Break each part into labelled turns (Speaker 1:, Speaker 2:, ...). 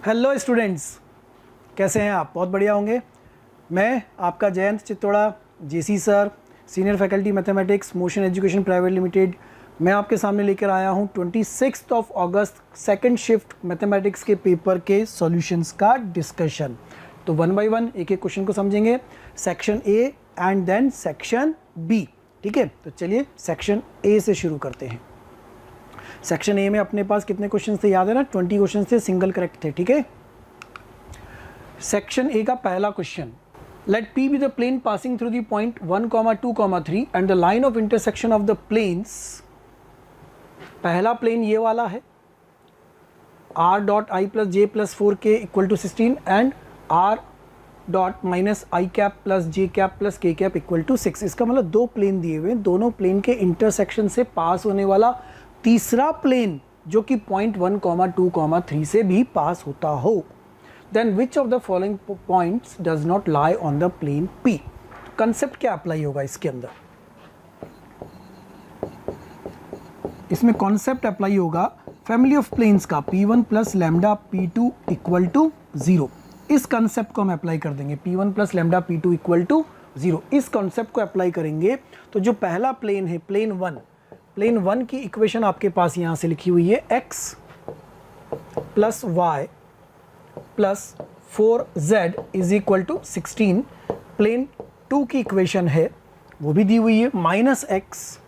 Speaker 1: Hello students, कैसे हैं आप? बहुत बढ़िया होंगे। मैं आपका Jayant Chittora, JC sir, senior faculty mathematics, Motion Education Private Limited. मैं आपके सामने लेकर आया हूं 26 अगस्त सेकंड शिफ्ट मैथमेटिक्स के पेपर के सॉल्यूशंस का डिस्कशन। तो वन बाय वन एक एक क्वेश्चन को समझेंगे, section A and then section B. ठीक है, तो चलिए सेक्शन ए से शुरू करते हैं। सेक्शन ए में अपने पास कितने क्वेश्चन थे याद है ना? 20 क्वेश्चन थे, सिंगल करेक्ट थे। ठीक है, सेक्शन ए का पहला क्वेश्चन, लेट P be the plane passing through the point 1, 2, 3 and the line of intersection of the planes। पहला प्लेन ये वाला है, r dot i plus J plus 4k equal to 16 and r dot minus I cap plus J cap plus K cap equal to 6। इसका मतलब दो plane दिए हुए हैं, दोनों प्लेन के इंटरसेक्शन से पास होने वाला तीसरा प्लेन जो कि पॉइंट 1, 2, 3 से भी पास होता हो। Then which of the following points does not lie on the plane P। Concept क्या अप्लाई होगा इसके अंदर? इसमें कॉन्सेप्ट अप्लाई होगा फैमिली ऑफ प्लेन्स का P1 plus lambda P2 equal to 0। इस कंसेप्ट को हम अप्लाई कर देंगे, P1 plus lambda P2 equal to 0। इस कॉन्सेप्ट को अप्लाई करेंगे तो जो पहला प्लेन है प्लेन 1 की इक्वेशन आपके पास यहाँ से लिखी हुई है, x plus Y plus 4z is equal to 16। Plane 2 की इक्वेशन है, वो भी दी हुई है, minus X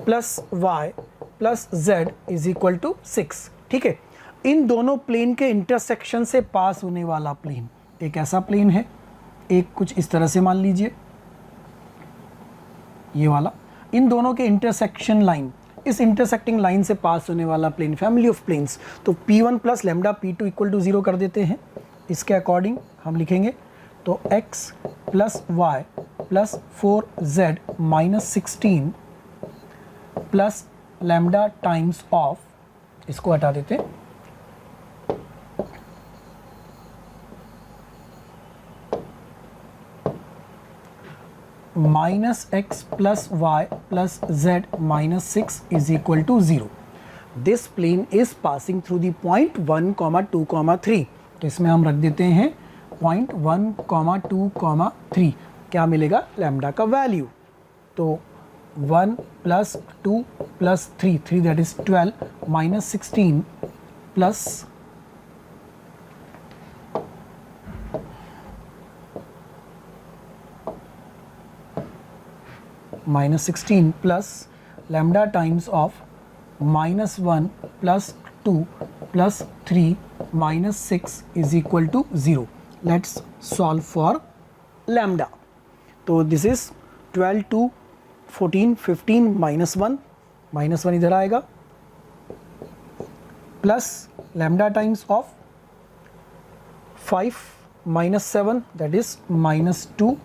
Speaker 1: plus Y plus z is equal to 6। ठीक है, इन दोनों प्लेन के इंटरसेक्शन से पास होने वाला प्लेन एक ऐसा प्लेन है, एक कुछ इस तरह से मान लीजिए ये वाला। इन दोनों के इंटरसेक्शन लाइन, इस इंटरसेक्टिंग लाइन से पास होने वाला प्लेन फैमिली ऑफ प्लेन्स। तो P1 plus lambda P2 equal to 0 कर देते हैं। इसके अकॉर्डिंग हम लिखेंगे तो x plus Y plus 4z minus 16 plus lambda times of, इसको हटा देते हैं, minus X plus Y plus Z minus 6 is equal to 0। This plane is passing through the point 1, 2, 3। तो इसमें हम रख देते हैं पॉइंट 1, 2, 3। क्या मिलेगा? लैम्डा का वैल्यू। तो 1 plus 2 plus 3 that is 12 minus 16 plus minus 16 plus lambda times of minus 1 plus 2 plus 3 minus 6 is equal to 0। Let's solve for lambda. तो दिस इज 12, 2, 14, 15 माइनस 1 इधर आएगा, plus lambda times of 5 minus 7 that is minus 2।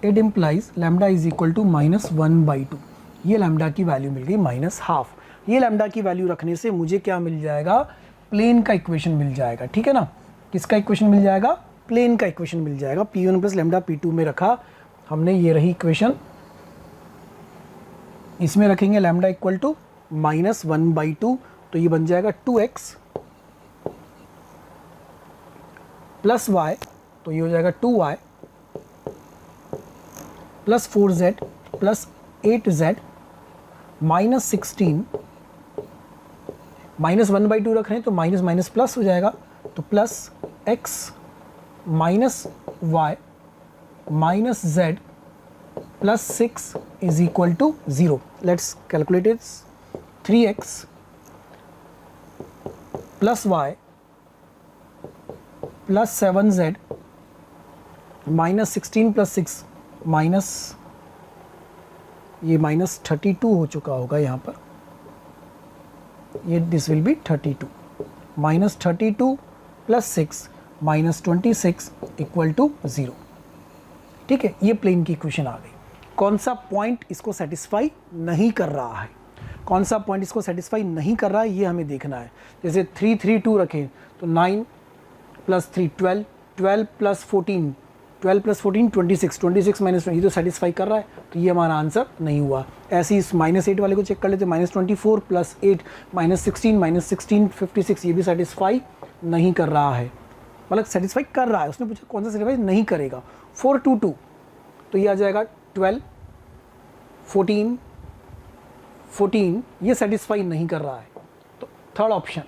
Speaker 1: It implies lambda is equal to minus 1/2। ये lambda की value मिल गई minus half. ये lambda की value रखने से मुझे क्या मिल जाएगा? प्लेन का इक्वेशन मिल जाएगा। ठीक है ना, किसका इक्वेशन मिल जाएगा? प्लेन का इक्वेशन मिल जाएगा। P1 प्लस लैम्डा P2 में रखा हमने, ये रही इक्वेशन। इसमें रखेंगे लैम्डा इक्वल टू माइनस 1/2, तो ये बन जाएगा 2x प्लस y, तो ये हो जाएगा 2y plus 4z plus 8z minus 16, minus 1/2 रख रहे हैं तो माइनस माइनस प्लस हो जाएगा, तो plus x minus y minus z plus 6 is equal to 0। Let's calculate it. 3x plus y plus 7z minus 16 plus 6 minus, ये minus 32 हो चुका होगा यहाँ पर, ये this will be 32। Minus 32 plus 6 minus 26 equal to 0। ठीक है, ये प्लेन की इक्वेशन आ गई। कौन सा पॉइंट इसको सेटिस्फाई नहीं कर रहा है? कौन सा पॉइंट इसको सेटिस्फाई नहीं कर रहा है ये हमें देखना है। जैसे 3, 3, 2 रखें तो 9 प्लस 3 12, 12 प्लस 14 12 प्लस 14 26, 26 माइनस 20 तो सेटिस्फाई कर रहा है, तो ये हमारा आंसर नहीं हुआ। ऐसे ही इस -8 वाले को चेक कर लेते, -24 प्लस 8 -16 -16 56, ये भी सेटिस्फाई नहीं कर रहा है, मतलब सेटिस्फाई कर रहा है, उसने पूछा कौन सा सेटिस्फाई नहीं करेगा। 4 2 2 तो ये आ जाएगा 12 14 14, ये सेटिस्फाई नहीं कर रहा है, तो थर्ड ऑप्शन,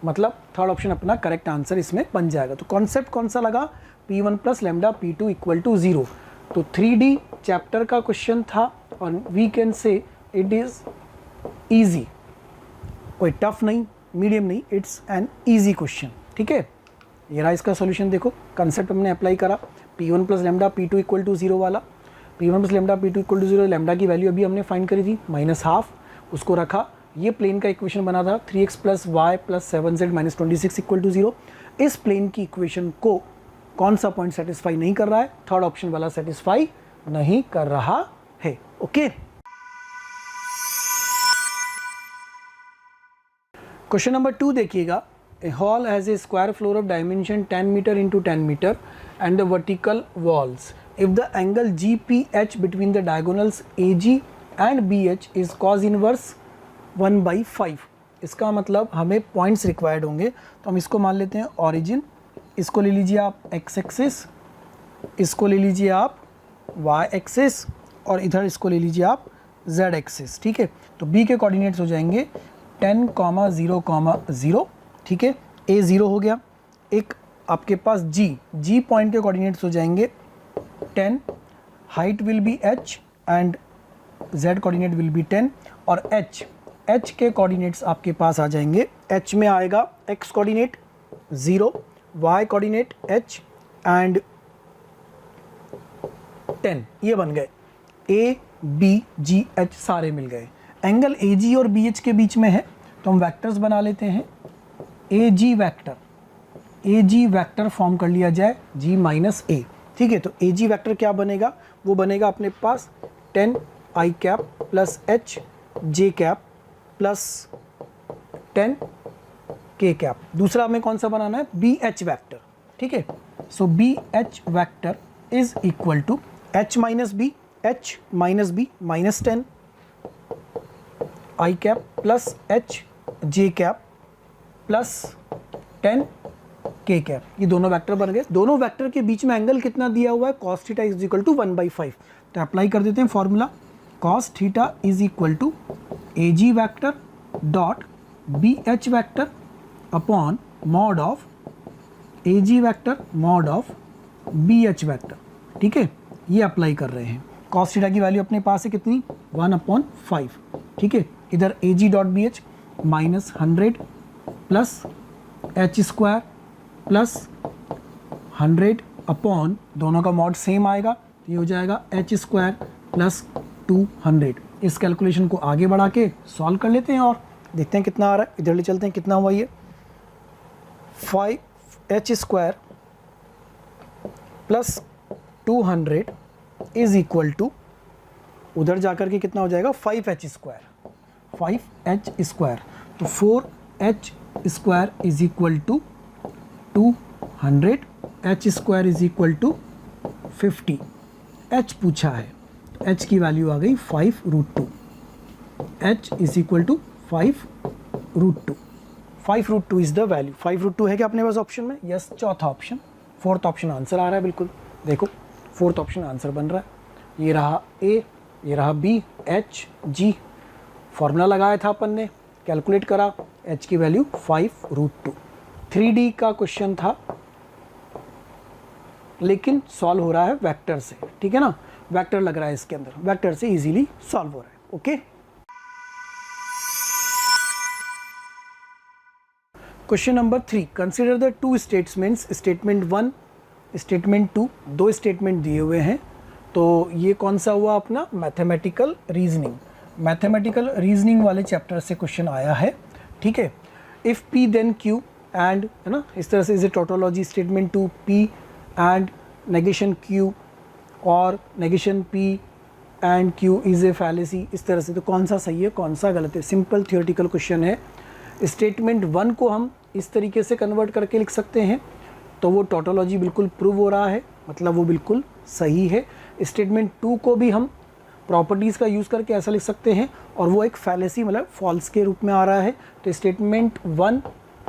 Speaker 1: मतलब थर्ड ऑप्शन अपना करेक्ट आंसर इसमें बन जाएगा। तो कॉन्सेप्ट कौन सा लगा, P1 plus lambda P2 equal to 0। तो 3D चैप्टर का क्वेश्चन था और we can say it is easy, कोई टफ नहीं, मीडियम नहीं, इट्स एन ईजी क्वेश्चन। ठीक है, ये रहा इसका सॉल्यूशन। देखो कंसेप्ट हमने अप्लाई करा, P1 plus lambda P2 equal to 0 वाला, P1 plus lambda P2 equal to 0, lambda की वैल्यू अभी हमने फाइंड करी थी -12, उसको रखा, ये प्लेन का इक्वेशन बना था 3x plus Y plus 7z minus 26 equal to 0। इस प्लेन की इक्वेशन को कौन सा पॉइंट सेटिस्फाई नहीं कर रहा है, थर्ड ऑप्शन वाला सेटिस्फाई नहीं कर रहा है। ओके, क्वेश्चन नंबर 2 देखिएगा। A hall has a square floor of dimension 10 metre into 10 metre and the vertical walls. If the angle GPH between the diagonals AG and BH is cos inverse 1/5। इसका मतलब हमें points required होंगे, तो हम इसको मान लेते हैं ऑरिजिन, इसको ले लीजिए आप x एक्सिस, इसको ले लीजिए आप y एक्सिस और इधर इसको ले लीजिए आप z एक्सिस। ठीक है, तो B के कोऑर्डिनेट्स हो जाएंगे 10, 0, 0। ठीक है, A 0 हो गया। एक आपके पास G पॉइंट के कोऑर्डिनेट्स हो जाएंगे 10, height will be h and z coordinate will be 10, और h के कोऑर्डिनेट्स आपके पास आ जाएंगे, h में आएगा x coordinate 0, y coordinate h and 10, ये बन गए A B G H सारे मिल गए। एंगल AG और BH के बीच में है, तो हम वेक्टर्स बना लेते हैं। AG वेक्टर फॉर्म कर लिया जाए G माइनस A। ठीक है, तो AG वेक्टर क्या बनेगा, वो बनेगा अपने पास 10 I cap plus H J cap plus 10 K cap. दूसरा हमें कौन सा बनाना है, BH वेक्टर। ठीक है, so BH vector is equal to H minus B minus 10 I cap plus H J cap plus 10 K cap. ये दोनों वेक्टर बन गए। दोनों वेक्टर के बीच में एंगल कितना दिया हुआ है, cos theta is equal to 1/5। तो अप्लाई कर देते हैं formula, cos theta is equal to AG vector dot BH vector upon mod of AG vector mod of BH vector. ठीक है, ये अप्लाई कर रहे हैं। cos थीटा की वैल्यू अपने पास है कितनी, 1/5। ठीक है, इधर AG dot BH -100 plus H square plus 100 upon, दोनों का मॉड सेम आएगा, तो ये हो जाएगा H स्क्वायर प्लस 200। इस कैलकुलेशन को आगे बढ़ा के सॉल्व कर लेते हैं और देखते हैं कितना आ रहा है। इधर ले चलते हैं, कितना हुआ ये 5H square plus 200 is equal to, उधर जाकर के कितना हो जाएगा 5H स्क्वायर। तो 4H square is equal to 200, H square is equal to 50। H पूछा है, H की वैल्यू आ गई 5√2। H is equal to 5√2। 5√2 is the value. 5√2 है क्या अपने पास ऑप्शन में, यस, चौथा ऑप्शन। फोर्थ ऑप्शन आंसर आ रहा है, बिल्कुल देखो फोर्थ ऑप्शन आंसर बन रहा है। ये रहा A, ये रहा B, H G। फॉर्मूला लगाया था अपन ने, कैलकुलेट करा, H की वैल्यू 5√2। 3D का क्वेश्चन था लेकिन सॉल्व हो रहा है वेक्टर से। ठीक है ना, वेक्टर लग रहा है इसके अंदर, वेक्टर से इजीली सॉल्व हो रहा है। Okay, question number 3, consider the two statements, statement 1, statement 2, दो स्टेटमेंट दिए हुए हैं। तो ये कौन सा हुआ अपना, मैथमेटिकल रीजनिंग। मैथमेटिकल रीजनिंग वाले चैप्टर से क्वेश्चन आया है। ठीक है, if P then Q and, है ना, इस तरह से is a tautology. Statement 2, P and negation Q और negation P and Q is a fallacy, इस तरह से। तो कौन सा सही है, कौन सा गलत है, सिंपल थियोरेटिकल क्वेश्चन है। स्टेटमेंट 1 को हम इस तरीके से कन्वर्ट करके लिख सकते हैं, तो वो टोटोलॉजी बिल्कुल प्रूव हो रहा है, मतलब वो बिल्कुल सही है। स्टेटमेंट 2 को भी हम प्रॉपर्टीज़ का यूज़ करके ऐसा लिख सकते हैं और वो एक फैलेसी, मतलब फॉल्स के रूप में आ रहा है। तो स्टेटमेंट 1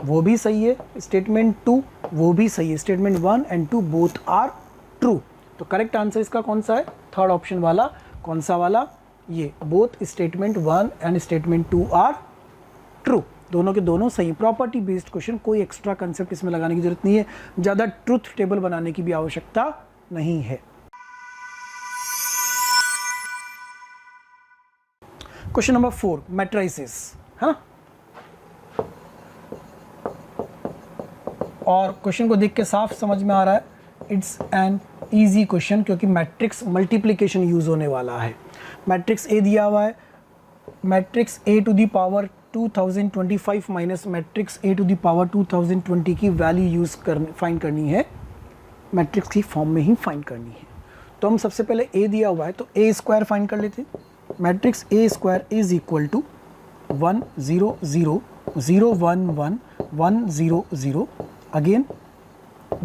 Speaker 1: वो भी सही है, स्टेटमेंट 2 वो भी सही है, statement 1 and 2 both are true. तो करेक्ट आंसर इसका कौन सा है? थर्ड ऑप्शन वाला। कौन सा वाला? ये, both statement 1 and statement 2 are true, दोनों के दोनों सही। प्रॉपर्टी बेस्ड क्वेश्चन, कोई एक्स्ट्रा कंसेप्ट इसमें लगाने की जरूरत नहीं है, ज़्यादा ट्रूथ टेबल बनाने की भी आवश्यकता नहीं है। क्वेश्चन नंबर 4, मैट्रिसेस, है ना। और क्वेश्चन को देख के साफ समझ में आ रहा है इट्स एन इजी क्वेश्चन, क्योंकि मैट्रिक्स मल्टीप्लिकेशन यूज होने वाला है। मैट्रिक्स ए दिया हुआ है, matrix A to the power 2025 minus matrix A to the power 2020 की वैल्यू यूज फाइंड करनी है, मैट्रिक्स की फॉर्म में ही फाइंड करनी है। तो हम सबसे पहले ए दिया हुआ है तो ए स्क्वायर फाइंड कर लेते हैं। Matrix A square is equal to 1 0 0 0 1 1 1 0 0, again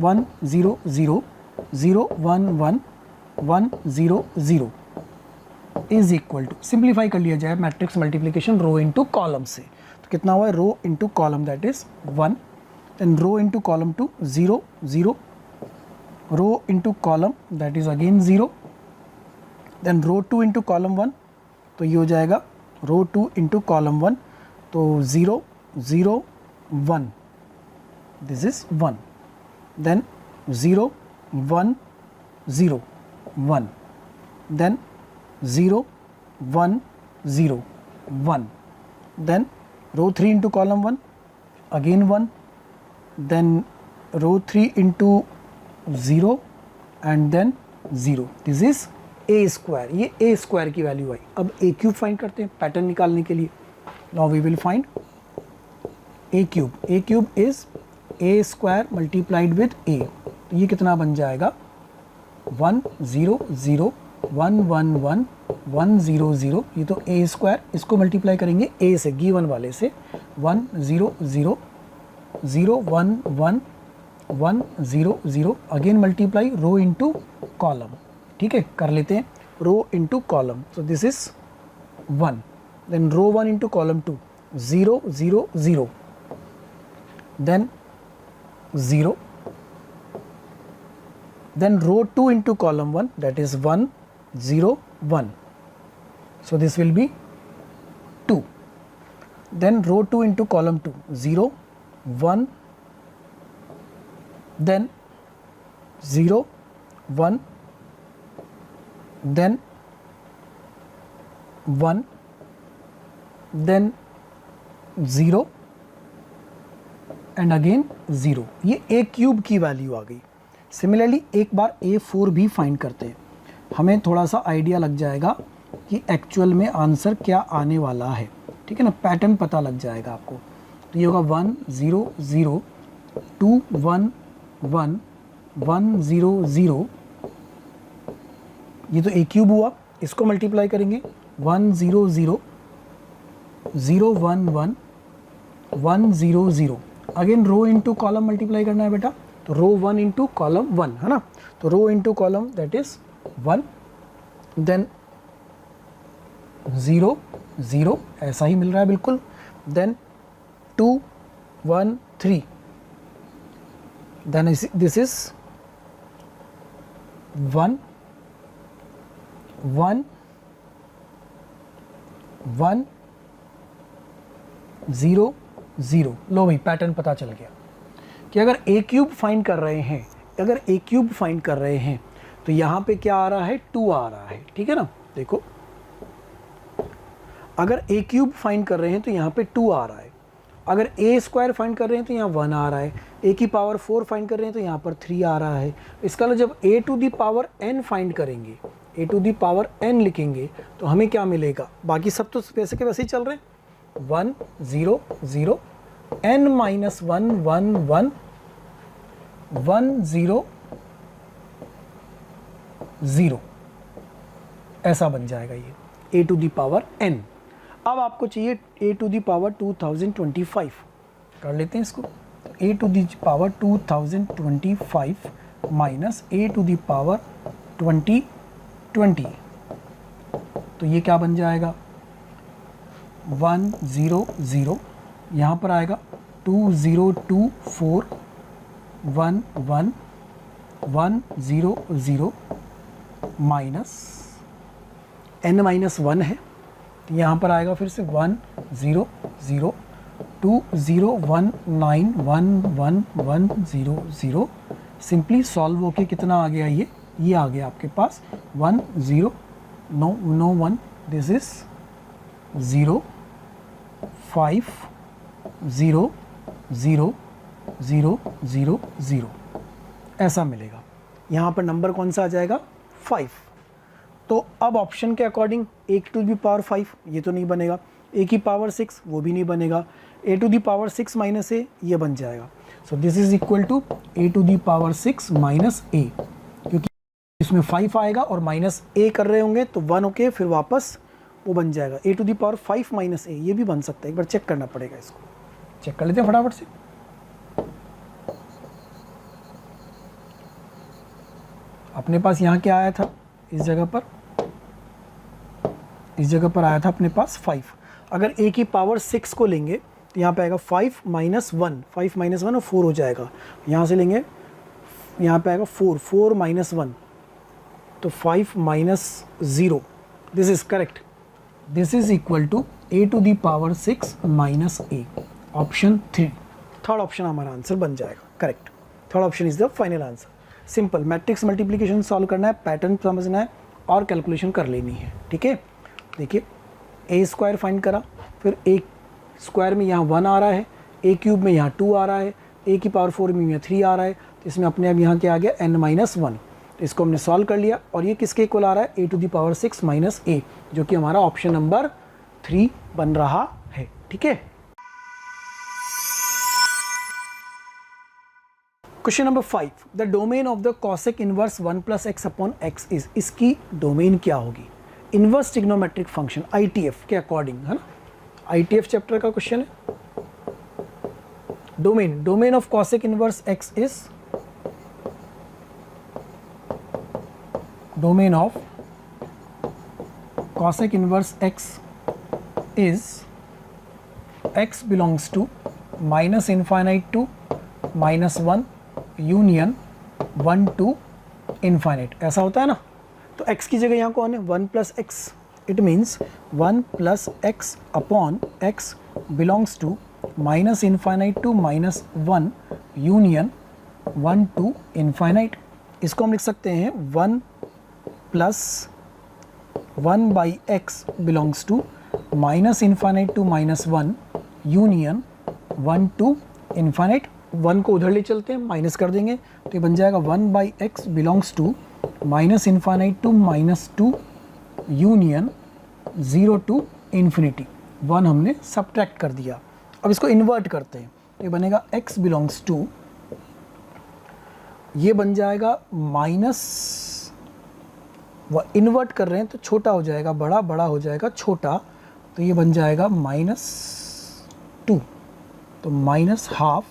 Speaker 1: 1 0 0 0 1 1 1 0 0 is equal to, simplify कर लिया जाए matrix multiplication row into column से, तो कितना हुआ है? Row into column that is 1, then row into column 2 0 0, row into column that is again 0, then row 2 into column 1, तो ये हो जाएगा रो 2 इनटू कॉलम 1, तो 0 0 1, this is 1, then 0 1 0 1, then 0 1 0 1, then row 3 into column 1 again 1, then row 3 into 0 and then 0, this is a square। ये a square की value आई। अब a cube find करते हैं पैटर्न निकालने के लिए। Now we will find a cube. a cube is a square multiplied with a, तो ये कितना बन जाएगा? 1 0 0 1 1 1 1 0 0, ये तो a स्क्वायर, इसको मल्टीप्लाई करेंगे a से, गिवन वाले से, 1 0 0 0 1 1 1 0 0, again multiply row into column. ठीक है, कर लेते हैं row into column, so this is 1, then row 1 into column 2 0 0 0, then 0, then row 2 into column 1 that is 1 0 1, so this will be 2, then row 2 into column 2 0 1, then 0 1, then 1, then 0 and again 0, ये a cube की value आ गई। Similarly एक बार A4 भी find करते हैं, हमें थोड़ा सा आइडिया लग जाएगा कि एक्चुअल में आंसर क्या आने वाला है। ठीक है ना, पैटर्न पता लग जाएगा आपको। तो ये होगा 1 0 0 2 1 1 1 0 0, ये तो a क्यूब हुआ, इसको मल्टीप्लाई करेंगे 1 0 0 0 1 1 1 0 0, अगेन रो इनटू कॉलम मल्टीप्लाई करना है बेटा, तो रो 1 इंटू कॉलम 1, है ना, तो row into column that is 1, then 0 0, ऐसा ही मिल रहा है बिल्कुल, देन 2 1 3, देन दिस इज 1 1 1 0 0। लो भाई, पैटर्न पता चल गया कि अगर a क्यूब फाइंड कर रहे हैं, अगर a क्यूब फाइंड कर रहे हैं तो यहाँ पे क्या आ रहा है? 2 आ रहा है। ठीक है ना, देखो अगर a क्यूब फाइंड कर रहे हैं तो यहाँ पे 2 आ रहा है, अगर a स्क्वायर फाइंड कर रहे हैं तो यहाँ 1 आ रहा है, a की पावर 4 फाइंड कर रहे हैं तो यहाँ पर 3 आ रहा है। इसका मतलब जब a to the power n find करेंगे, a to the power n लिखेंगे तो हमें क्या मिलेगा? बाकी सब तो वैसे के वैसे ही चल रहे हैं, 1 0 0 n माइनस 1 1 1 1 0 0, ऐसा बन जाएगा ये a to the power n। अब आपको चाहिए a टू दी पावर 2025, कर लेते हैं इसको, a to the power 2025 minus a to the power 2020, तो ये क्या बन जाएगा? 1 0 0, यहाँ पर आएगा 2024111100 माइनस n माइनस 1 है, तो यहाँ पर आएगा फिर से 1002019111100। सिंपली सॉल्व होके कितना आ गया, ये आ गया आपके पास 10 दिस इज 050000 ऐसा मिलेगा। यहाँ पर नंबर कौन सा आ जाएगा, 5। तो अब ऑप्शन के according a to the power 5 ये तो नहीं बनेगा, a की पावर 6 वो भी नहीं बनेगा, a to the power 6 minus a ये बन जाएगा। So this is equal to a to the power 6 minus a, क्योंकि इसमें 5 आएगा और माइनस a कर रहे होंगे तो 1 होके फिर वापस वो बन जाएगा a to the power 5 minus a, ये भी बन सकता है। एक बार चेक करना पड़ेगा, इसको चेक कर लेते हैं फटाफट से। अपने पास यहाँ क्या आया था, इस जगह पर आया था अपने पास 5। अगर a की पावर 6 को लेंगे तो यहाँ पे आएगा 5 माइनस 1, 5 माइनस 1 और 4 हो जाएगा। यहाँ से लेंगे, यहाँ पे आएगा 4 माइनस 1, तो 5 minus 0, this is correct. This is equal to a to the power 6 minus a, option 3। Third option हमारा आंसर बन जाएगा correct. Third option is the final answer. Simple matrix multiplication solve करना है, पैटर्न समझना है और calculation कर लेनी है, ठीक है। देखिए a स्क्वायर फाइंड करा, फिर a स्क्वायर में यहाँ 1 आ रहा है, a क्यूब में यहाँ 2 आ रहा है, a की पावर 4 में यहाँ 3 आ रहा है, तो इसमें अपने अब यहाँ क्या आ गया n माइनस 1। तो इसको हमने सॉल्व कर लिया और ये किसके इक्वल आ रहा है, a to the power 6 minus a, जो कि हमारा ऑप्शन नंबर 3 बन रहा है, ठीक है। Question number 5, the domain of the cosec inverse 1 plus x upon x is, इसकी डोमेन क्या होगी, इनवर्स ट्रिग्नोमेट्रिक फंक्शन ITF के अकॉर्डिंग, है ना। ITF चैप्टर का क्वेश्चन है। Domain of cosec inverse x is, domain of cosec inverse x is x belongs to minus infinite to minus 1 union 1 to infinite, ऐसा होता है ना। तो x की जगह यहाँ कौन है, 1 plus x, it means 1 plus x upon x belongs to minus infinite to minus 1 union 1 to infinite. इसको हम लिख सकते हैं 1 plus 1 by x belongs to minus infinite to minus 1 union 1 to infinite. 1 को उधर ले चलते हैं, माइनस कर देंगे तो ये बन जाएगा 1 by x belongs to minus infinite to minus 2 union 0 to infinity. 1 हमने सब्ट्रैक्ट कर दिया। अब इसको इन्वर्ट करते हैं, ये बनेगा x बिलोंग्स टू, ये बन जाएगा माइनस, वह इन्वर्ट कर रहे हैं तो छोटा हो जाएगा बड़ा, बड़ा हो जाएगा छोटा, तो ये बन जाएगा -2, तो माइनस हाफ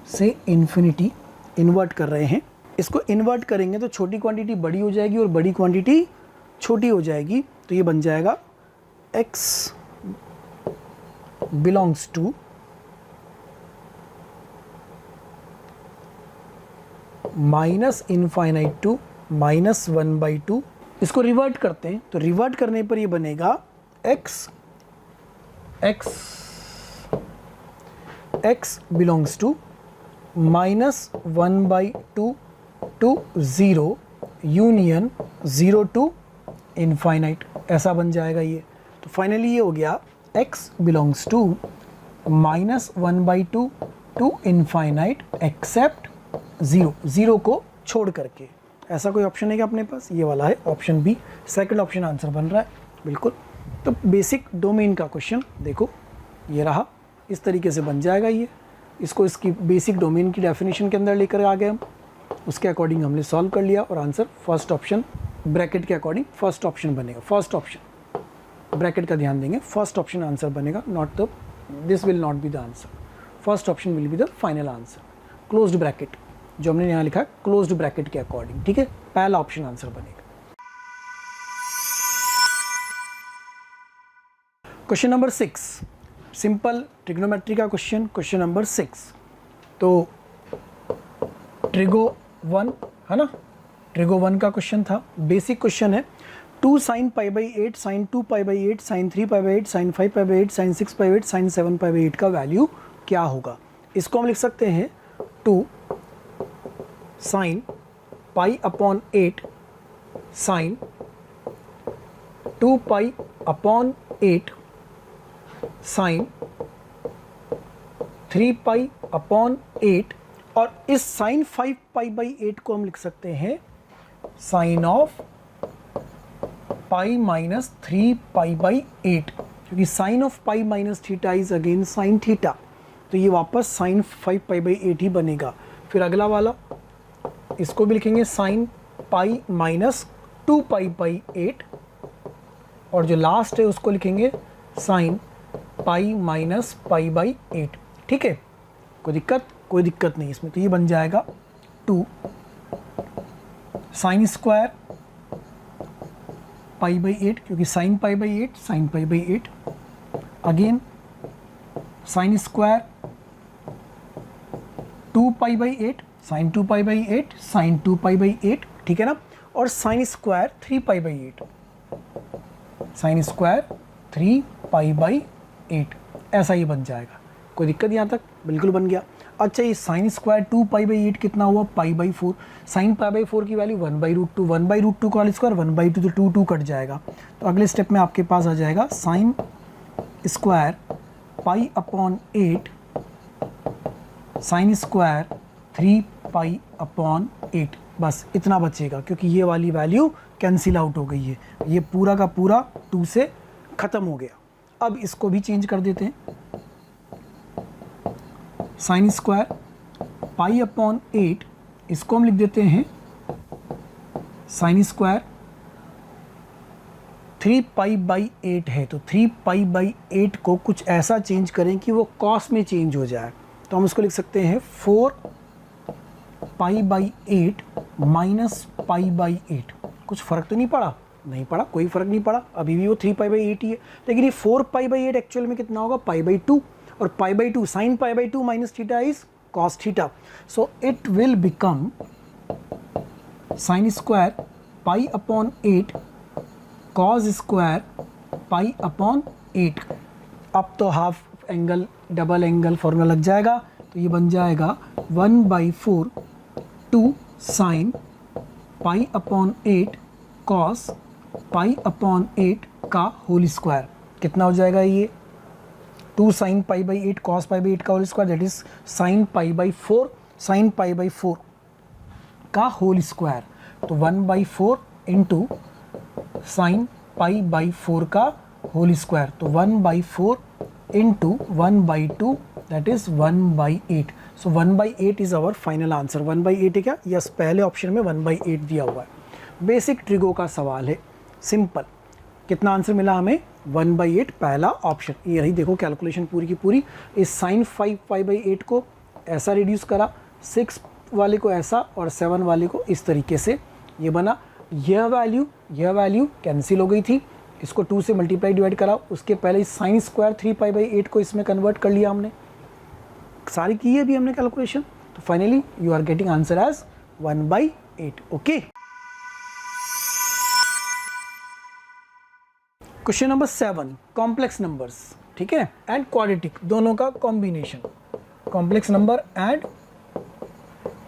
Speaker 1: से इन्फिनिटी इन्वर्ट कर रहे हैं। इसको इन्वर्ट करेंगे तो छोटी क्वांटिटी बड़ी हो जाएगी और बड़ी क्वांटिटी छोटी हो जाएगी, तो ये बन जाएगा x belongs to minus infinite to minus 1/2। इसको रिवर्ट करते हैं तो रिवर्ट करने पर ये बनेगा x belongs to minus 1/2 to 0 union 0 to infinite, ऐसा बन जाएगा ये। तो फाइनली ये हो गया x belongs to minus 1/2 to infinite except 0 को छोड़ करके। ऐसा कोई ऑप्शन है क्या अपने पास, ये वाला है option B, second option answer बन रहा है बिल्कुल। तो बेसिक डोमेन का क्वेश्चन देखो ये रहा, इस तरीके से बन जाएगा ये। इसको इसकी बेसिक डोमेन की डेफिनेशन के अंदर लेकर आ गए हम, उसके अकॉर्डिंग हमने सॉल्व कर लिया और आंसर फर्स्ट ऑप्शन ब्रैकेट के अकॉर्डिंग फर्स्ट ऑप्शन बनेगा। फर्स्ट ऑप्शन ब्रैकेट का ध्यान देंगे, फर्स्ट ऑप्शन आंसर बनेगा, not the, this will not be the answer, first option will be the final answer. Closed bracket जो हमने यहाँ लिखा है क्लोज्ड ब्रैकेट के अकॉर्डिंग, ठीक है, पहला ऑप्शन आंसर बनेगा। क्वेश्चन नंबर 6, सिंपल ट्रिग्नोमेट्री का क्वेश्चन, क्वेश्चन नंबर 6। तो ट्रिगो 1 है ना, ट्रिगो 1 का क्वेश्चन था, बेसिक क्वेश्चन है। 2 sin π/8 sin 2 π/8 sin 3 π/8 sin 5 π/8 sin 6 π/8 sin 7 π/8 का वैल्यू क्या होगा। इसको हम लिख सकते हैं 2 sin π/8 sin 2 π/8 sin 3 π/8 और इस sin 5 π/8 को हम लिख सकते हैं sin ऑफ पाई माइनस 3 π/8, क्योंकि sine of pi minus theta is again sine theta, तो ये वापस साइन 5 π/8 ही बनेगा। फिर अगला वाला, इसको भी लिखेंगे साइन पाई माइनस 2 π/8 और जो लास्ट है उसको लिखेंगे साइन पाई माइनस π/8। ठीक है, कोई दिक्कत नहीं इसमें। तो ये बन जाएगा 2 साइन स्क्वायर π/8, क्योंकि sine π/8 sine π/8, again sine square 2 π/8 sine 2 π/8 sine 2 π/8, ठीक है ना, और साइन स्क्वायर 3 π/8 साइन स्क्वायर 3 π/8, ऐसा ही बन जाएगा। कोई दिक्कत यहाँ तक? बिल्कुल बन गया। अच्छा, ये साइन स्क्वायर 2 π/8 कितना हुआ? π/4। साइन π/4 की वैल्यू 1/√2, 1/√2 का होल स्क्वायर 1/2, तो 2 कट जाएगा। तो अगले स्टेप में आपके पास आ जाएगा साइन स्क्वायर π/8 साइन स्क्वायर 3 π/8, बस इतना बचेगा, क्योंकि ये वाली वैल्यू कैंसिल आउट हो गई है। ये पूरा का पूरा 2 से ख़त्म हो गया। अब इसको भी चेंज कर देते हैं, साइन स्क्वायर π/8, इसको हम लिख देते हैं साइन स्क्वायर 3 π/8 है, तो 3 π/8 को कुछ ऐसा चेंज करें कि वो कॉस में चेंज हो जाए। तो हम इसको लिख सकते हैं 4 π/8 माइनस π/8। कुछ फ़र्क तो नहीं पड़ा? नहीं पड़ा, कोई फ़र्क नहीं पड़ा, अभी भी वो 3 π/8 ही है। लेकिन ये 4 π/8 एक्चुअल में कितना होगा? π/2, और π/2 sine π/2 minus theta is cos theta, so it will become sine square π/8 cos square π/8। अब तो half angle double angle formula लग जाएगा, तो ये बन जाएगा 1/4 2 साइन π/8 कॉस π/8 का होल स्क्वायर। कितना हो जाएगा ये? 2 साइन π/8 कॉस π/8 का whole square, that is sine π/4 sine π/4 का होल स्क्वायर। तो 1/4 इंटू साइन π/4 का होल स्क्वायर, तो 1/4 into 1/2, that is 1/8। So 1/8 is our final answer. 1/8 है क्या? यस, पहले ऑप्शन में 1/8 दिया हुआ है। बेसिक ट्रिगो का सवाल है, सिंपल। कितना आंसर मिला हमें? 1/8, पहला ऑप्शन। ये रही, देखो कैलकुलेशन पूरी की पूरी। इस साइन 5 π/8 को ऐसा रिड्यूस करा, 6 वाले को ऐसा और 7 वाले को इस तरीके से, ये बना। यह वैल्यू कैंसिल हो गई थी, इसको 2 से मल्टीप्लाई डिवाइड करा, उसके पहले साइन स्क्वायर 3 π/8 को इसमें कन्वर्ट कर लिया हमने, सारी की है भी हमने कैलकुलेशन। तो finally you are getting answer as 1/8। Okay, question number 7, complex numbers, ठीक है, एंड क्वाड्रेटिक, दोनों का combination. Complex number and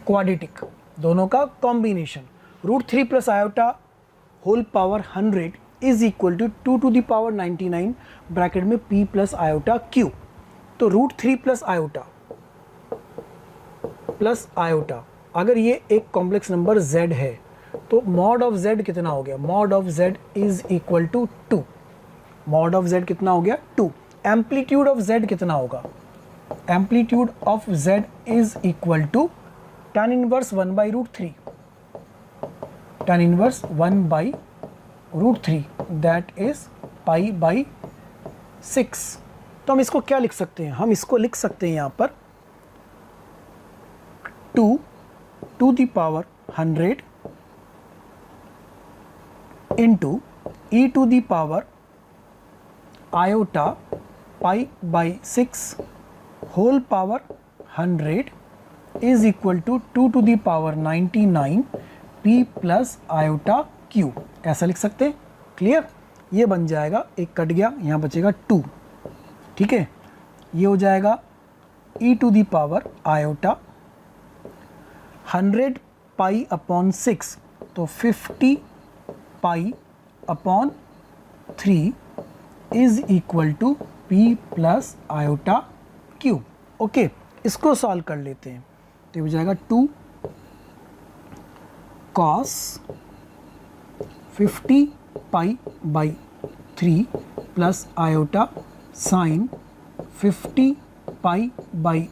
Speaker 1: quadratic, दोनों का combination. √3 plus iota whole power 100 is equal to 2 to the power 99 bracket में p plus iota q। तो √3 plus iota, अगर ये एक कॉम्प्लेक्स नंबर z है, तो मॉड ऑफ z कितना हो गया? Mod of z is equal to 2। Mod of z कितना हो गया? 2। एम्पलीट्यूड ऑफ z कितना होगा? Amplitude of z is equal to tan inverse 1/√3, tan inverse 1/√3, that is π/6। तो हम इसको क्या लिख सकते हैं? हम इसको लिख सकते हैं यहाँ पर 2 to the power 100 into e to the power iota pi by 6 whole power 100 is equal to 2 to the power 99 p plus iota q, ऐसा लिख सकते हैं। क्लियर, ये बन जाएगा, एक कट गया, यहाँ बचेगा 2, ठीक है। ये हो जाएगा e to the power iota 100 pi upon 6, तो 50 pi upon 3 is equal to p plus iota q। Okay, इसको सॉल्व कर लेते हैं, तो ये हो जाएगा 2 cos 50 pi by 3 plus iota sine 50 pi by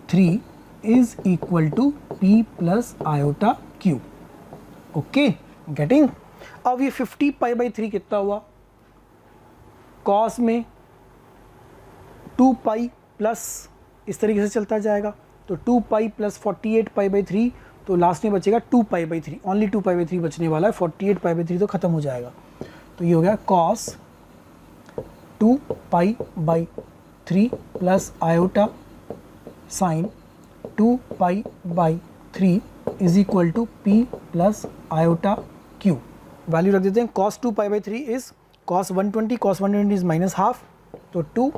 Speaker 1: 3 is equal to p plus iota q। Okay, getting. अब ये 50 पाई बाई 3 कितना हुआ, कॉस में 2 पाई प्लस इस तरीके से चलता जाएगा, तो 2 पाई प्लस 48 पाई बाई 3, तो लास्ट में बचेगा 2 pi by 3, only 2 pi by 3 बचने वाला है, 48 पाई बाई 3 तो ख़त्म हो जाएगा। तो ये हो गया cos 2 pi by 3 plus iota sine 2 pi by 3 is equal to p plus iota q। Value रख देते हैं, cos 2 pi by 3 is cos 120, cos 120 is minus half, तो 2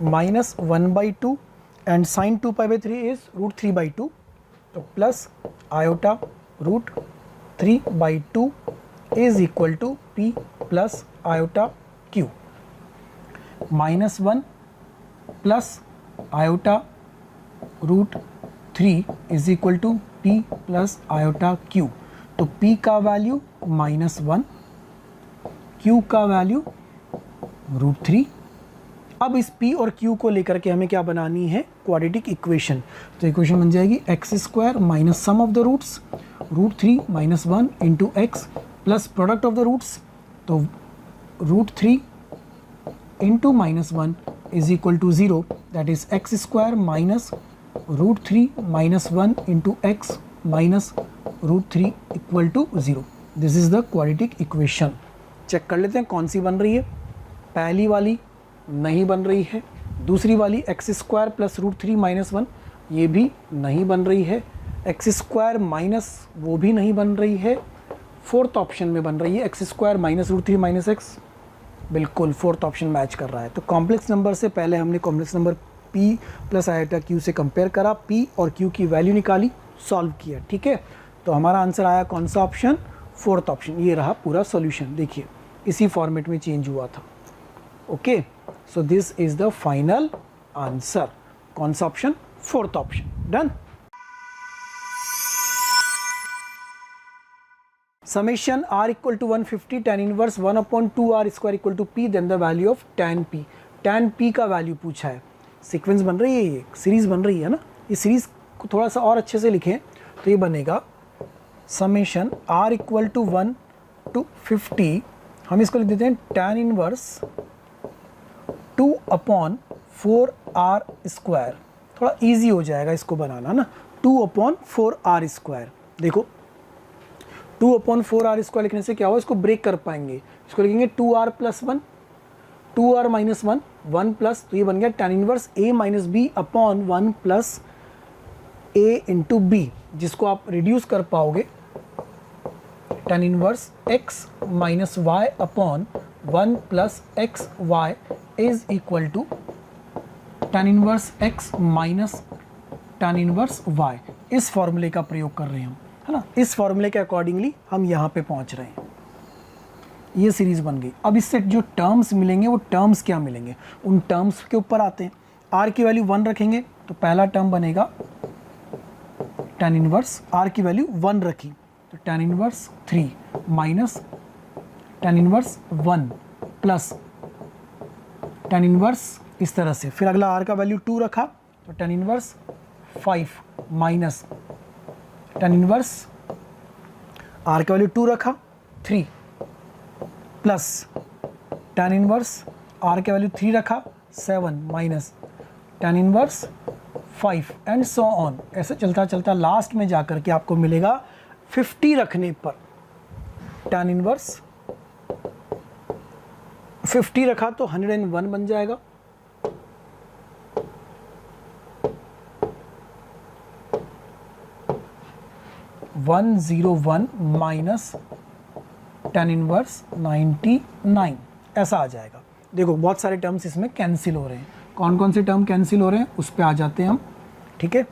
Speaker 1: minus 1 by 2 and sine 2 pi by 3 is root 3 by 2, तो plus iota root 3 by 2 is equal to p plus iota q। Minus 1 plus iota root 3 is equal to p plus iota q, तो p का value -1, q का value root 3। अब इस p और q को लेकर के हमें क्या बनानी है, क्वाड्रेटिक इक्वेशन। तो इक्वेशन बन जाएगी X square minus sum of the roots root 3 minus 1 into x plus product of the roots, तो root 3 into -1 is equal to 0, that is X square minus root 3 minus 1 into x minus root 3 equal to 0। This is the quadratic equation. Check कर लेते हैं कौन सी बन रही है। पहली वाली नहीं बन रही है, दूसरी वाली x square plus root 3 minus 1 ये भी नहीं बन रही है, एक्स स्क्वायर माइनस वो भी नहीं बन रही है, फोर्थ ऑप्शन में बन रही है x square minus root 3 minus x, बिल्कुल फोर्थ ऑप्शन मैच कर रहा है। तो कॉम्प्लेक्स नंबर से पहले हमने complex number p plus iota q से कंपेयर करा, p और q की वैल्यू निकाली, सॉल्व किया, ठीक है। तो हमारा आंसर आया कौन सा ऑप्शन, फोर्थ ऑप्शन। ये रहा पूरा सॉल्यूशन, देखिए इसी फॉर्मेट में चेंज हुआ था। Okay, so this is the final answer, कौन सा option, fourth option. Done. Summation r equal to 150 tan inverse 1/2r square equal to p, then the value of tan p। tan p का value पूछा है, sequence बन रही है, ये series बन रही है ना, इस सीरीज को थोड़ा सा और अच्छे से लिखें तो ये बनेगा summation r equal to 1 to 50, हम इसको लिख देते हैं tan इनवर्स 2/4r स्क्वायर, थोड़ा इजी हो जाएगा इसको बनाना ना, 2/4r स्क्वायर। देखो 2/4r स्क्वायर लिखने से क्या हो, इसको ब्रेक कर पाएंगे, इसको लिखेंगे 2r plus 1, 2r minus 1, 1 plus, तो ये बन गया tan inverse a minus b upon 1 plus a into b, जिसको आप रिड्यूस कर पाओगे tan inverse x minus Y upon 1 plus x y is equal to tan inverse x minus tan inverse y। इस फॉर्मूले का प्रयोग कर रहे हैं हम, है ना, इस फॉर्मूले के अकॉर्डिंगली हम यहाँ पे पहुँच रहे हैं। ये सीरीज बन गई। अब इससे जो टर्म्स मिलेंगे वो टर्म्स क्या मिलेंगे, उन टर्म्स के ऊपर आते हैं। r की वैल्यू 1 रखेंगे तो पहला टर्म बनेगा tan इनवर्स, r की वैल्यू 1 रखी तो tan inverse 3 minus tan inverse 1 plus tan inverse इस तरह से, फिर अगला r का वैल्यू 2 रखा तो tan inverse 5 minus tan inverse r का वैल्यू 2 रखा 3 प्लस tan इनवर्स r के वैल्यू 3 रखा 7 minus tan inverse 5 and so on. ऐसे चलता चलता लास्ट में जाकर के आपको मिलेगा 50 रखने पर tan इनवर्स 50 रखा तो 101 बन जाएगा, 101 माइनस tan इनवर्स 99 ऐसा आ जाएगा। देखो बहुत सारे टर्म्स इसमें कैंसिल हो रहे हैं, कौन कौन से टर्म कैंसिल हो रहे हैं उस पे आ जाते हैं हम, ठीक है।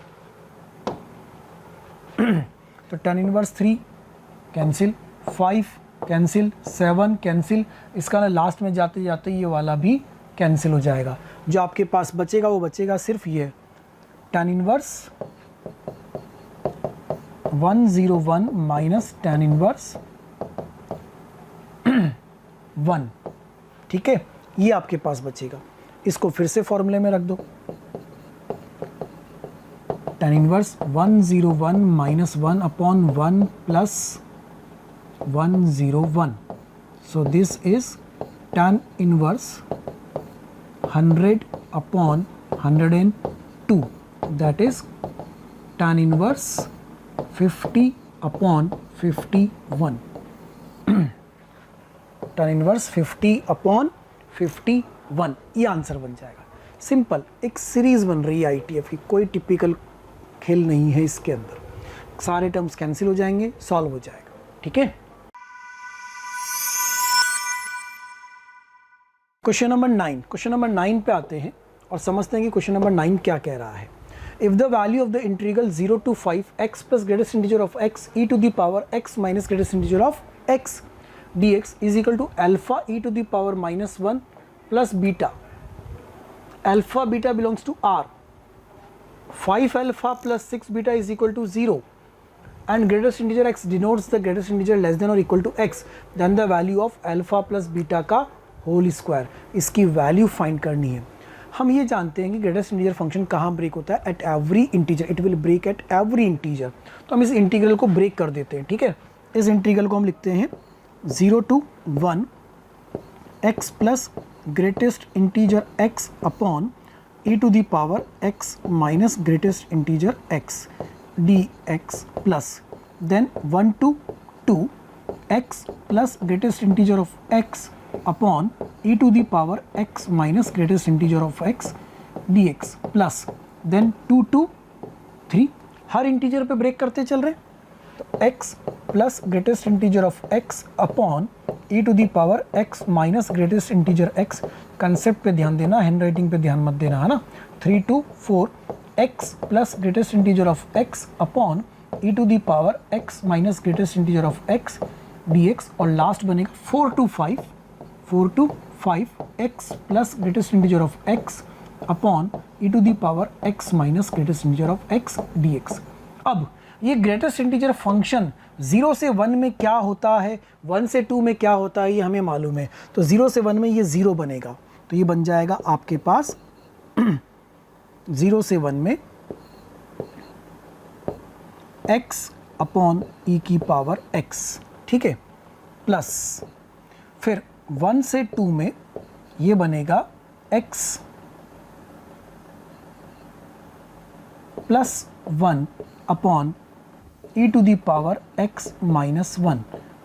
Speaker 1: तो tan inverse 3 cancel, 5 cancel, 7 cancel, इसका ना लास्ट में जाते जाते ये वाला भी कैंसिल हो जाएगा। जो आपके पास बचेगा वो बचेगा सिर्फ ये tan inverse 101 minus tan inverse 1, ठीक है, ये आपके पास बचेगा। इसको फिर से फॉर्मूले में रख दो, tan inverse 101 minus 1 upon 1 plus 101, so this is tan inverse 100 upon 102, that is tan inverse 50 upon 51, tan inverse 50 upon 51, ये आंसर बन जाएगा। सिंपल, एक सीरीज बन रही है आईटीएफ की, कोई टिपिकल खेल नहीं है इसके अंदर, सारे टर्म्स कैंसिल हो जाएंगे, सॉल्व हो जाएगा, ठीक है। क्वेश्चन नंबर 9, क्वेश्चन नंबर 9 पे आते हैं और समझते हैं कि क्वेश्चन नंबर 9 क्या कह रहा है। If the value of the integral 0 to 5 x plus greatest integer of x e to the power x minus greatest integer of x dx is equal to alpha e to the power -1 plus beta, alpha beta belongs to r, 5 alpha plus 6 beta is equal to 0 and greatest integer x denotes the greatest integer less than or equal to x, then the value of alpha plus beta का whole square, इसकी value find करनी है। हम ये जानते हैं कि greatest integer function कहाँ ब्रेक होता है, at every integer, it will break at every integer. तो हम इस इंटीग्रल को ब्रेक कर देते हैं, ठीक है। इस इंटीग्रल को हम लिखते हैं 0 to 1 x plus greatest integer x upon e to the power x minus greatest integer x dx plus then 1 to 2 x plus greatest integer of x upon e to the power x minus greatest integer of x dx plus then 2 to 3, हर integer पे break करते चल रहे हैं, तो x plus greatest integer of x upon e to the power x minus greatest integer x, concept पे ध्यान देना, हैंड राइटिंग पे ध्यान मत देना, है ना। 3 to 4 x plus greatest integer of x upon e to the power x minus greatest integer of x dx, और लास्ट बनेगा 4 to 5 x plus greatest integer of x upon e to the power x minus greatest integer of x dx। अब ये greatest integer function 0 से 1 में क्या होता है, 1 से 2 में क्या होता है, ये हमें मालूम है। तो 0 से 1 में ये 0 बनेगा, तो ये बन जाएगा आपके पास 0 से 1 में x अपॉन e की पावर x, ठीक है, प्लस फिर 1 से 2 में ये बनेगा x plus 1 upon e to the power x minus 1,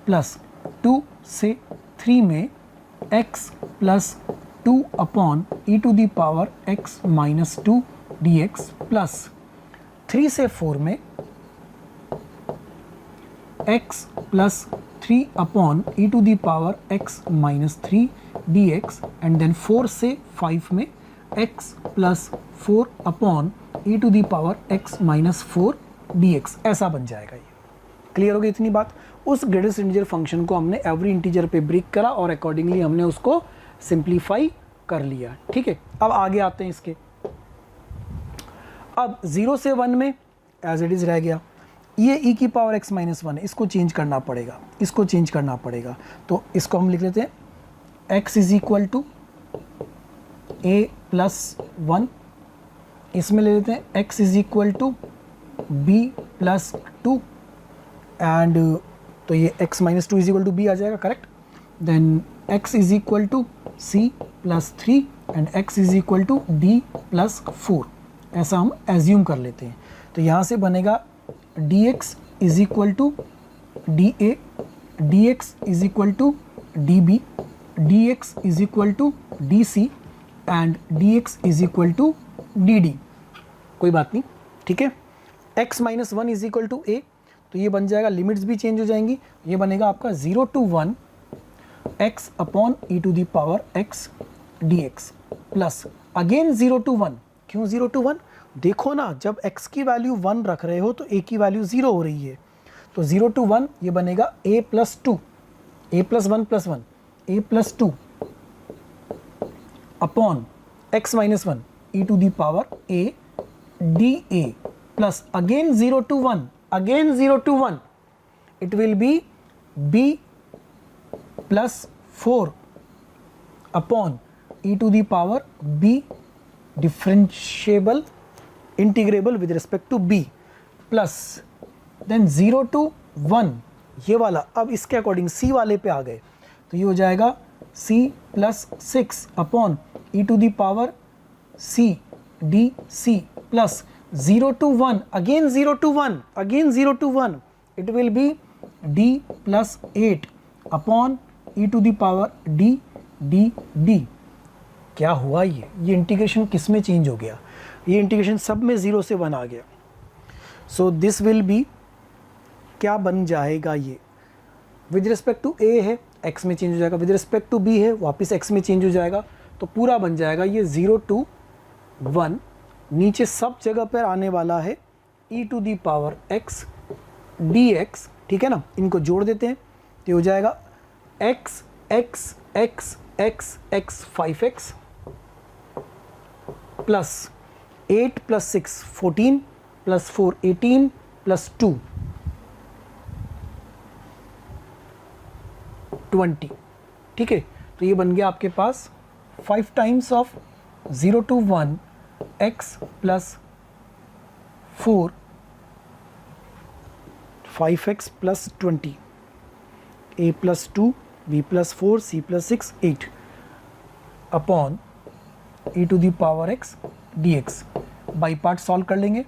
Speaker 1: plus 2 से 3 में x plus 2 upon e to the power x minus 2 dx, plus 3 से 4 में x plus 3 upon e to the power x minus 3 dx, and then 4 से 5 में x plus 4 upon e to the power x minus 4 dx, ऐसा बन जाएगा। ये clear हो गई इतनी बात। उस ग्रेटेस्ट इंटीजर फंक्शन को हमने एवरी इंटीजर पे ब्रेक करा और अकॉर्डिंगली हमने उसको सिंप्लीफाई कर लिया, ठीक है। अब आगे आते हैं इसके, अब 0 से 1 में एज इट इज़ रह गया, ये e की पावर x माइनस 1 है, इसको चेंज करना पड़ेगा, इसको चेंज करना पड़ेगा। तो इसको हम लिख लेते हैं x is equal to a plus 1, इसमें ले लेते हैं x is equal to b plus 2, and तो ये x minus 2 is equal to b आ जाएगा, correct. Then x is equal to c plus 3 and x is equal to d plus 4, ऐसा हम एज्यूम कर लेते हैं। तो यहाँ से बनेगा dx is equal to da, dx is equal to db, dx is equal to dc and dx is equal to dd। कोई बात नहीं, ठीक है। x minus 1 is equal to a, तो ये बन जाएगा, लिमिट्स भी चेंज हो जाएंगी, ये बनेगा आपका 0 to 1 x upon e to the power x dx plus again 0 to 1। क्यों 0 to 1? देखो ना, जब x की वैल्यू 1 रख रहे हो तो a की वैल्यू 0 हो रही है, तो 0 to 1 ये बनेगा a plus 2, a plus 1 plus 1, a plus 2 upon x minus 1 e to the power a dA plus again 0 to 1, again 0 to 1, it will be b plus 4 upon e to the power b differentiable integrable with respect to b plus then 0 to 1 ये वाला, अब इसके according c वाले पे आ गए, तो ये हो जाएगा c plus 6 upon e to the power c d c plus 0 to 1, again 0 to 1, again 0 to 1, it will be d plus 8 upon e to the power d d d. क्या हुआ ये इंटीग्रेशन किस में चेंज हो गया? ये integration सब में 0 से 1 आ गया। सो दिस विल बी, क्या बन जाएगा ये? विद रिस्पेक्ट टू a है x में चेंज हो जाएगा, विद रिस्पेक्ट टू b है वापस x में चेंज हो जाएगा, तो पूरा बन जाएगा ये 0 to 1, नीचे सब जगह पर आने वाला है e to the power x dx, ठीक है ना। इनको जोड़ देते हैं तो हो जाएगा x x x x x 5x plus 8 plus 6 14 plus 4 18 plus 2 20, ठीक है। तो ये बन गया आपके पास 5 times of 0 to 1 x plus 4 5x plus 20 a plus 2 b plus 4 c plus 6 8 upon e to the power x dx। By part solve कर लेंगे,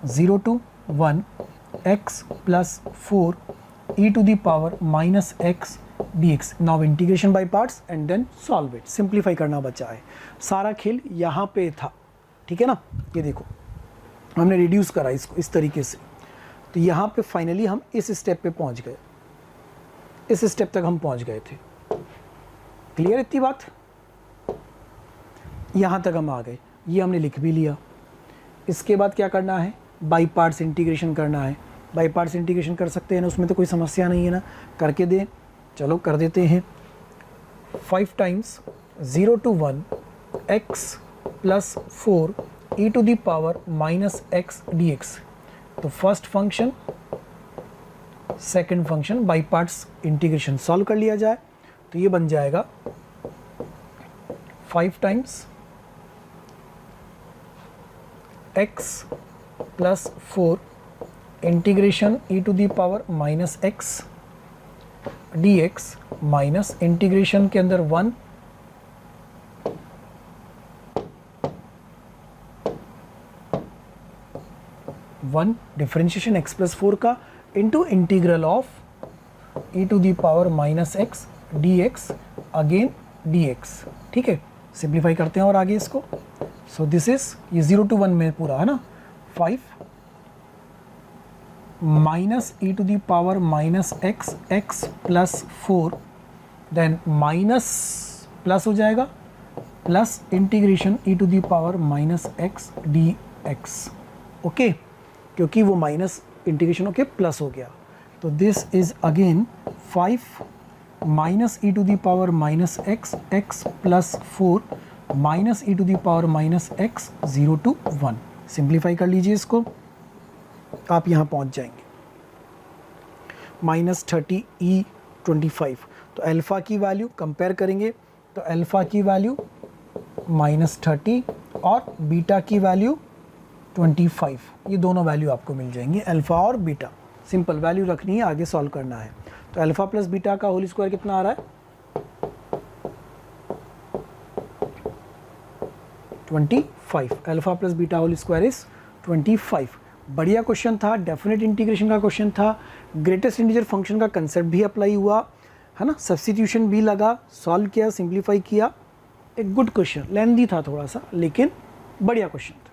Speaker 1: 0 to 1 x plus 4 e to the power minus x dx। Now integration by parts and then solve it, simplify करना बचा है। सारा खेल यहाँ पे था, ठीक है ना। ये देखो हमने रिड्यूस करा इसको इस तरीके से, तो यहाँ पे फाइनली हम इस स्टेप पे पहुँच गए, इस स्टेप तक हम पहुँच गए थे। क्लियर इतनी बात? यहाँ तक हम आ गए, ये हमने लिख भी लिया। इसके बाद क्या करना है? बाई पार्ट्स इंटीग्रेशन करना है। बाई पार्ट्स इंटीग्रेशन कर सकते हैं ना, उसमें तो कोई समस्या नहीं है ना, करके दें। चलो कर देते हैं। 5 times 0 to 1 x plus 4 e to the power minus x dx। तो first function second function by parts integration solve कर लिया जाए, तो ये बन जाएगा 5 times x plus 4 integration e to the power minus x dx minus integration के अंदर 1 डिफरेंशिएशन x प्लस 4 का into integral of e to the power minus x dx again dx, ठीक है। सिंप्लीफाई करते हैं और आगे इसको। सो दिस इज ये 0 to 1 में पूरा है ना, 5 minus e to the power minus x plus 4 then minus plus हो जाएगा plus integration e to the power minus x dx, okay, क्योंकि वो माइनस इंटीग्रेशन होके प्लस हो गया। तो this is again 5 minus e to the power minus x plus 4 minus e to the power minus x 0 to 1। Simplify कर लीजिए इसको, आप यहाँ पहुँच जाएंगे माइनस 30 e 25। तो अल्फ़ा की वैल्यू कंपेयर करेंगे तो अल्फ़ा की वैल्यू माइनस 30 और बीटा की वैल्यू 25, ये दोनों वैल्यू आपको मिल जाएंगी, अल्फ़ा और बीटा। सिंपल वैल्यू रखनी है, आगे सॉल्व करना है। तो अल्फ़ा प्लस बीटा का होल स्क्वायर कितना आ रहा है? 25। Alpha plus beta whole square is 25। बढ़िया क्वेश्चन था, डेफिनेट इंटीग्रेशन का क्वेश्चन था, ग्रेटेस्ट इंटीजर फंक्शन का कंसेप्ट भी अप्लाई हुआ है ना, सब्स्टिट्यूशन भी लगा, सॉल्व किया, सिंप्लीफाई किया। एक गुड क्वेश्चन, लेंथी था थोड़ा सा, लेकिन बढ़िया क्वेश्चन था।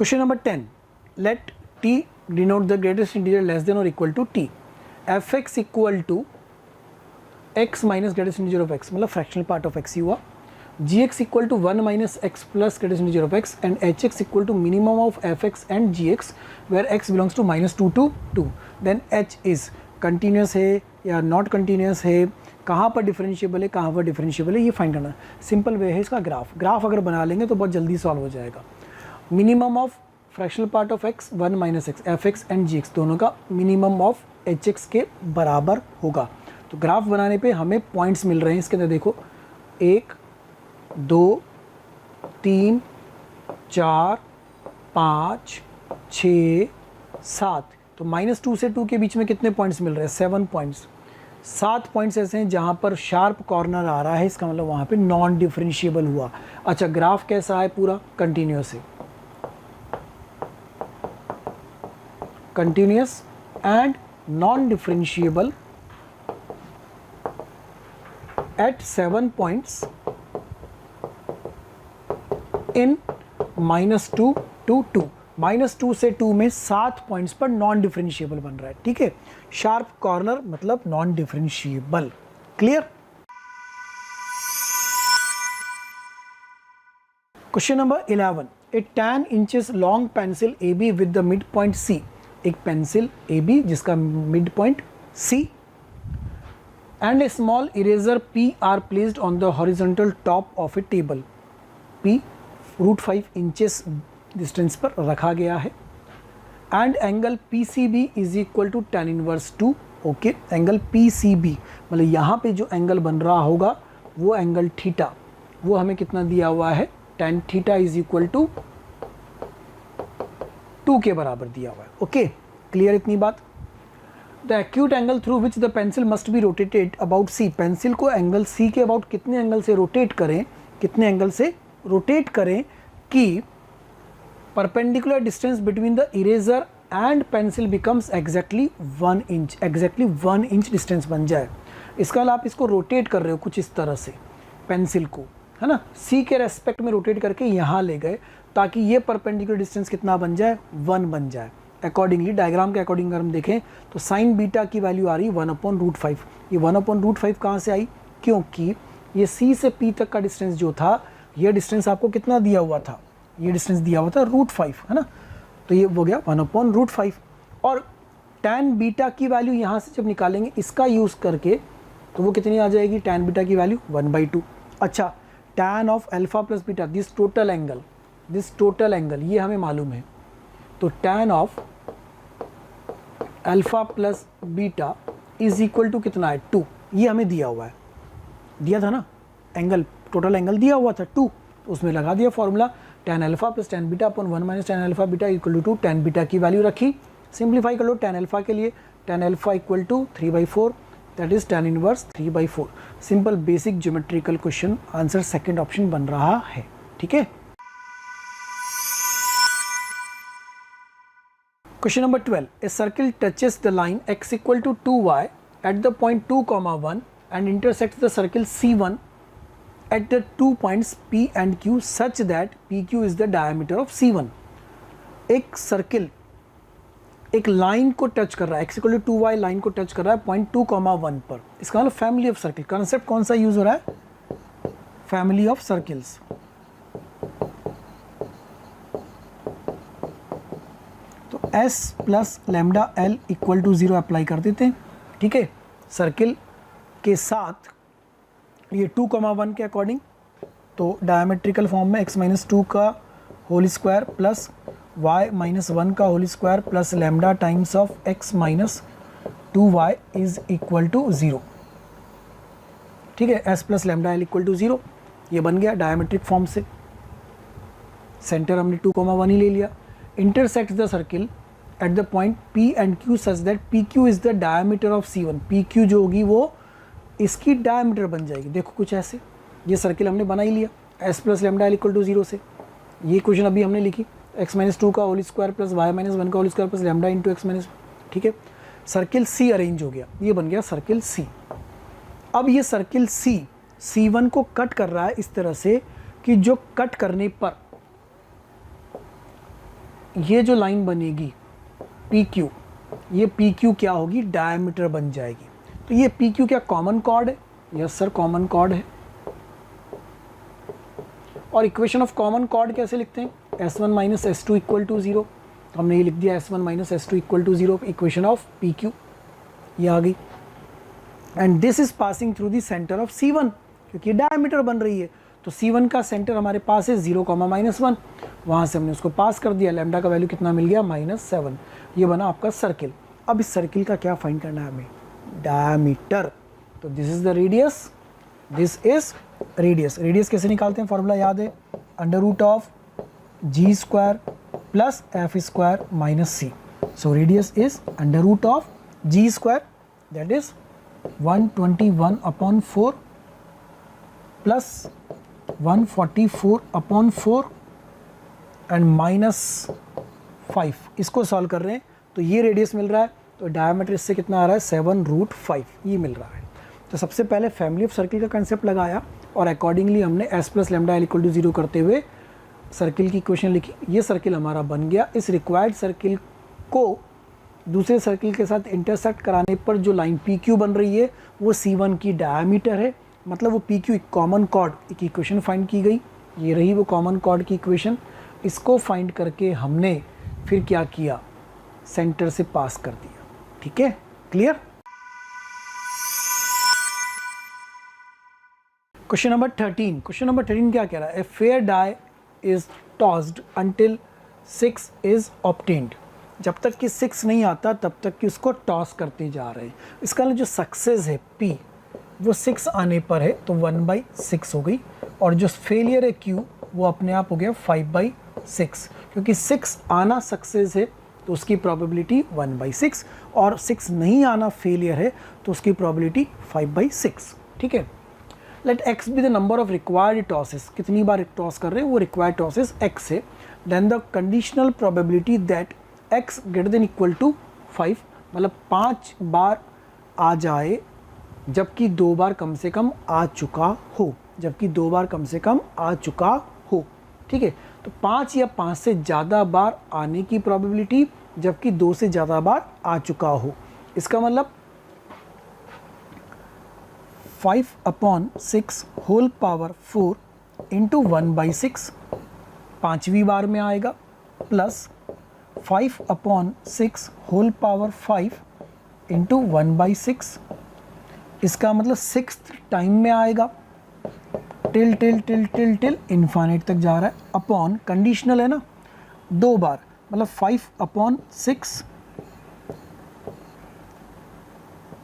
Speaker 1: Question number 10, let t denote the greatest integer less than और equal to t, F x equal to X minus greatest integer of X, मतलब फ्रैक्शनल पार्ट ऑफ एक्स ही हुआ, G X equal to 1 minus X plus greatest integer of X, and H X equal to minimum of F x and ji X where X belongs to -2 to 2, then H is continuous है या not continuous है, कहाँ पर differentiable है, कहाँ पर differentiable है, ये फाइंड करना। सिंपल वे है इसका, ग्राफ अगर बना लेंगे तो बहुत जल्दी सॉल्व हो जाएगा। Minimum of fractional part of x 1 minus x, f x and ji x दोनों का मिनिमम ऑफ एच एक्स के बराबर होगा। तो ग्राफ बनाने पे हमें पॉइंट्स मिल रहे हैं इसके अंदर, देखो 1 2 3 4 5 6 7, तो -2 से 2 के बीच में कितने पॉइंट्स मिल रहे हैं, 7 पॉइंट्स। 7 पॉइंट्स ऐसे हैं जहाँ पर शार्प कॉर्नर आ रहा है, इसका मतलब वहाँ पे नॉन डिफरेंशिएबल हुआ। अच्छा, ग्राफ कैसा है, पूरा कंटिन्यूस है, continuous and non differentiable eight 7 points in -2 to 2, -2 से 2 में 7 पॉइंट्स पर नॉन डिफरेंशिएबल बन रहा है। ठीक है, शार्प कॉर्नर मतलब non differentiable. Clear? Question number 11, a 10 inches long pencil A B with the mid point C, एक पेंसिल ए बी जिसका mid point C and a small eraser P are placed on the horizontal top of a table, P √5 inches distance पर रखा गया है, and angle P C B is equal to tan inverse 2। Okay, angle P C B मतलब यहाँ पे जो angle बन रहा होगा वो एंगल थीटा, वो हमें कितना दिया हुआ है, tan theta is equal to 2 के बराबर दिया हुआ है। ओके, क्लियर इतनी बात? The acute angle through which the pencil must be rotated about C, pencil को एंगल सी के अबाउट कितने एंगल से रोटेट करें, कितने एंगल से रोटेट करें कि perpendicular distance between the eraser and pencil becomes exactly 1 inch, exactly 1 inch distance बन जाए। इसका आप इसको रोटेट कर रहे हो कुछ इस तरह से पेंसिल को, है ना, सी के रेस्पेक्ट में रोटेट करके यहाँ ले गए ताकि ये परपेंडिकुलर डिस्टेंस कितना बन जाए, 1 बन जाए। अकॉर्डिंगली डायग्राम के अकॉर्डिंग अगर हम देखें तो साइन बीटा की वैल्यू आ रही है 1/√5। ये 1/√5 कहाँ से आई, क्योंकि ये सी से पी तक का डिस्टेंस जो था, ये डिस्टेंस आपको कितना दिया हुआ था, ये डिस्टेंस दिया हुआ था √5, है ना, तो ये हो गया 1/√5। और tan बीटा की वैल्यू यहाँ से जब निकालेंगे इसका यूज़ करके तो वो कितनी आ जाएगी, tan बीटा की वैल्यू 1/2। अच्छा, tan of alpha plus beta, this total angle ये हमें मालूम है, तो tan of alpha plus beta is equal to कितना है, 2, ये हमें दिया हुआ है, दिया था ना, एंगल टोटल एंगल दिया हुआ था 2, तो उसमें लगा दिया formula tan alpha plus tan beta upon 1 minus tan alpha beta equal to 2, tan beta की वैल्यू रखी, सिंप्लीफाई कर लो tan अल्फा के लिए, tan alpha equal to 3/4, that is tan inverse 3/4। Simple basic geometrical question, answer second option बन रहा है। ठीक है, question number 12, a circle touches the line x equal to 2y at the point 2,1 and intersects the circle C1 at the 2 points P and Q such that PQ is the diameter of C1। एक circle एक line को touch कर रहा है, x equal to 2y line को touch कर रहा है पॉइंट 2,1 पर, इसका मतलब फैमिली ऑफ सर्किल, कॉन्सेप्ट कौन सा यूज हो रहा है, फैमिली ऑफ सर्किल्स। तो S plus lambda L equal to 0 apply कर देते हैं। ठीक है, सर्किल के साथ ये 2,1 के अकॉर्डिंग, तो डायमेट्रिकल फॉर्म में x-2 का होल स्क्वायर प्लस y-1 का whole square plus lambda times of x-2y is equal to 0। ठीक है, s plus lambda L equal to 0, ये बन गया डायमेट्रिक फॉर्म से। सेंटर हमने 2,1 ही ले लिया। Intersect the circle eight the point P and Q such that PQ is the diameter of C1, PQ जो होगी वो इसकी डायमीटर बन जाएगी। देखो कुछ ऐसे, ये सर्किल हमने बना ही लिया s plus lambda L equal to 0 से। ये क्वेश्चन अभी हमने लिखी x-2 का होल स्क्वायर प्लस y-1 का whole square plus lambda into x-। ठीक है, सर्किल C अरेंज हो गया, ये बन गया सर्किल C। अब ये सर्किल C C1 को कट कर रहा है इस तरह से कि जो कट करने पर ये जो लाइन बनेगी पी क्यू, ये पी क्यू क्या होगी, डायमीटर बन जाएगी। तो ये पी क्यू क्या कॉमन कॉर्ड है? यस सर कॉमन कॉर्ड है। और इक्वेशन ऑफ कॉमन कॉर्ड कैसे लिखते हैं? S1 minus S2 equal to 0। तो हमने ये लिख दिया S1 minus S2 equal to 0, equation of P Q ये आ गई। And this is passing through the centre of C1, क्योंकि डायमीटर बन रही है। तो C1 का सेंटर हमारे पास है 0, -1, वहाँ से हमने उसको पास कर दिया। लैम्डा का वैल्यू कितना मिल गया? -7। ये बना आपका सर्किल। अब इस सर्किल का क्या फाइंड करना है हमें? डायमीटर। तो this is the radius, this is radius. Radius कैसे निकालते हैं? फॉर्मूला याद है, √g² plus f² minus c। So radius is √g², that is 121/4 plus 144/4 and -5। इसको सॉल्व कर रहे हैं तो ये रेडियस मिल रहा है। तो डायमीटर इससे कितना आ रहा है? 7√5 ये मिल रहा है। तो सबसे पहले फैमिली ऑफ सर्किल का कंसेप्ट लगाया और अकॉर्डिंगली हमने s plus lambda l equal to 0 करते हुए सर्किल की इक्वेशन लिखी। ये सर्किल हमारा बन गया। इस रिक्वायर्ड सर्किल को दूसरे सर्किल के साथ इंटरसेक्ट कराने पर जो लाइन पी क्यू बन रही है वो C1 की डायमीटर है, मतलब वो पी क्यू एक कॉमन कॉर्ड की इक्वेशन फाइंड की गई। ये रही वो कॉमन कॉर्ड की इक्वेशन। इसको फाइंड करके हमने फिर क्या किया? सेंटर से पास कर दिया। ठीक है, clear? Question number 13। Question number 13 क्या कह रहा है? A fair die is tossed until 6 is obtained. जब तक कि 6 नहीं आता तब तक कि उसको टॉस करते जा रहे हैं। इसका जो सक्सेस है P वो 6 आने पर है तो 1/6 हो गई, और जो फेलियर है Q वो अपने आप हो गया 5/6, क्योंकि 6 आना सक्सेस है तो उसकी प्रोबेबिलिटी 1/6, और 6 नहीं आना फेलियर है तो उसकी प्रोबेबिलिटी 5/6। ठीक है। Let x be the number of required tosses. कितनी बार टॉस कर रहे हैं? वो रिक्वायर्ड टॉसेस x है। Then the conditional probability that x greater than equal to 5, मतलब 5 बार आ जाए जबकि 2 बार कम से कम आ चुका हो, जबकि 2 बार कम से कम आ चुका हो। ठीक है। तो 5 या 5 से ज़्यादा बार आने की प्रोबेबिलिटी जबकि 2 से ज़्यादा बार आ चुका हो। इसका मतलब 5/6 होल पावर 4 इंटू 1/6 5वीं बार में आएगा, प्लस 5/6 होल पावर 5 इंटू 1/6, इसका मतलब 6th टाइम में आएगा, till till till till till infinite तक जा रहा है, अपॉन कंडीशनल है ना, 2 बार, मतलब 5/6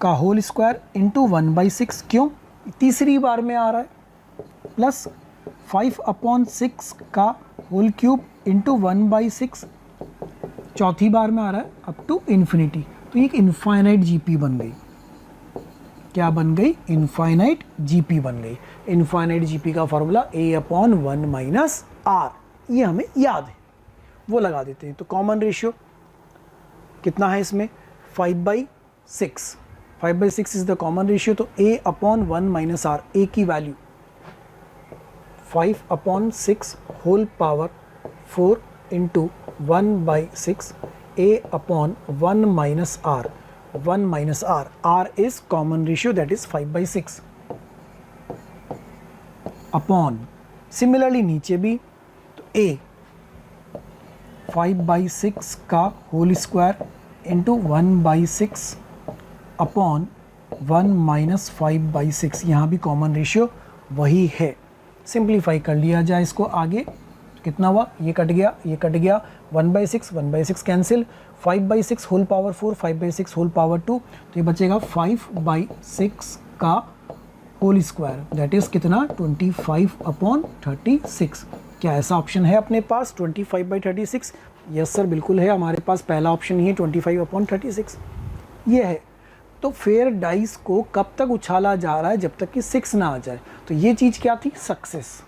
Speaker 1: का होल स्क्वायर इंटू 1/6, क्यों? तीसरी बार में आ रहा है, प्लस 5/6 का होल क्यूब इंटू 1/6 चौथी बार में आ रहा है, अप टू इन्फिनिटी। तो एक इन्फाइनाइट जीपी बन गई। क्या बन गई? इन्फाइनाइट जीपी बन गई। इन्फाइनाइट जीपी का फॉर्मूला A/1 - R, ये हमें याद है, वो लगा देते हैं। तो कॉमन रेशियो कितना है इसमें? 5/6। 5/6 इज द कॉमन रेशियो। तो A/1 - R, A की value 5/6 whole power 4 into 1/6 A/1 - R, 1 - R, R is common ratio, that is 5/6 upon, similarly नीचे भी, तो A 5/6 का होल स्क्वायर इंटू 1/6 अपॉन 1 - 5/6, यहाँ भी कॉमन रेशियो वही है। सिंप्लीफाई कर लिया जाए इसको आगे, तो कितना हुआ? ये कट गया, ये कट गया, 1/6 cancel, 5/6 whole power 4, 5/6 whole power 2, तो ये बचेगा 5/6 का होल स्क्वायर, दैट इज़ कितना? 25/36। क्या ऐसा ऑप्शन है अपने पास 25/36? यस सर, बिल्कुल है, हमारे पास पहला ऑप्शन ही है 25/36, ये है। तो फेयर डाइस को कब तक उछाला जा रहा है? जब तक कि 6 ना आ जाए। तो ये चीज़ क्या थी? सक्सेस।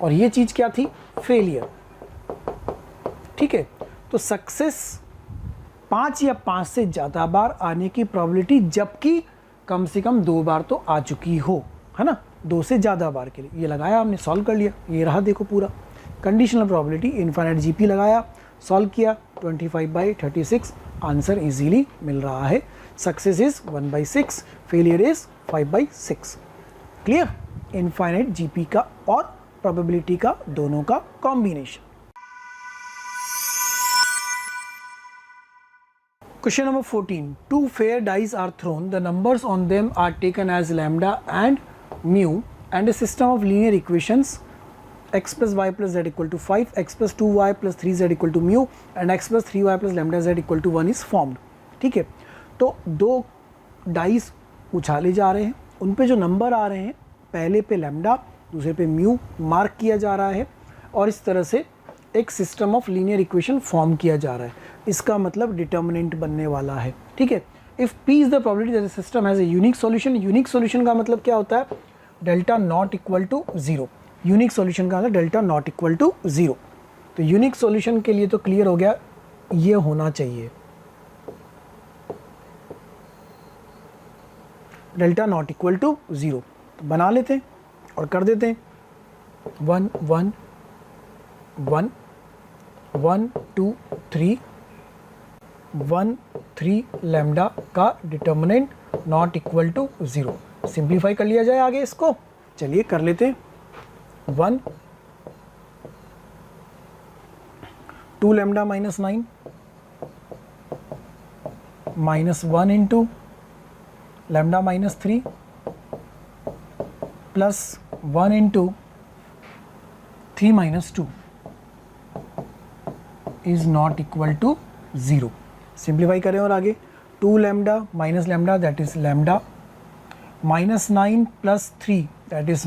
Speaker 1: और ये चीज़ क्या थी? फेलियर। ठीक है। तो सक्सेस 5 या 5 से ज़्यादा बार आने की प्रोबेबिलिटी जबकि कम से कम 2 बार तो आ चुकी हो, है ना, 2 से ज़्यादा बार के लिए। ये लगाया हमने, सॉल्व कर लिया, ये रहा देखो पूरा। कंडीशनल प्रोबेबिलिटी इनफाइनाइट जीपी लगाया, सॉल्व किया, 25/36 आंसर इजीली मिल रहा है। Success is 1/6, failure is 5/6। Clear? Infinite GP का और प्रोबेबिलिटी का दोनों का combination. Question number 14. Two fair dice are thrown. The numbers on them are taken as lambda and mu, and a system of linear equations x plus y plus z equal to 5, x plus 2y plus 3z equal to mu, and x plus 3y plus lambda z equal to 1 is formed. ठीक है, तो दो dice उछाले जा रहे हैं, उन पे जो नंबर आ रहे हैं, पहले पे लैम्डा, दूसरे पे म्यू मार्क किया जा रहा है, और इस तरह से एक system of linear equation form किया जा रहा है। इसका मतलब डिटर्मिनेंट बनने वाला है। ठीक है, if p is the probability that the system has a unique solution. Unique solution का मतलब क्या होता है? Delta not equal to 0। Unique solution का मतलब डेल्टा नॉट इक्वल टू 0। तो यूनिक सॉल्यूशन के लिए तो क्लियर हो गया, ये होना चाहिए डेल्टा नॉट इक्वल टू 0। तो बना लेते हैं और कर देते हैं 1 1 1 1 2 3 1 3 लैम्डा का determinant not equal to 0। Simplify कर लिया जाए आगे इसको, चलिए कर लेते हैं। 1 2 lambda minus 9 minus 1 into lambda minus 3 plus 1 into 3 minus 2 is not equal to 0। Simplify करें और आगे 2 lambda minus lambda that is lambda minus 9 plus 3 that is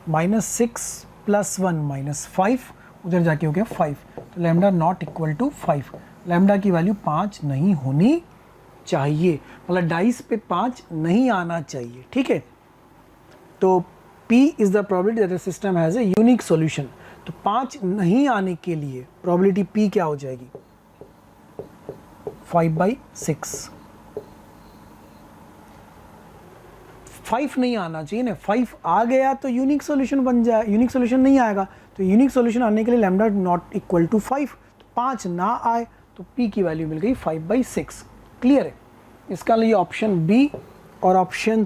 Speaker 1: -6 plus 1 minus 5, उधर जाके हो गया 5। तो lambda not equal to 5। Lambda की value 5 नहीं होनी चाहिए, मतलब डाइस पे 5 नहीं आना चाहिए। ठीक है, तो P is the probability that the system has a unique solution. तो 5 नहीं आने के लिए प्रोबेबिलिटी P क्या हो जाएगी? 5/6। 5 नहीं आना चाहिए ना, 5 आ गया तो यूनिक सॉल्यूशन बन जाए, यूनिक सॉल्यूशन नहीं आएगा। तो यूनिक सॉल्यूशन आने के लिए लैम्डा नॉट इक्वल टू 5, तो 5 ना आए तो P की वैल्यू मिल गई 5/6। क्लियर है? इसका लिए ऑप्शन बी और ऑप्शन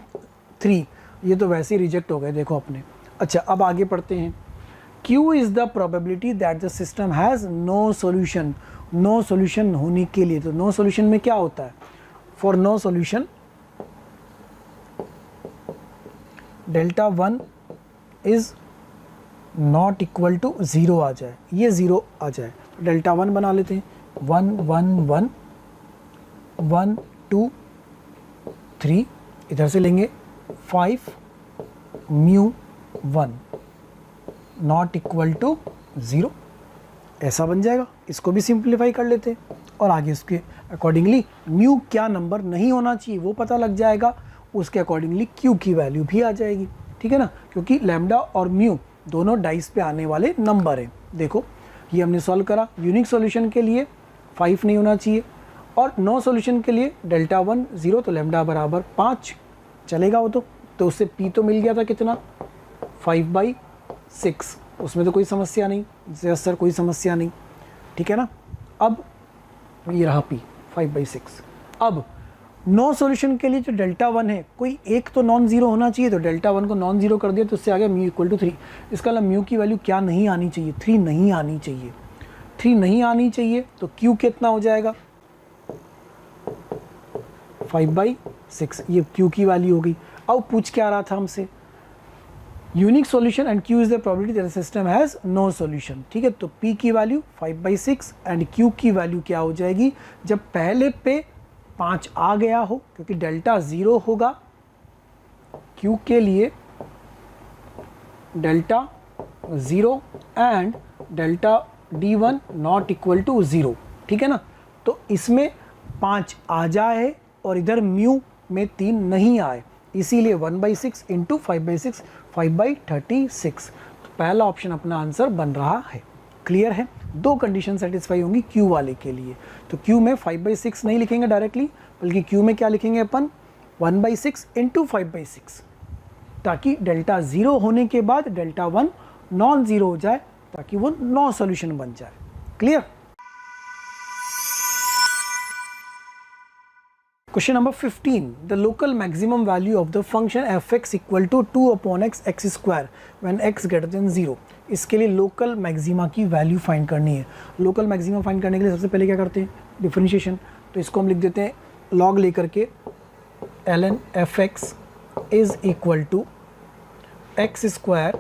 Speaker 1: 3 ये तो वैसे ही रिजेक्ट हो गए, देखो अपने। अच्छा, अब आगे पढ़ते हैं। Q is the probability that the system has no solution. No solution होने के लिए, तो नो सॉल्यूशन में क्या होता है? For no solution delta 1 is not equal to 0 आ जाए, ये 0 आ जाए, डेल्टा 1 बना लेते हैं। 1 1 1 1 2 3, इधर से लेंगे 5 म्यू 1 नॉट इक्वल टू 0, ऐसा बन जाएगा। इसको भी सिंप्लीफाई कर लेते हैं और आगे उसके अकॉर्डिंगली म्यू क्या नंबर नहीं होना चाहिए वो पता लग जाएगा, उसके अकॉर्डिंगली क्यू की वैल्यू भी आ जाएगी। ठीक है ना, क्योंकि लैम्डा और म्यू दोनों डाइस पे आने वाले नंबर हैं। देखो ये हमने सॉल्व करा, यूनिक सॉल्यूशन के लिए 5 नहीं होना चाहिए, और नो सॉल्यूशन के लिए डेल्टा 1 0, तो लैम्डा बराबर 5 चलेगा वो तो उससे P तो मिल गया था कितना? 5/6। उसमें तो कोई समस्या नहीं, सर कोई समस्या नहीं। ठीक है ना, अब ये रहा P 5/6। अब नो सॉल्यूशन के लिए जो डेल्टा 1 है, कोई एक तो नॉन ज़ीरो होना चाहिए, तो डेल्टा 1 को नॉन ज़ीरो कर दिया तो उससे आ गया म्यू इक्वल टू 3। इसका मतलब म्यू की वैल्यू क्या नहीं आनी चाहिए? 3 नहीं आनी चाहिए। 3 नहीं आनी चाहिए तो Q कितना हो जाएगा? 5/6, ये Q की वैल्यू हो गई। अब पूछ क्या रहा था हमसे? Unique solution and Q is the probability that the system has no solution. ठीक है, तो P की वैल्यू 5/6 एंड Q की वैल्यू क्या हो जाएगी? जब पहले पे 5 आ गया हो, क्योंकि डेल्टा 0 होगा, Q के लिए delta 0 and delta D1 not equal to 0। ठीक है ना, तो इसमें 5 आ जाए और इधर म्यू में 3 नहीं आए, इसीलिए 1/6 इंटू 5/6 5/36। तो पहला ऑप्शन अपना आंसर बन रहा है। क्लियर है? दो कंडीशन सेटिस्फाई होंगी Q वाले के लिए। तो Q में 5/6 नहीं लिखेंगे डायरेक्टली, बल्कि Q में क्या लिखेंगे अपन? 1/6 इंटू 5/6, ताकि डेल्टा 0 होने के बाद डेल्टा 1 नॉन ज़ीरो हो जाए ताकि वो नो सॉल्यूशन बन जाए। Clear? Question number 15, the local maximum value of the function f x equal to 2/x x square when x greater than 0। इसके लिए लोकल मैक्सिमा की वैल्यू फाइंड करनी है। लोकल मैक्सिमा फाइंड करने के लिए सबसे पहले क्या करते हैं, डिफरेंशिएशन। तो इसको हम लिख देते हैं लॉग लेकर के ln f x is equal to x square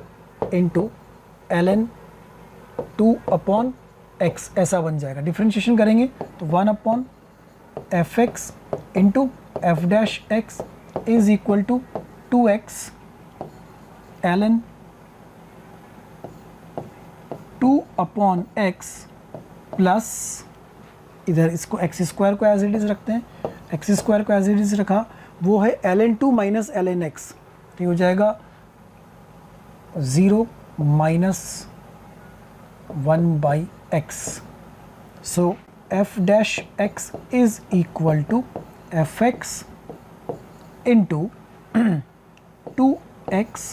Speaker 1: into ln 2/x, ऐसा बन जाएगा। डिफरेंशिएशन करेंगे तो 1/f(x) into f'(x) is equal to 2x ln 2/x plus, इधर इसको एक्स स्क्वायर को एज इट इज़ रखते हैं, एक्स स्क्वायर को एज इट इज़ रखा, वो है ln 2 माइनस ln x, तो ये हो जाएगा 0 minus 1/x। So f'(x) is equal to fx into 2x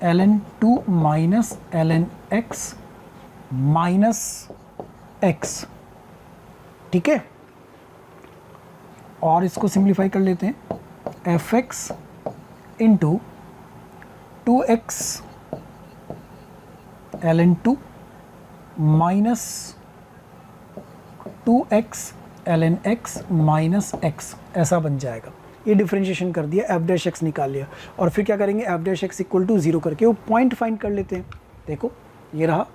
Speaker 1: ln 2 minus ln x minus x। ठीक है, और इसको सिंप्लीफाई कर लेते हैं, fx into 2x ln 2 minus 2x ln x minus x, ऐसा बन जाएगा। ये डिफरेंशिएशन कर दिया, f'(x) निकाल लिया, और फिर क्या करेंगे, f'(x) इक्वल टू 0 करके वो पॉइंट फाइंड कर लेते हैं। देखो ये रहा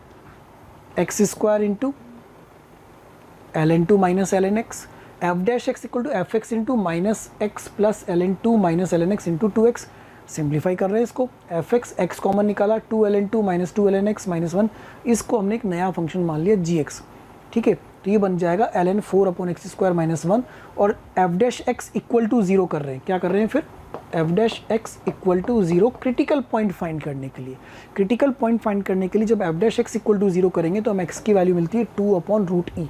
Speaker 1: x square into ln 2 minus ln x, f'(x) equal to fx into minus x plus ln 2 minus ln x into 2x। Simplify कर रहे हैं इसको, fx x कॉमन निकाला, 2 ln 2 minus 2 ln x minus 1, इसको हमने एक नया फंक्शन मान लिया gx। ठीक है, तो ये बन जाएगा ln 4/x स्क्वायर माइनस 1, और f'(x) इक्वल टू 0 कर रहे हैं। क्या कर रहे हैं फिर, f'(x) equal to 0 critical point find करने के लिए। क्रिटिकल पॉइंट फाइंड करने के लिए जब f'(x) इक्वल टू 0 करेंगे तो हम x की वैल्यू मिलती है 2/√e।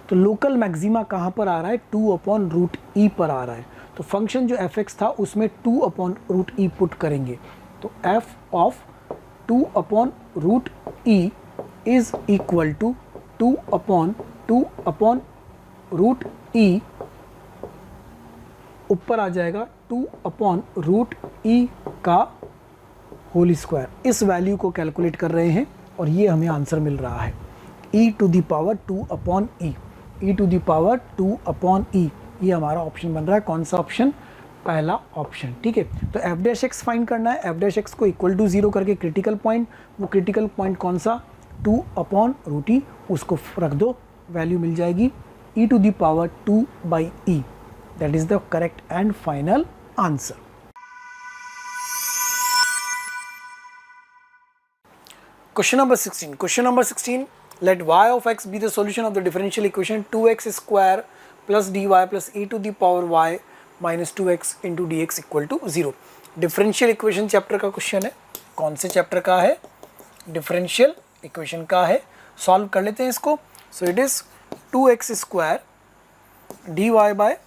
Speaker 1: तो लोकल मैक्सिमा कहाँ पर आ रहा है, 2/√e पर आ रहा है। तो फंक्शन जो f(x) था उसमें 2/√e पुट करेंगे, तो f of 2/√e is equal to 2/2/√e, ऊपर आ जाएगा 2/√e का होल स्क्वायर। इस वैल्यू को कैलकुलेट कर रहे हैं और ये हमें आंसर मिल रहा है e to the power 2/e, e to the power 2/e। ये हमारा ऑप्शन बन रहा है, कौन सा ऑप्शन, पहला ऑप्शन। ठीक है, तो f'(x) फाइंड करना है, f'(x) को इक्वल टू 0 करके क्रिटिकल पॉइंट, वो क्रिटिकल पॉइंट कौन सा, 2/√e, उसको रख दो, वैल्यू मिल जाएगी e to the power 2/e। That is the correct and final answer. Question number 16, question number 16, let y of x be the solution of the differential equation 2x square plus dy plus e to the power y minus 2x into dx equal to 0। Differential equation chapter का question है। कौन से chapter का है, differential equation का है। Solve कर लेते हैं इसको। So it is 2x square dy by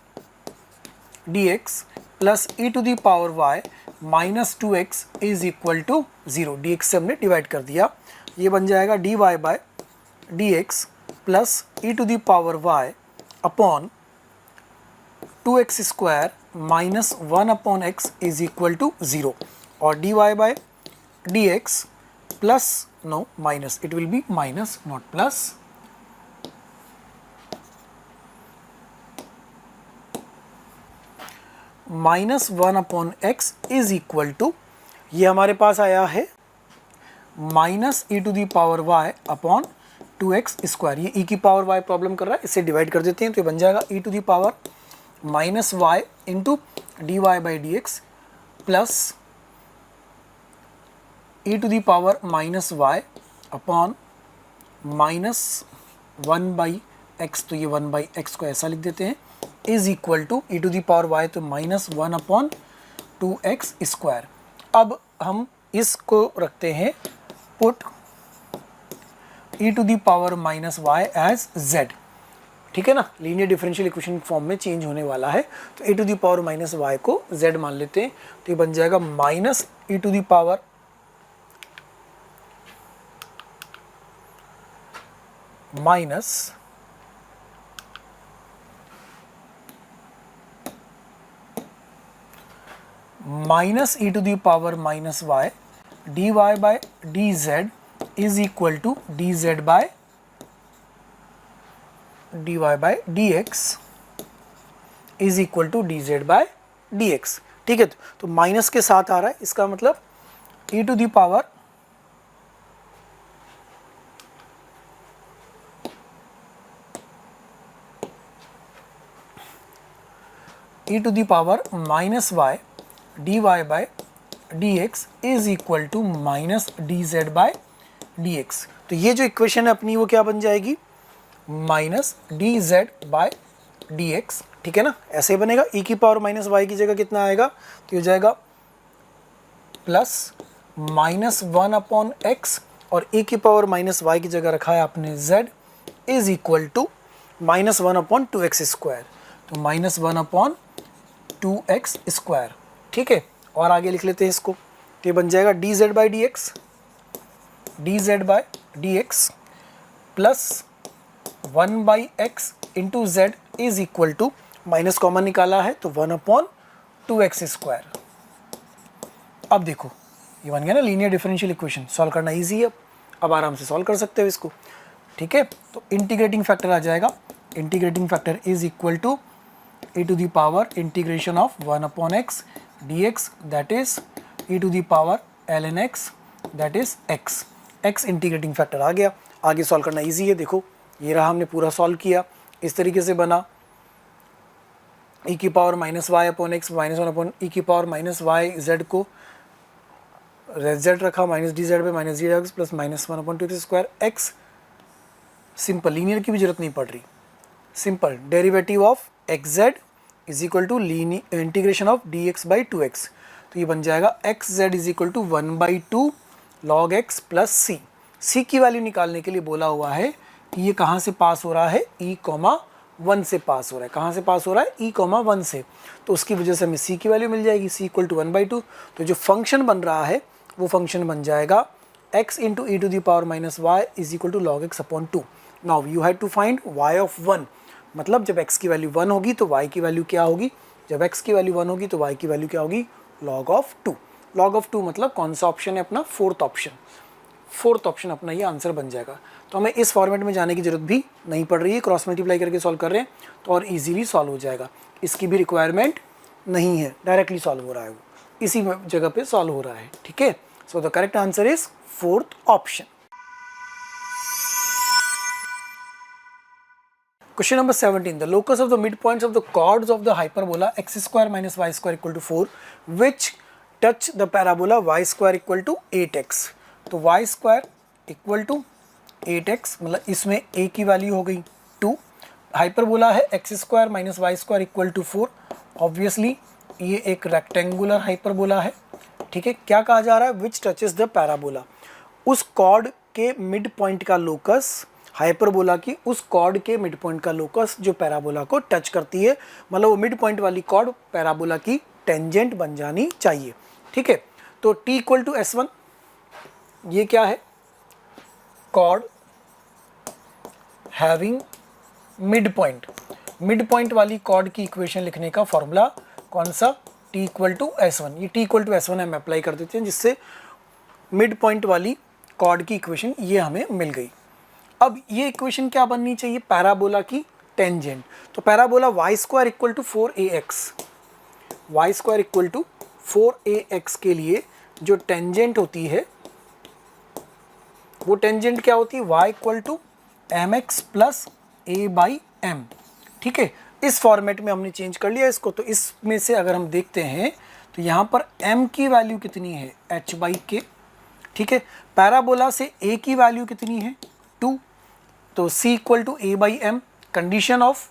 Speaker 1: dx plus e to the power y minus 2x is equal to 0। dx से हमने डिवाइड कर दिया, ये बन जाएगा dy by dx plus e to the power y upon 2x square minus 1/x is equal to 0, और dy by dx plus, no minus, it will be minus not plus, minus 1/x is equal to, ये हमारे पास आया है minus e to the power y upon 2x square. ये e की पावर y problem कर रहा है, इससे डिवाइड कर देते हैं तो ये बन जाएगा e to the power minus y into d y by d x plus e to the power minus y upon minus 1/x, तो ये 1/x को ऐसा लिख देते हैं, is equal to e to the power y, तो minus 1/2x square. अब हम इसको रखते हैं put e to the power minus y as z, ठीक है ना, लीनियर डिफरेंशियल इक्वेशन फॉर्म में चेंज होने वाला है, तो e to the power minus y को z मान लेते हैं, तो ये बन जाएगा minus e to the power minus minus e to the power minus y d y by d z is equal to d z by d y by d x is equal to d z by d x. ठीक है, तो minus के साथ आ रहा है, इसका मतलब E to the power e to the power minus y dy by dx is equal to minus dz by dx। तो ये जो इक्वेशन है अपनी वो क्या बन जाएगी, minus D z by d x. ठीक है ना, ऐसे ही बनेगा। e की पावर माइनस वाई की जगह कितना आएगा, तो ये हो जाएगा प्लस माइनस 1/x और e की पावर माइनस वाई की जगह रखा है आपने z is equal to minus 1/2x square, तो माइनस 1/2x स्क्वायर। ठीक है, और आगे लिख लेते हैं इसको, तो ये बन जाएगा d z by d x plus 1/x into z is equal to, minus common निकाला है तो 1/2x स्क्वायर। अब देखो ये बन गया ना लीनियर डिफरेंशियल इक्वेशन, सॉल्व करना इजी है, अब आराम से सॉल्व कर सकते हो इसको। ठीक है, तो इंटीग्रेटिंग फैक्टर आ जाएगा, integrating factor is equal to e to the power integration of 1/x dx that is e to the power ln x that is x integrating factor आ गया। आगे सॉल्व करना इजी है, देखो ये रहा, हमने पूरा सॉल्व किया, इस तरीके से बना e की power minus Y upon X minus 1 e की पावर माइनस वाई जेड को जेड रखा माइनस डी जेड पे minus D x plus minus 1/2x square X. Simple, linear की भी जरूरत नहीं पड़ रही, simple derivative of X Z is equal to integration of D X by 2x, तो ये बन जाएगा X Z is equal to 1/2 log X plus C. C की वैल्यू निकालने के लिए बोला हुआ है कि ये कहाँ से पास हो रहा है, e,1 से पास हो रहा है। कहाँ से पास हो रहा है, e,1 से, तो उसकी वजह से हमें सी की वैल्यू मिल जाएगी, सी इक्वल टू 1/2। तो जो फंक्शन बन रहा है वो फंक्शन बन जाएगा x into e to the power minus y is equal to log x upon 2। Now you have to find y of 1, मतलब जब x की वैल्यू 1 होगी तो y की वैल्यू क्या होगी, जब x की वैल्यू 1 होगी तो y की वैल्यू क्या होगी, log ऑफ 2। log ऑफ 2 मतलब कौन सा ऑप्शन है अपना, फोर्थ ऑप्शन अपना ये आंसर बन जाएगा। तो हमें इस फॉर्मेट में जाने की जरूरत भी नहीं पड़ रही है, क्रॉस मल्टीप्लाई करके सॉल्व कर रहे हैं तो और इजीली सॉल्व हो जाएगा, इसकी भी रिक्वायरमेंट नहीं है, डायरेक्टली सॉल्व हो रहा है, वो इसी जगह पे सॉल्व हो रहा है। ठीक है, so the correct answer is fourth option. Question number 17. The locus of the midpoints of the chords of the hyperbola x square minus y square equal to 4 which touch the parabola y square equal to 8x। तो y square equal to 8x मतलब इसमें a की value हो गई 2, hyperbola है x square minus y square equal to 4। Obviously ये एक rectangular hyperbola है। ठीक है, क्या कहा जा रहा है, विच टचेस द पैराबोला, उस कॉर्ड के मिड पॉइंट का लोकस, हाइपरबोला की उस कॉर्ड के मिड पॉइंट का लोकस जो पैराबोला को टच करती है, मतलब वो मिड पॉइंट वाली कॉर्ड पैराबोला की टेंजेंट बन जानी चाहिए। ठीक है, तो t इक्वल टू S1 ये क्या है, कॉर्ड हैविंग मिड पॉइंट वाली कॉर्ड की इक्वेशन लिखने का फॉर्मूला कौन सा, t इक्वल टू S1। ये t इक्वल टू S1 हम अप्लाई कर देते हैं जिससे मिड पॉइंट वाली कॉर्ड की इक्वेशन ये हमें मिल गई। अब ये इक्वेशन क्या बननी चाहिए, पैराबोला की टेंजेंट। तो parabola y square equal to 4ax के लिए जो टेंजेंट होती है वो टेंजेंट क्या होती है, y equal to mx plus a by m। ठीक है, इस फॉर्मेट में हमने चेंज कर लिया इसको। तो इसमें से अगर हम देखते हैं तो यहाँ पर m की वैल्यू कितनी है, h बाई k। ठीक है, पैराबोला से a की वैल्यू कितनी है 2, तो c equal to a by m। Condition of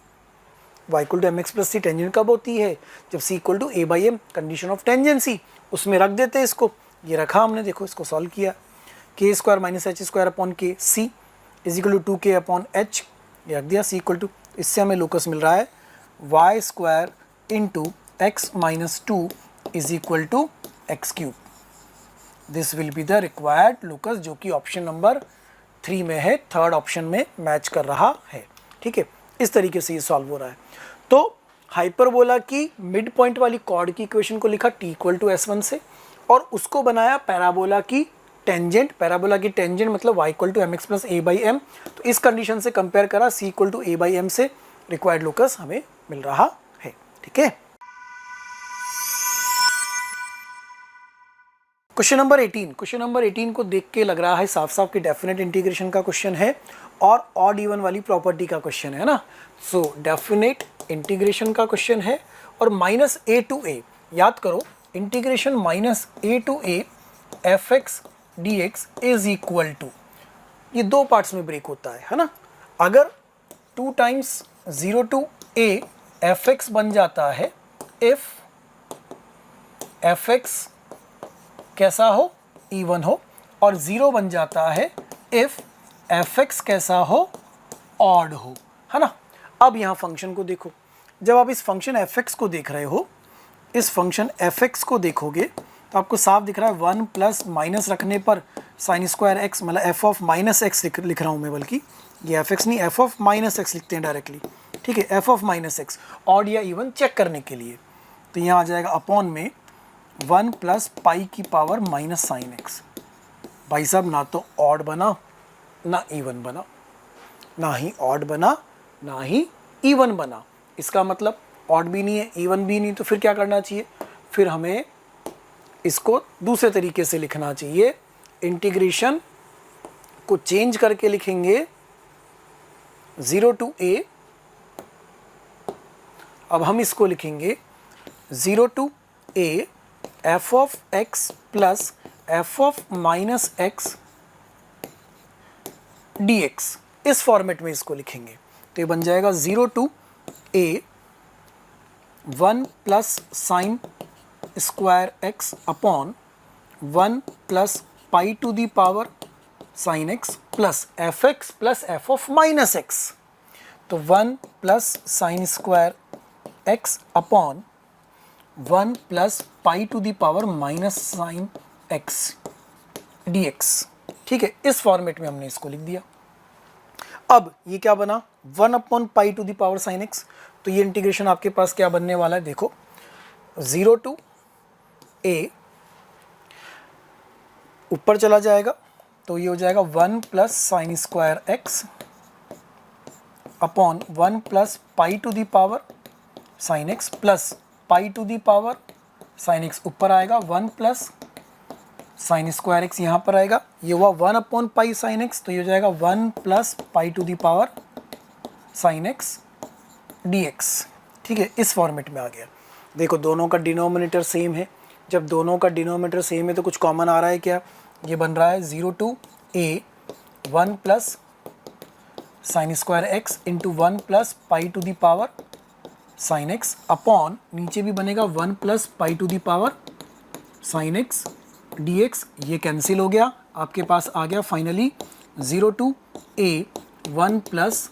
Speaker 1: y equal to mx plus c tangent कब होती है, जब c equal to a by m, condition of tangency. उसमें रख देते हैं इसको, ये रखा हमने, देखो इसको सॉल्व किया, k square minus h square upon k c is equal to 2k upon h, ये रख दिया, c इक्वल टू, इससे हमें लोकस मिल रहा है y square into x minus 2 is equal to x cube. This will be the required locus, जो कि option number 3 में है, थर्ड ऑप्शन में मैच कर रहा है। ठीक है, इस तरीके से ये सॉल्व हो रहा है। तो हाइपरबोला की मिड पॉइंट वाली कॉर्ड की इक्वेशन को लिखा t = s1 से, और उसको बनाया पैराबोला की टेंजेंट। पैराबोला की टेंजेंट मतलब y = mx + a/m। तो इस कंडीशन से कंपेयर करा c = a/m से, रिक्वायर्ड लोकस हमें मिल रहा है। ठीक है, क्वेश्चन नंबर 18। क्वेश्चन नंबर 18 को देख के लग रहा है साफ साफ कि डेफिनेट इंटीग्रेशन का क्वेश्चन है और ऑड इवन वाली प्रॉपर्टी का क्वेश्चन है ना। सो डेफिनेट इंटीग्रेशन का क्वेश्चन है और -a to a, याद करो integration -a to a fx dx is equal to, ये दो पार्ट्स में ब्रेक होता है ना। अगर 2 टाइम्स 0 to a fx बन जाता है इफ fx कैसा हो, इवन हो, और 0 बन जाता है इफ fx कैसा हो, ऑड हो, है ना। अब यहाँ फंक्शन को देखो, जब आप इस फंक्शन fx को देख रहे हो, इस फंक्शन fx को देखोगे तो आपको साफ दिख रहा है 1 प्लस माइनस रखने पर sin स्क्वायर x, मतलब f ऑफ माइनस एक्स लिख रहा हूँ मैं, बल्कि ये fx नहीं, f ऑफ माइनस एक्स लिखते हैं डायरेक्टली। ठीक है, f of minus x, odd या इवन चेक करने के लिए। तो यहाँ आ जाएगा अपॉन में 1 प्लस पाई की पावर माइनस साइन एक्स। भाई साहब, ना तो ऑड बना ना इवन बना, ना ही ऑड बना ना ही इवन बना। इसका मतलब ऑड भी नहीं है इवन भी नहीं, तो फिर क्या करना चाहिए, फिर हमें इसको दूसरे तरीके से लिखना चाहिए। इंटीग्रेशन को चेंज करके लिखेंगे 0 to a, अब हम इसको लिखेंगे 0 to a f of x plus f of minus x dx, इस फॉर्मेट में इसको लिखेंगे। तो ये बन जाएगा 0 to a 1 plus sine square x upon 1 plus pi to the power sine x plus fx plus f of minus x. तो 1 plus sine square x upon 1 plus pi to the power minus sine x dx। ठीक है, इस format में हमने इसको लिख दिया। अब ये क्या बना, 1 upon pi to the power sine x। तो ये इंटीग्रेशन आपके पास क्या बनने वाला है, देखो 0 to a ऊपर चला जाएगा तो ये हो जाएगा 1 plus sine square x upon 1 plus pi to the power sine x plus pi to the power sine x ऊपर आएगा, 1 प्लस साइन स्क्वायर x यहाँ पर आएगा, ये हुआ 1 अपॉन पाई साइन x। तो ये हो जाएगा 1 plus pi to the power sine x dx। ठीक है, इस फॉर्मेट में आ गया। देखो दोनों का डिनोमिनेटर सेम है, जब दोनों का डिनोमिनेटर सेम है तो कुछ कॉमन आ रहा है क्या, ये बन रहा है 0 to a 1 plus sine square x into 1 plus pi to the power sine x upon नीचे भी बनेगा 1 plus pi to the power sine x dx। ये कैंसिल हो गया, आपके पास आ गया finally 0 to a 1 plus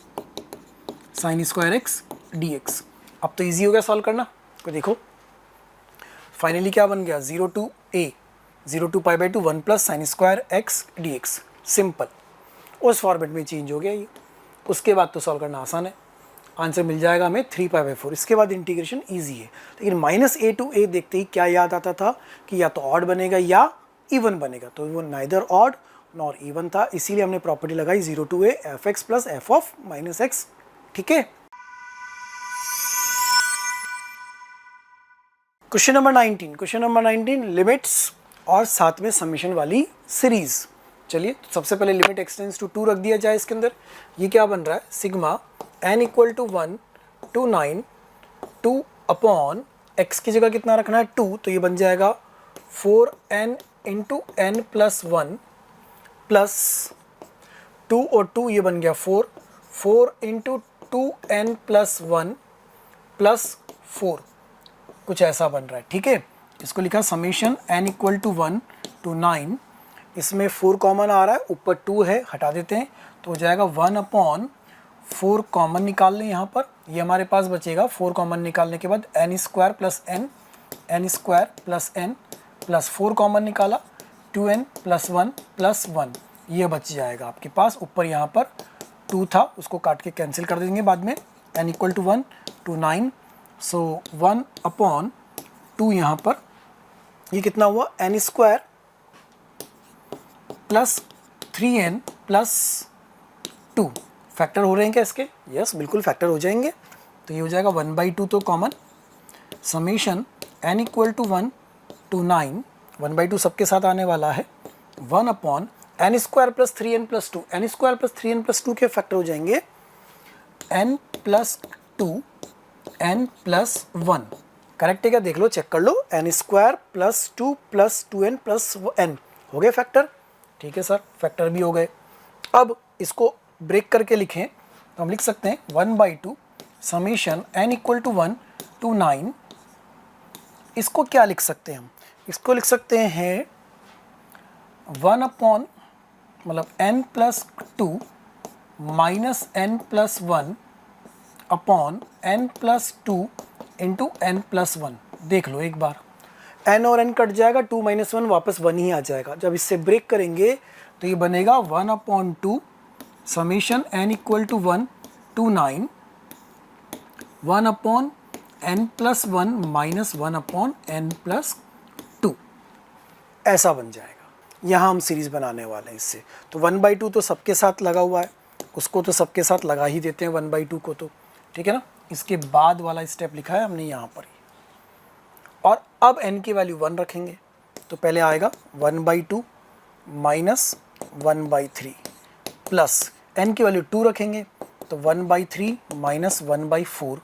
Speaker 1: sine square x dx। अब तो इजी हो गया सॉल्व करना। तो देखो फाइनली क्या बन गया, 0 to a 0 to pi by two 1 plus sine square x dx। Simple, उस फॉर्मेट में चेंज हो गया ये। उसके बाद तो सॉल्व करना आसान है, आंसर मिल जाएगा हमें 3 पाई बाई 4। इसके बाद इंटीग्रेशन इजी है। लेकिन -a to a देखते ही क्या याद आता था कि या तो ऑड बनेगा या इवन बनेगा, तो वो नाइदर ऑड नॉर इवन था, इसीलिए हमने प्रॉपर्टी लगाई 0 to a fx plus f of minus x. ठीक है, question number 19। Question number 19 limits और साथ में समीशन वाली सीरीज। चलिए तो सबसे पहले लिमिट एक्सटेंड्स टू 2 रख दिया जाए इसके अंदर। ये क्या बन रहा है, sigma n equal to 1 to 9 2 upon x की जगह कितना रखना है 2, तो ये बन जाएगा 4n into n plus 1 plus 2 और 2 ये बन गया 4 इंटू 2n प्लस 1 प्लस 4, कुछ ऐसा बन रहा है। ठीक है, इसको लिखा summation n equal to 1 to 9, इसमें 4 कॉमन आ रहा है, ऊपर 2 है, हटा देते हैं तो हो जाएगा 1 अपॉन 4 कॉमन निकाल लें यहाँ पर, ये हमारे पास बचेगा 4 कॉमन निकालने के बाद n square plus n square plus n plus 4 common निकाला 2n प्लस 1 प्लस 1, ये बच जाएगा आपके पास। ऊपर यहाँ पर 2 था, उसको काट के कैंसिल कर देंगे बाद में। n इक्वल टू 1 to 9, सो 1/2 यहाँ पर ये कितना हुआ, n square plus 3n plus 2। Factor हो रहे हैं क्या इसके? यस, बिल्कुल फैक्टर हो जाएंगे। तो ये हो जाएगा 1/2 तो common, summation n equal to 1 to 9, 1/2 सबके साथ आने वाला है, 1/n square plus 3n plus 2। n square plus 3n plus 2 के फैक्टर हो जाएंगे n plus 2 n plus 1। Correct है क्या? देख लो, चेक कर लो। n square plus 2 plus 2n plus n हो गए फैक्टर। ठीक है सर, फैक्टर भी हो गए। अब इसको ब्रेक करके लिखें तो हम लिख सकते हैं 1/2 summation n equal to 1 to 9। इसको क्या लिख सकते हैं हम? इसको लिख सकते हैं 1 मतलब n plus 2 minus n plus 1 upon n plus 2 into n plus 1। देख लो एक बार, n और n कट जाएगा, 2 माइनस 1 वापस 1 ही आ जाएगा। जब इससे ब्रेक करेंगे तो ये बनेगा 1/2 summation n equal to 1 to 9 1/n plus 1 minus 1/n plus 2। ऐसा बन जाएगा। यहाँ हम सीरीज बनाने वाले हैं इससे। तो 1/2 तो सबके साथ लगा हुआ है, उसको तो सबके साथ लगा ही देते हैं 1/2 को, तो ठीक है ना। इसके बाद वाला स्टेप लिखा है हमने यहाँ पर ही। और अब n की वैल्यू 1 रखेंगे तो पहले आएगा 1/2 माइनस 1/3 प्लस n की वैल्यू 2 रखेंगे तो 1/3 माइनस 1/4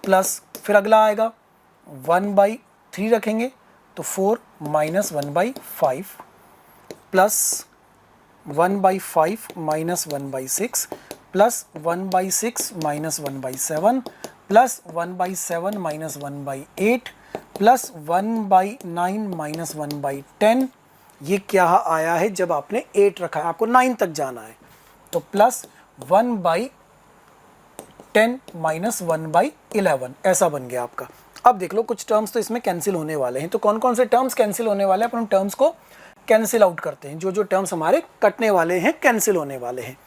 Speaker 1: प्लस फिर अगला आएगा 1/3 रखेंगे तो 4 minus 1/5 plus 1/5 minus 1/6 plus 1/6 minus 1/7 plus 1/7 minus 1/8 plus 1/9 minus 1/10। ये क्या आया है? जब आपने 8 रखा है, आपको 9 तक जाना है, तो प्लस 1/10 माइनस 1/11 ऐसा बन गया आपका। अब देख लो, कुछ टर्म्स तो इसमें कैंसिल होने वाले हैं। तो कौन कौन से टर्म्स कैंसिल होने वाले हैं? अपन उन टर्म्स को कैंसिल आउट करते हैं। जो जो टर्म्स हमारे कटने वाले हैं, कैंसिल होने वाले हैं।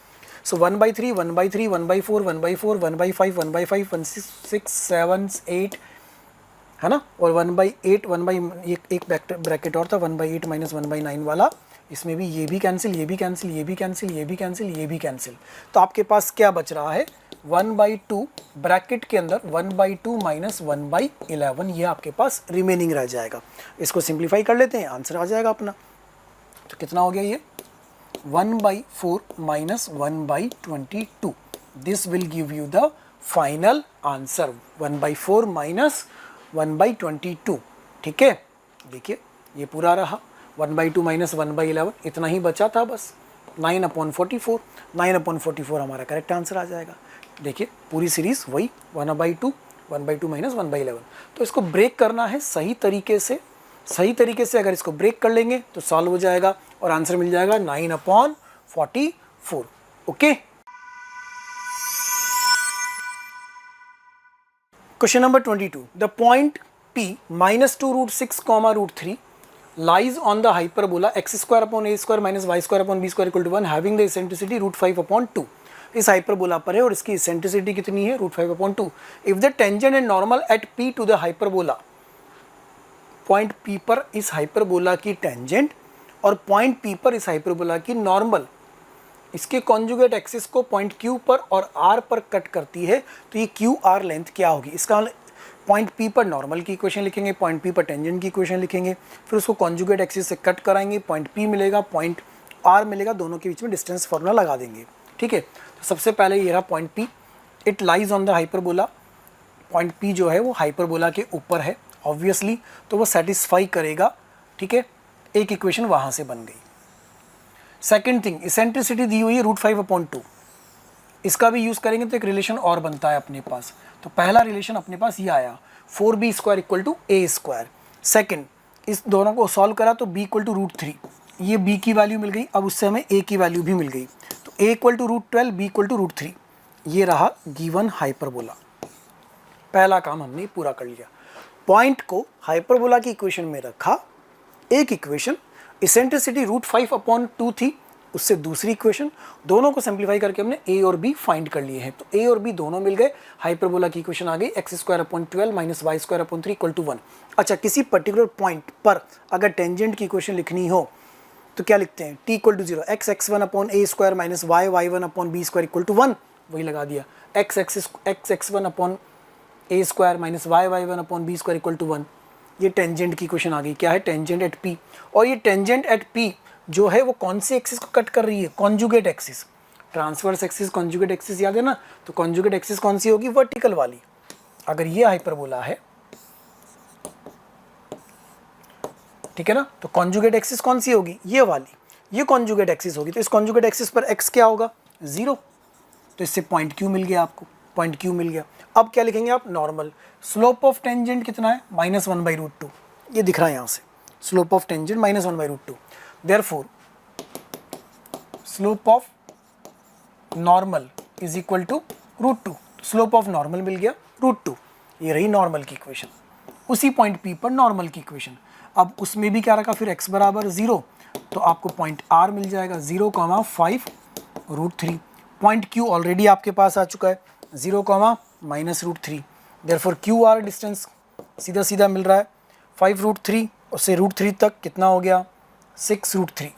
Speaker 1: सो 1/3 1/3 1/4 1/4 1/5 1/5 1/6 7 8 है ना, और 1/8 एक ब्रैकेट और था 1/8 माइनस 1/9 वाला, इसमें भी ये भी कैंसिल, ये भी कैंसिल, ये भी कैंसिल, ये भी कैंसिल, ये भी कैंसिल। तो आपके पास क्या बच रहा है? 1/2 ब्रैकेट के अंदर 1/2 माइनस 1/11, ये आपके पास रिमेनिंग रह जाएगा। इसको सिंप्लीफाई कर लेते हैं, आंसर आ जाएगा अपना। तो कितना हो गया ये? 1/4 minus 1/22। This will give you the final answer, 1/4 minus 1/22। ठीक है, देखिए ये पूरा रहा 1/2 माइनस 1/11, इतना ही बचा था बस। 9/44, 9/44 हमारा करेक्ट आंसर आ जाएगा। देखिए पूरी सीरीज वही 1/2 1/2 माइनस 1/11। तो इसको ब्रेक करना है सही तरीके से। सही तरीके से अगर इसको ब्रेक कर लेंगे तो सॉल्व हो जाएगा और आंसर मिल जाएगा 9/44। Okay, question number 22। The point P -2√6, √3 lies on the hyperbola x² / a² - y² / b² = 1 having the eccentricity √5/2। इस हाइपरबोला पर है और इसकी इसेंट्रिसिटी कितनी है? √5/2। If the tangent and normal at P to the hyperbola, point P पर इस hyperbola की टेंजेंट और पॉइंट P पर इस हाइपरबोला की नॉर्मल, इसके कॉन्जुगेट एक्सिस को पॉइंट Q पर और R पर कट करती है, तो ये QR लेंथ क्या होगी? इसका पॉइंट P पर नॉर्मल की इक्वेशन लिखेंगे, पॉइंट P पर टेंजेंट की इक्वेशन लिखेंगे, फिर उसको कॉन्जुगेट एक्सिस से कट कराएंगे, पॉइंट P मिलेगा, पॉइंट R मिलेगा, दोनों के बीच में डिस्टेंस फॉर्मूला लगा देंगे। ठीक है, तो सबसे पहले ये रहा point P, it lies on the hyperbola. Point P जो है वो हाइपरबोला के ऊपर है ऑब्वियसली, तो वो सेटिस्फाई करेगा। ठीक है, एक इक्वेशन वहाँ से बन गई। सेकेंड थिंग, इसेंट्रिसिटी दी हुई है √5/2, इसका भी यूज़ करेंगे तो एक रिलेशन और बनता है अपने पास। तो पहला रिलेशन अपने पास ये आया 4b² = a²। सेकेंड, इस दोनों को सॉल्व करा तो b = √3, ये b की वैल्यू मिल गई। अब उससे हमें a की वैल्यू भी मिल गई, तो a = √12, b = √3। ये रहा गिवन हाइपरबोला। पहला काम हमने पूरा कर लिया। पॉइंट को हाइपरबोला की इक्वेशन में रखा, एक इक्वेशन, इसेंट्रिसिटी √5/2 थी, उससे दूसरी इक्वेशन, दोनों को सिंप्लीफाई करके हमने a और b फाइंड कर लिए हैं। तो a और b दोनों मिल गए, हाइपरबोला की इक्वेशन आ गई x² / 12 - y² / 3 = 1। अच्छा, किसी पर्टिकुलर पॉइंट पर अगर टेंजेंट की इक्वेशन लिखनी हो तो क्या लिखते हैं, t = 0, x(x1) / a² - y(y1) / b² = 1, वही लगा दिया, x(x1) / a² - y(y1) / b² = 1। ये टेंजेंट की इक्वेशन आ गई। क्या है, टेंजेंट एट p। और ये टेंजेंट एट p जो है वो कौन सी एक्सिस को कट कर रही है, conjugate axis. Transverse axis, conjugate axis याद है ना, तो कॉन्जुगेट एक्सिस कौन सी होगी, वर्टिकल वाली। अगर ये हाइपरबोला है, ठीक है ना, तो कॉन्जुगेट एक्सिस कौन सी होगी, ये वाली, ये कॉन्जुगेट एक्सिस होगी। तो इस कॉन्जुगेट एक्सिस पर x क्या होगा, 0। तो इससे पॉइंट Q मिल गया आपको, पॉइंट Q मिल गया। अब क्या लिखेंगे आप, नॉर्मल। स्लोप ऑफ टेंजेंट कितना है, -1/√2, ये दिख रहा है यहाँ से, slope of tangent -1/√2। Therefore slope of normal is equal to √2। Slope of normal मिल गया √2, ये रही नॉर्मल की इक्वेशन। उसी पॉइंट P पर नॉर्मल की इक्वेशन। अब उसमें भी क्या रखा फिर x = 0, तो आपको पॉइंट R मिल जाएगा 0,5√3। पॉइंट Q ऑलरेडी आपके पास आ चुका है 0, -√3। देयरफॉर QR डिस्टेंस सीधा सीधा मिल रहा है 5√3 उससे √3 तक कितना हो गया, 6√3।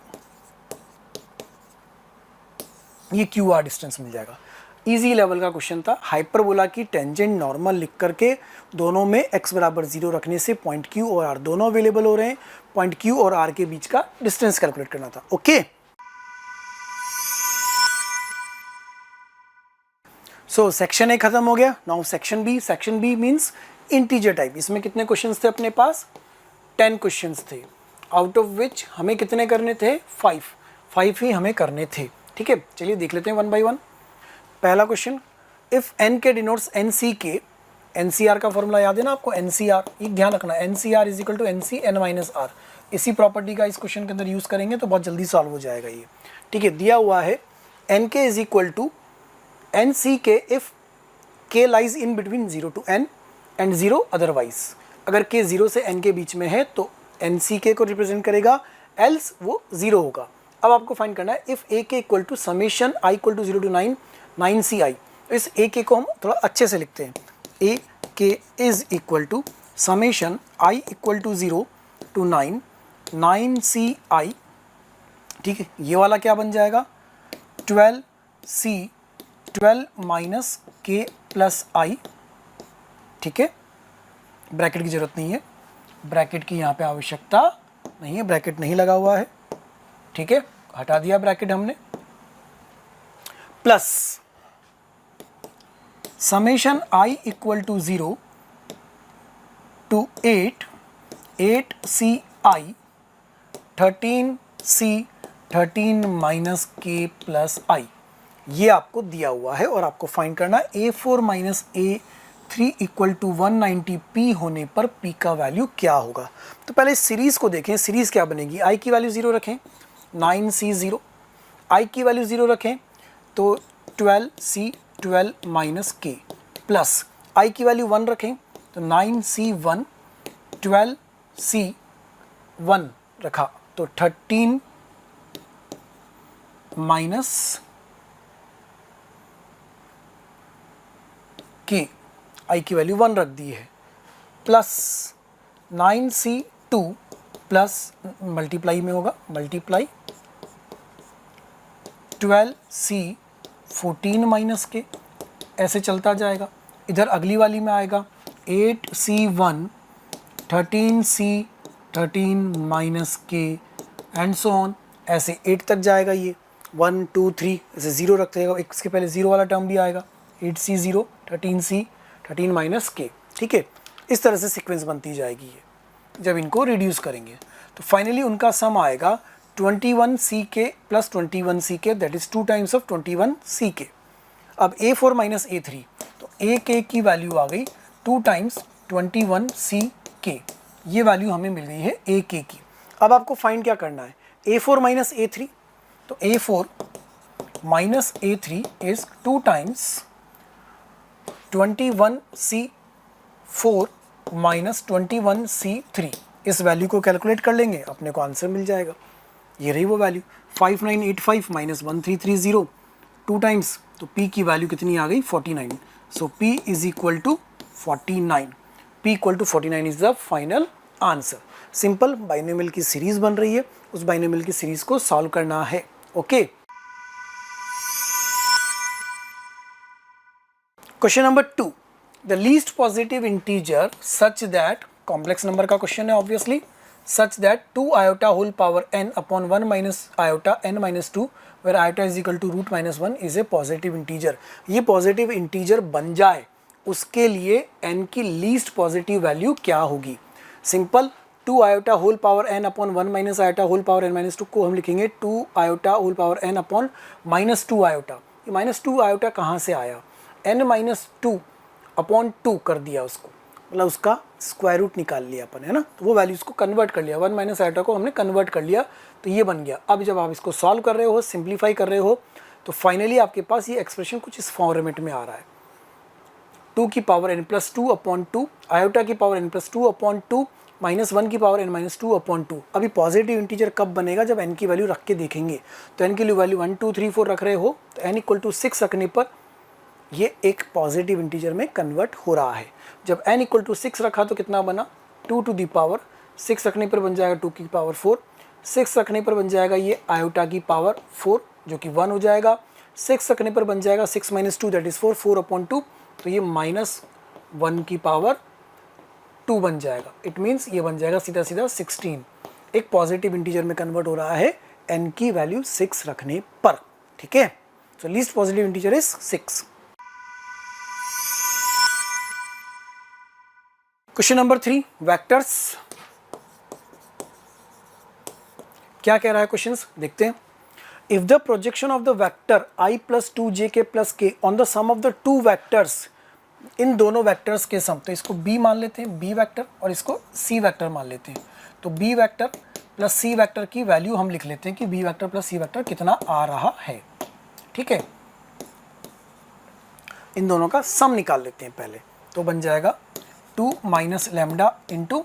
Speaker 1: ये QR डिस्टेंस मिल जाएगा। इजी लेवल का क्वेश्चन था। हाइपरबोला की टेंजेंट नॉर्मल लिख करके दोनों में x = 0 रखने से पॉइंट Q और R दोनों अवेलेबल हो रहे हैं। पॉइंट Q और R के बीच का डिस्टेंस कैलकुलेट करना था। ओके, सो सेक्शन ए खत्म हो गया। Now section B. Section B means integer type. इसमें कितने क्वेश्चंस थे अपने पास, 10 क्वेश्चंस थे, आउट ऑफ विच हमें कितने करने थे, 5 ही हमें करने थे। ठीक है, चलिए देख लेते हैं 1 by 1। पहला क्वेश्चन, इफ एन के डिनोट्स एन सी के, एनसीआर का फॉर्मूला याद है ना आपको, एनसीआर, ये ध्यान रखना, NCR is equal to NC n - r। इसी प्रॉपर्टी का इस क्वेश्चन के अंदर यूज करेंगे तो बहुत जल्दी सॉल्व हो जाएगा ये। ठीक है, दिया हुआ है n k is equal to n C k if k lies in between 0 to n and 0 otherwise. अगर के 0 से n के बीच में है तो एन सी के को रिप्रेजेंट करेगा, एल्स वो 0 होगा। अब आपको फाइंड करना है इफ ए के equal to summation i = 0 to 9 ci। इस ए के को हम थोड़ा अच्छे से लिखते हैं, a k is equal to summation i = 0 to 9 ci। ठीक है, ये वाला क्या बन जाएगा, 12 - k + i। ठीक है, ब्रैकेट की जरूरत नहीं है, ब्रैकेट की यहाँ पे आवश्यकता नहीं है, ब्रैकेट नहीं लगा हुआ है। ठीक है, हटा दिया ब्रैकेट हमने, plus summation i = 0 to 8 ci 13 k + i। ये आपको दिया हुआ है और आपको फाइंड करना है A4 - A3 = 190p होने पर p का वैल्यू क्या होगा। तो पहले सीरीज को देखें, सीरीज क्या बनेगी, i की वैल्यू 0 रखें 9c0, i की वैल्यू 0 रखें तो 12c 12 - k प्लस i की वैल्यू 1 रखें तो 9c1 12c1 रखा तो 13 k, i की वैल्यू 1 रख दी है, प्लस 9c2 प्लस मल्टीप्लाई में होगा, मल्टीप्लाई 12c 14 - k, ऐसे चलता जाएगा। इधर अगली वाली में आएगा 8c1 13c 13 - k and so on, ऐसे 8 तक जाएगा। ये 1 2 3 ऐसे 0 रखते हैं, इसके पहले 0 वाला टर्म भी आएगा 8c0 13c 13 - k। ठीक है, इस तरह से सीक्वेंस बनती जाएगी ये जब इनको रिड्यूस करेंगे। तो फाइनली उनका सम आएगा 21ck + 21ck, that is 2 times of 21ck। अब A4 - A3, तो AK की वैल्यू आ गई 2 टाइम्स 21ck, ये वैल्यू हमें मिल गई है AK की। अब आपको फाइंड क्या करना है, A4 - A3, तो A4 - A3 is 2 times 21c4 - 21c3। इस वैल्यू को कैलकुलेट कर लेंगे, अपने को आंसर मिल जाएगा। ये रही वो वैल्यू 5985 माइनस 1330 टू टाइम्स, तो p की वैल्यू कितनी आ गई 49। So p is equal to 49, p equal to 49 is the final answer. Simple binomial की सीरीज बन रही है, उस बाइनोमियल की सीरीज को सॉल्व करना है। Okay, question number 2, the least positive integer such that, complex number का क्वेश्चन है obviously, such that 2 iota whole power n upon 1 minus iota n minus 2 where iota is equal to root minus 1 is a positive integer. ये positive integer बन जाए उसके लिए n की least positive value क्या होगी? Simple, 2 iota whole power n upon 1 minus iota whole power n minus 2 को हम लिखेंगे 2 iota whole power n upon minus 2 iota। ये माइनस 2 iota कहाँ से आया? n माइनस 2 अपॉन 2 कर दिया उसको, मतलब उसका स्क्वायर रूट निकाल लिया अपन, है ना, तो वो वैल्यूज़ को कन्वर्ट कर लिया, 1 माइनस आइटा को हमने कन्वर्ट कर लिया, तो ये बन गया। अब जब आप इसको सॉल्व कर रहे हो, सिंप्लीफाई कर रहे हो, तो फाइनली आपके पास ये एक्सप्रेशन कुछ इस फॉर्मेट में आ रहा है, 2 की power n plus 2 upon 2, iota की power n plus 2 upon 2 minus 1 की पावर n माइनस 2 अपॉन 2। अभी पॉजिटिव इंटीजर कब बनेगा? जब n की वैल्यू रख के देखेंगे, तो n की वैल्यू 1 2 3 4 रख रहे हो, तो n इक्वल टू 6 रखने पर ये एक पॉजिटिव इंटीजर में कन्वर्ट हो रहा है। जब n इक्वल टू 6 रखा तो कितना बना? 2 टू दी पावर 6 रखने पर बन जाएगा 2 की पावर 4, 6 रखने पर बन जाएगा ये आयोटा की पावर 4 जो कि 1 हो जाएगा, 6 रखने पर बन जाएगा 6 माइनस 2 दैट इज़ 4, 4 अपॉन 2, तो ये माइनस 1 की पावर 2 बन जाएगा। इट मीन्स ये बन जाएगा सीधा सीधा 16। एक पॉजिटिव इंटीजर में कन्वर्ट हो रहा है n की वैल्यू 6 रखने पर। ठीक है, so least positive integer is 6। Question number 3, vectors. क्या कह रहा है क्वेश्चंस, देखते हैं। If the projection of the vector i plus 2jk plus k on the sum of the two vectors, इन दोनों वेक्टर्स के सम, तो इसको b मान लेते हैं, b वेक्टर, और इसको c वेक्टर मान लेते हैं। तो b vector plus c vector की वैल्यू हम लिख लेते हैं कि b vector plus c vector कितना आ रहा है। ठीक है, इन दोनों का सम निकाल लेते हैं पहले, तो बन जाएगा 2 minus lambda into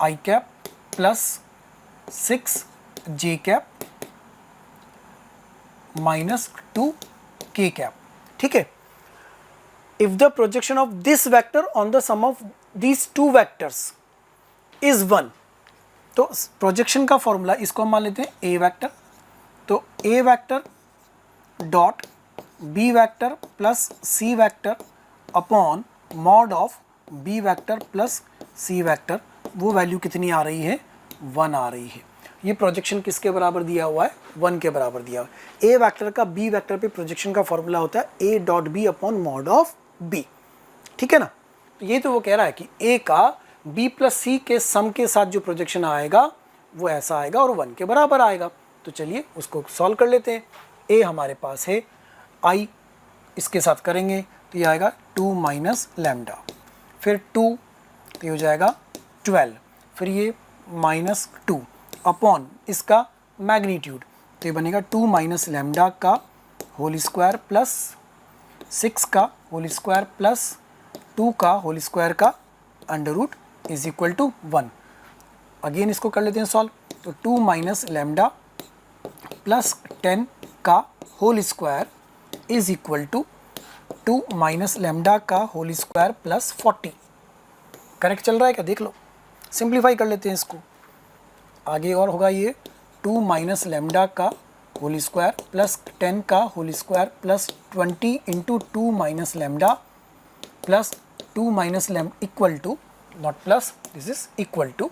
Speaker 1: i cap plus 6 j cap minus 2 k cap. ठीक है, if the projection of this vector on the sum of these two vectors is 1, तो प्रोजेक्शन का फॉर्मूला इसको हम मान लेते हैं ए वेक्टर, तो A vector dot B vector plus C vector upon mod of B vector plus C vector, वो value कितनी आ रही है? 1 आ रही है। ये प्रोजेक्शन किसके बराबर दिया हुआ है? 1 के बराबर दिया हुआ है। ए वेक्टर का बी वेक्टर पे प्रोजेक्शन का फॉर्मूला होता है a dot b upon mod of b. ठीक है ना, तो ये तो वो कह रहा है कि ए का बी प्लस सी के सम के साथ जो प्रोजेक्शन आएगा वो ऐसा आएगा और 1 के बराबर आएगा। तो चलिए उसको सॉल्व कर लेते हैं। ए हमारे पास है, आई इसके साथ करेंगे तो ये आएगा 2 माइनस लैम्डा, फिर 2 तो ये हो जाएगा 12, फिर ये माइनस 2 अपॉन इसका मैग्नीट्यूड, तो ये बनेगा 2 माइनस लैम्डा का होल स्क्वायर प्लस 6 का होल स्क्वायर प्लस 2 का होल स्क्वायर का under root is equal to 1। Again इसको कर लेते हैं सॉल्व, तो 2 माइनस लैम्डा प्लस 10 का whole square is equal to 2 minus lambda का होल स्क्वायर प्लस 40। करेक्ट चल रहा है क्या? देख लो, सिंप्लीफाई कर लेते हैं इसको। आगे और होगा ये 2 माइनस लैम्डा का होल स्क्वायर प्लस 10 का whole square plus 20 into 2 minus lambda plus 2 minus lambda equal to, not plus, this is equal to,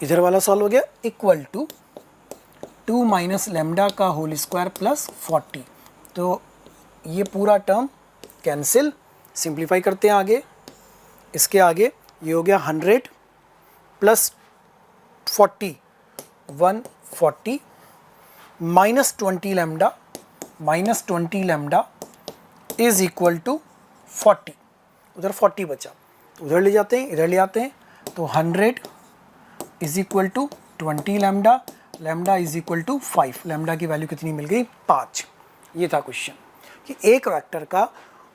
Speaker 1: इधर वाला सॉल्व हो गया, इक्वल टू 2 माइनस लैम्डा का होल स्क्वायर प्लस 40। तो ये पूरा टर्म कैंसिल, सिंप्लीफाई करते हैं आगे। इसके आगे ये हो गया 100 plus 40 140 minus 20 lambda is equal to 40। उधर 40 बचा, उधर ले जाते हैं, इधर ले आते हैं, तो 100 is equal to 20 lambda, lambda is equal to 5, lambda की वैल्यू कितनी मिल गई? 5। ये था क्वेश्चन कि एक वेक्टर का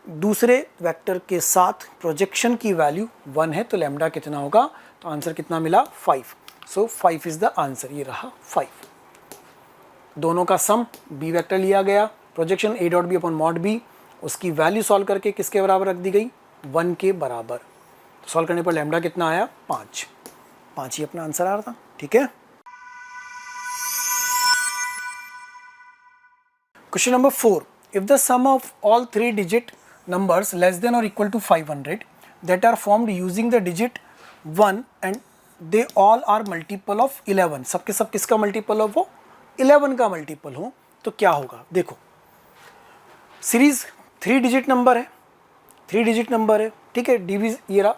Speaker 1: दूसरे वेक्टर के साथ प्रोजेक्शन की वैल्यू 1 है, तो लैम्डा कितना होगा, तो आंसर कितना मिला 5। सो 5 इज द आंसर, ये रहा 5। दोनों का सम बी वेक्टर लिया गया, projection a dot b upon mod b, उसकी वैल्यू सॉल्व करके किसके बराबर रख दी गई, 1 के बराबर। तो सॉल्व करने पर लैम्डा कितना आया 5 ही अपना आंसर आ रहा था। ठीक है, question number 4, if the sum of all 3 digit numbers less than or equal to 500 that are formed using the digit 1 and they all are multiple of 11, सबके सब किसका मल्टीपल हो, वो 11 का मल्टीपल हो, तो क्या होगा। देखो सीरीज 3 डिजिट नंबर है, 3 डिजिट नंबर है, ठीक है, डिवीज ये रहा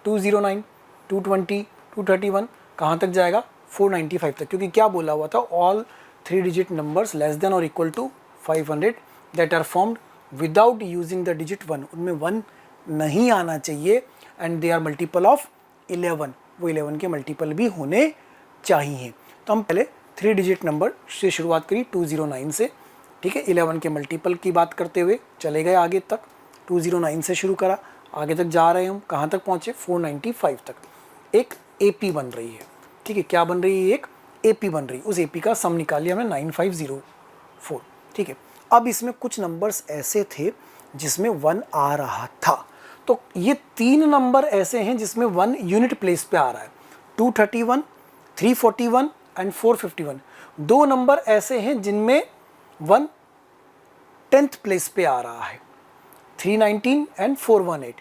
Speaker 1: 209, 220, 231, कहाँ तक जाएगा 495 तक, क्योंकि क्या बोला हुआ था, all 3 digit numbers less than और equal to 500 that are formed without using the digit 1, उनमें 1 नहीं आना चाहिए, and they are multiple of 11, वो 11 के मल्टीपल भी होने चाहिए। तो हम पहले 3 डिजिट नंबर से शुरुआत करी 209 से, ठीक है, 11 के मल्टीपल की बात करते हुए चले गए आगे तक, 209 से शुरू करा, आगे तक जा रहे हैं हम, कहाँ तक पहुँचे 495 तक। एक AP बन रही है, ठीक है, क्या बन रही है, एक AP बन रही है, उस AP का सम निकाल लिया हमने 9504, ठीक है। अब इसमें कुछ नंबर्स ऐसे थे जिसमें 1 आ रहा था, तो ये 3 नंबर ऐसे हैं जिसमें 1 यूनिट प्लेस पे आ रहा है, 231, 341 एंड 451। 2 नंबर ऐसे हैं जिनमें 1 10th प्लेस पे आ रहा है, 319 एंड 418।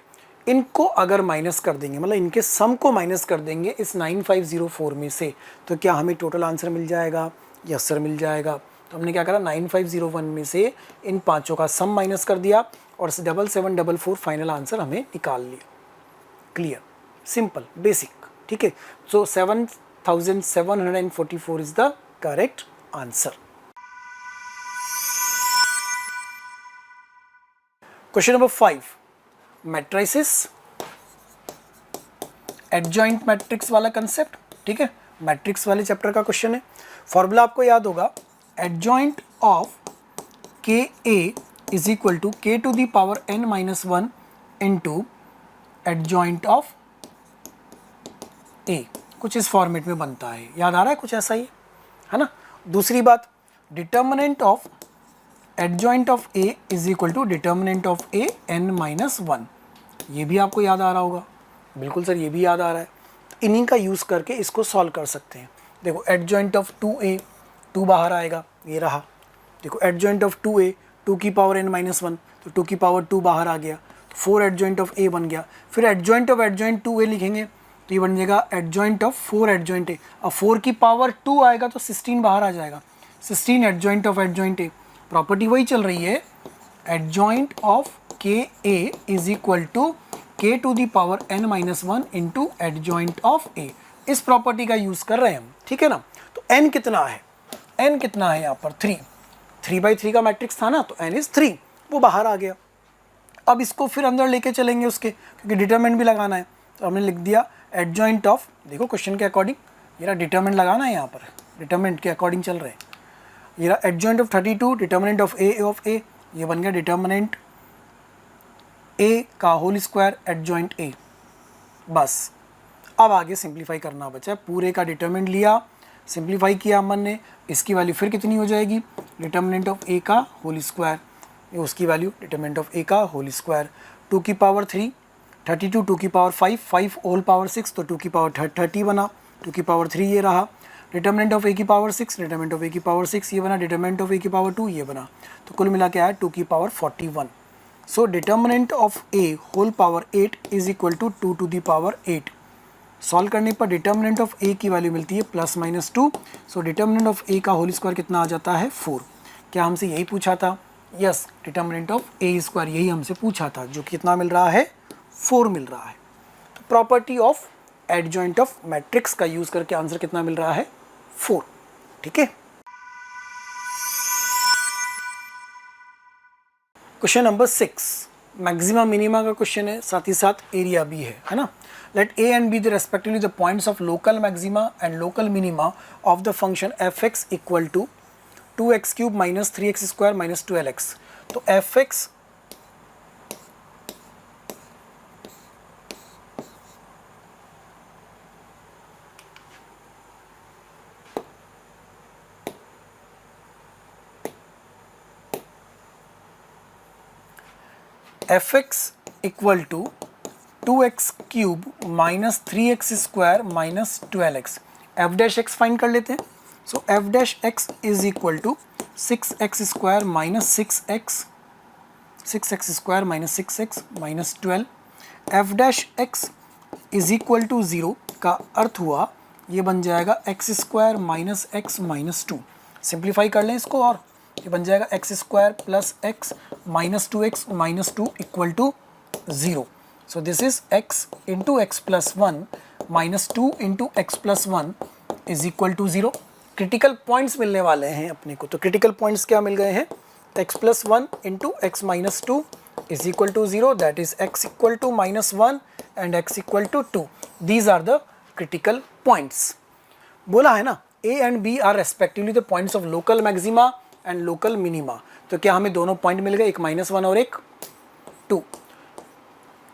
Speaker 1: इनको अगर माइनस कर देंगे, मतलब इनके सम को माइनस कर देंगे इस 9504 में से, तो क्या हमें टोटल आंसर मिल जाएगा, यस सर मिल जाएगा। तो हमने क्या करा, 9501 में से इन पांचों का सम माइनस कर दिया और 7744 फाइनल आंसर हमें निकाल लिया। क्लियर, सिंपल, बेसिक, ठीक है। सो 7744 is the correct answer. Question number 5, matrices, adjoint matrix वाला कंसेप्ट, ठीक है, मैट्रिक्स वाले चैप्टर का क्वेश्चन है। फॉर्मूला आपको याद होगा, adjoint of ka is equal to k to the power n minus 1 into adjoint of a, कुछ इस फॉर्मेट में बनता है, याद आ रहा है, कुछ ऐसा ही है ना। दूसरी बात, determinant of adjoint of a is equal to determinant of a n minus 1, ये भी आपको याद आ रहा होगा, बिल्कुल सर ये भी याद आ रहा है। इन्हीं का यूज़ करके इसको सॉल्व कर सकते हैं। देखो adjoint of 2a, 2 बाहर आएगा, ये रहा। देखो एडजॉइंट ऑफ 2a, 2 की पावर n माइनस 1, तो 2 की पावर 2 बाहर आ गया, तो 4 एडजॉइंट ऑफ a बन गया। फिर एडजॉइंट ऑफ एडजॉइंट 2a लिखेंगे तो ये बन जाएगा एडजॉइंट ऑफ 4 एडजॉइंट a। अब 4 की पावर 2 आएगा तो 16 बाहर आ जाएगा, 16 adjoint of adjoint a। Property वही चल रही है, adjoint of k a is equal to k to the power n minus 1 into adjoint of a। इस प्रॉपर्टी का यूज़ कर रहे हैं हम, ठीक है ना। तो n कितना है, n कितना है यहाँ पर 3/3 का मैट्रिक्स था ना, तो n इज 3, वो बाहर आ गया। अब इसको फिर अंदर लेके चलेंगे उसके, क्योंकि डिटरमिनेंट भी लगाना है, तो हमने लिख दिया एडजॉइंट ऑफ, देखो क्वेश्चन के अकॉर्डिंग ये रहा, डिटरमिनेंट लगाना है यहाँ पर, डिटरमिनेंट के अकॉर्डिंग चल रहे हैं। ये रहा adjoint of 32, determinant of a, ये बन गया डिटरमिनेंट a का होल स्क्वायर एडजॉइंट a। बस अब आगे सिंप्लीफाई करना बचा, पूरे का डिटरमिनेंट लिया, सिंप्लीफाई किया अमन ने, इसकी वैल्यू फिर कितनी हो जाएगी, डिटर्मिनेंट ऑफ a का होल स्क्वायर, ये उसकी वैल्यू डिटर्मिनेंट ऑफ a का होल स्क्वायर, 2 की पावर 3, 32, 2 की पावर 5, 5 होल पावर 6, तो 2 की पावर 30 बना, 2 की पावर 3 ये रहा, डिटर्मिनेंट ऑफ a की पावर 6, डिटर्मिनेंट ऑफ a की पावर 6 ये बना, डिटर्मिनेंट ऑफ a की पावर 2 ये बना, तो कुल मिला के आया 2 की power 41। So determinant of a whole power 8 is equal to 2 to the power 8। Solve करने पर डिटर्मिनेंट ऑफ a की वैल्यू मिलती है +-2, सो डिटर्मिनेंट ऑफ a का होल स्क्वायर कितना आ जाता है 4। क्या हमसे यही पूछा था, yes, determinant of a square यही हमसे पूछा था, जो कितना मिल रहा है 4 मिल रहा है। तो property of adjoint of matrix का यूज करके आंसर कितना मिल रहा है 4, ठीक है। क्वेश्चन नंबर 6, मैक्सिमा मिनिमा का क्वेश्चन है, साथ ही साथ एरिया भी है ना। Let a and b the respectively the points of local maxima and local minima of the function fx equal to 2x cube minus 3x square minus 12x। तो fx F x equal to 2x cube minus 3x square minus 12x। F dash X find कर लेते हैं। So F dash X is equal to 6x square minus 6x square minus 6x minus 12। F dash X is equal to 0 का अर्थ हुआ ये बन जाएगा X square minus X minus 2। Simplify कर लें इसको और ये बन जाएगा X square plus X minus 2x minus 2 equal to 0। So this is x into x plus 1 minus 2 into x plus 1 is equal to 0। Critical points मिलने वाले हैं अपने को। तो क्रिटिकल पॉइंट्स क्या मिल गए हैं? x plus 1 into x minus 2 is equal to 0, that is x equal to minus 1 and x equal to 2। These are the critical points. बोला है ना a and b are respectively the points of local maxima and local minima. तो क्या हमें दोनों point मिल गए, एक -1 और एक 2।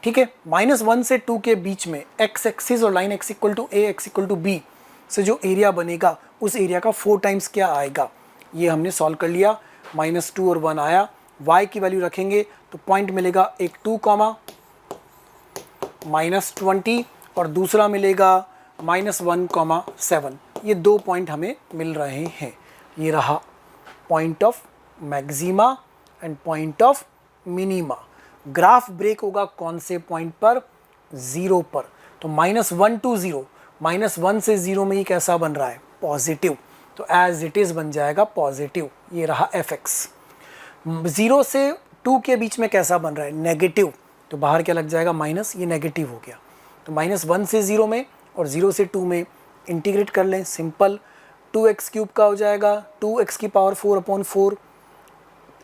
Speaker 1: ठीक है, -1 से 2 के बीच में x एक्सिस और line x equal to a x equal to b से जो एरिया बनेगा उस एरिया का 4 टाइम्स क्या आएगा, ये हमने सॉल्व कर लिया। -2 और 1 आया। y की वैल्यू रखेंगे तो पॉइंट मिलेगा एक 2 कॉमा -20 और दूसरा मिलेगा -1 कॉमा 7। ये 2 पॉइंट हमें मिल रहे हैं। ये रहा point of maxima and point of minima. Graph break होगा कौन से पॉइंट पर? 0 पर। तो -1 to 0, -1 से 0 में ये कैसा बन रहा है? पॉजिटिव। तो एज इट इज़ बन जाएगा पॉजिटिव। ये रहा एफ एक्स। 0 से 2 के बीच में कैसा बन रहा है? नेगेटिव। तो बाहर क्या लग जाएगा? माइनस, ये नेगेटिव हो गया। तो -1 से 0 में और 0 से 2 में इंटीग्रेट कर लें, सिंपल। 2x क्यूब का हो जाएगा 2x की पावर 4/4,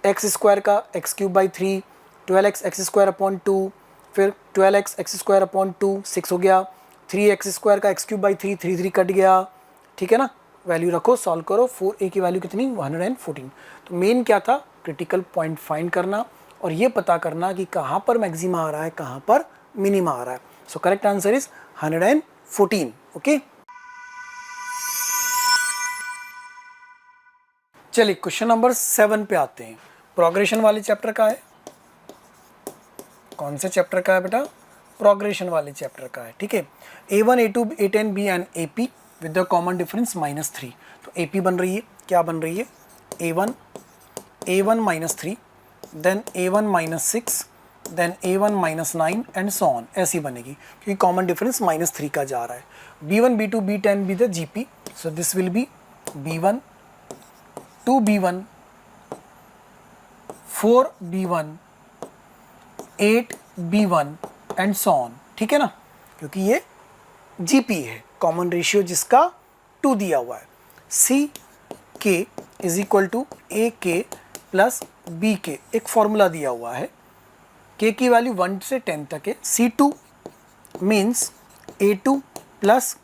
Speaker 1: एक्स स्क्वायर का x cube by 3, 12x x square upon 2, फिर 12x एक्स स्क्वायर अपॉन 2 6 हो गया, 3x स्क्वायर का x क्यूब बाई 3, 3 कट गया। ठीक है ना, वैल्यू रखो, सॉल्व करो। 4a की वैल्यू कितनी? 114। तो मेन क्या था? क्रिटिकल पॉइंट फाइंड करना और ये पता करना कि कहाँ पर मैक्सिमा आ रहा है, कहाँ पर मिनिमा आ रहा है। So correct answer is 114। Okay, चलिए क्वेश्चन नंबर 7 पे आते हैं। प्रोग्रेशन वाले चैप्टर का है। कौन से चैप्टर का है बेटा? प्रोग्रेशन वाले चैप्टर का है। ठीक है, A1 A2 A10 B and AP with the common difference -3। तो AP बन रही है, क्या बन रही है? A1 -3, then A1 -6, then A1 -9 and so on. ऐसी बनेगी क्योंकि कॉमन डिफरेंस -3 का जा रहा है। B1 B2 B10 B the GP। So this will B B1 2B1 4B1 8B1 and so on. ठीक है ना, क्योंकि ये GP है, कॉमन रेशियो जिसका 2 दिया हुआ है। CK is equal to AK plus BK, एक फॉर्मूला दिया हुआ है। K की वैल्यू 1 से 10 तक है। C2 means A2 plus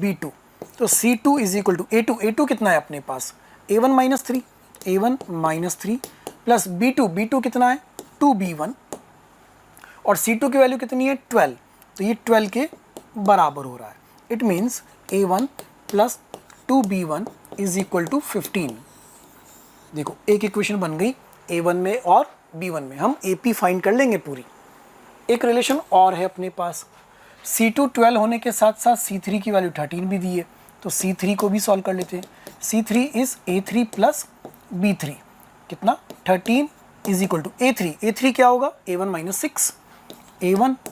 Speaker 1: B2। तो C2 is equal to A2 कितना है अपने पास? A1 -3 प्लस B2 कितना है? 2B1 और C2 की वैल्यू कितनी है? 12। तो ये 12 के बराबर हो रहा है। It means A1 plus 2B1 is equal to 15। देखो एक इक्वेशन बन गई A1 में और B1 में। हम AP फाइंड कर लेंगे पूरी। एक रिलेशन और है अपने पास। C2 12 होने के साथ साथ C3 की वैल्यू 13 भी दी है, तो C3 को भी सॉल्व कर लेते हैं। C3 is A3 plus B3, कितना? 13 इज इक्वल टू A3 क्या होगा? A1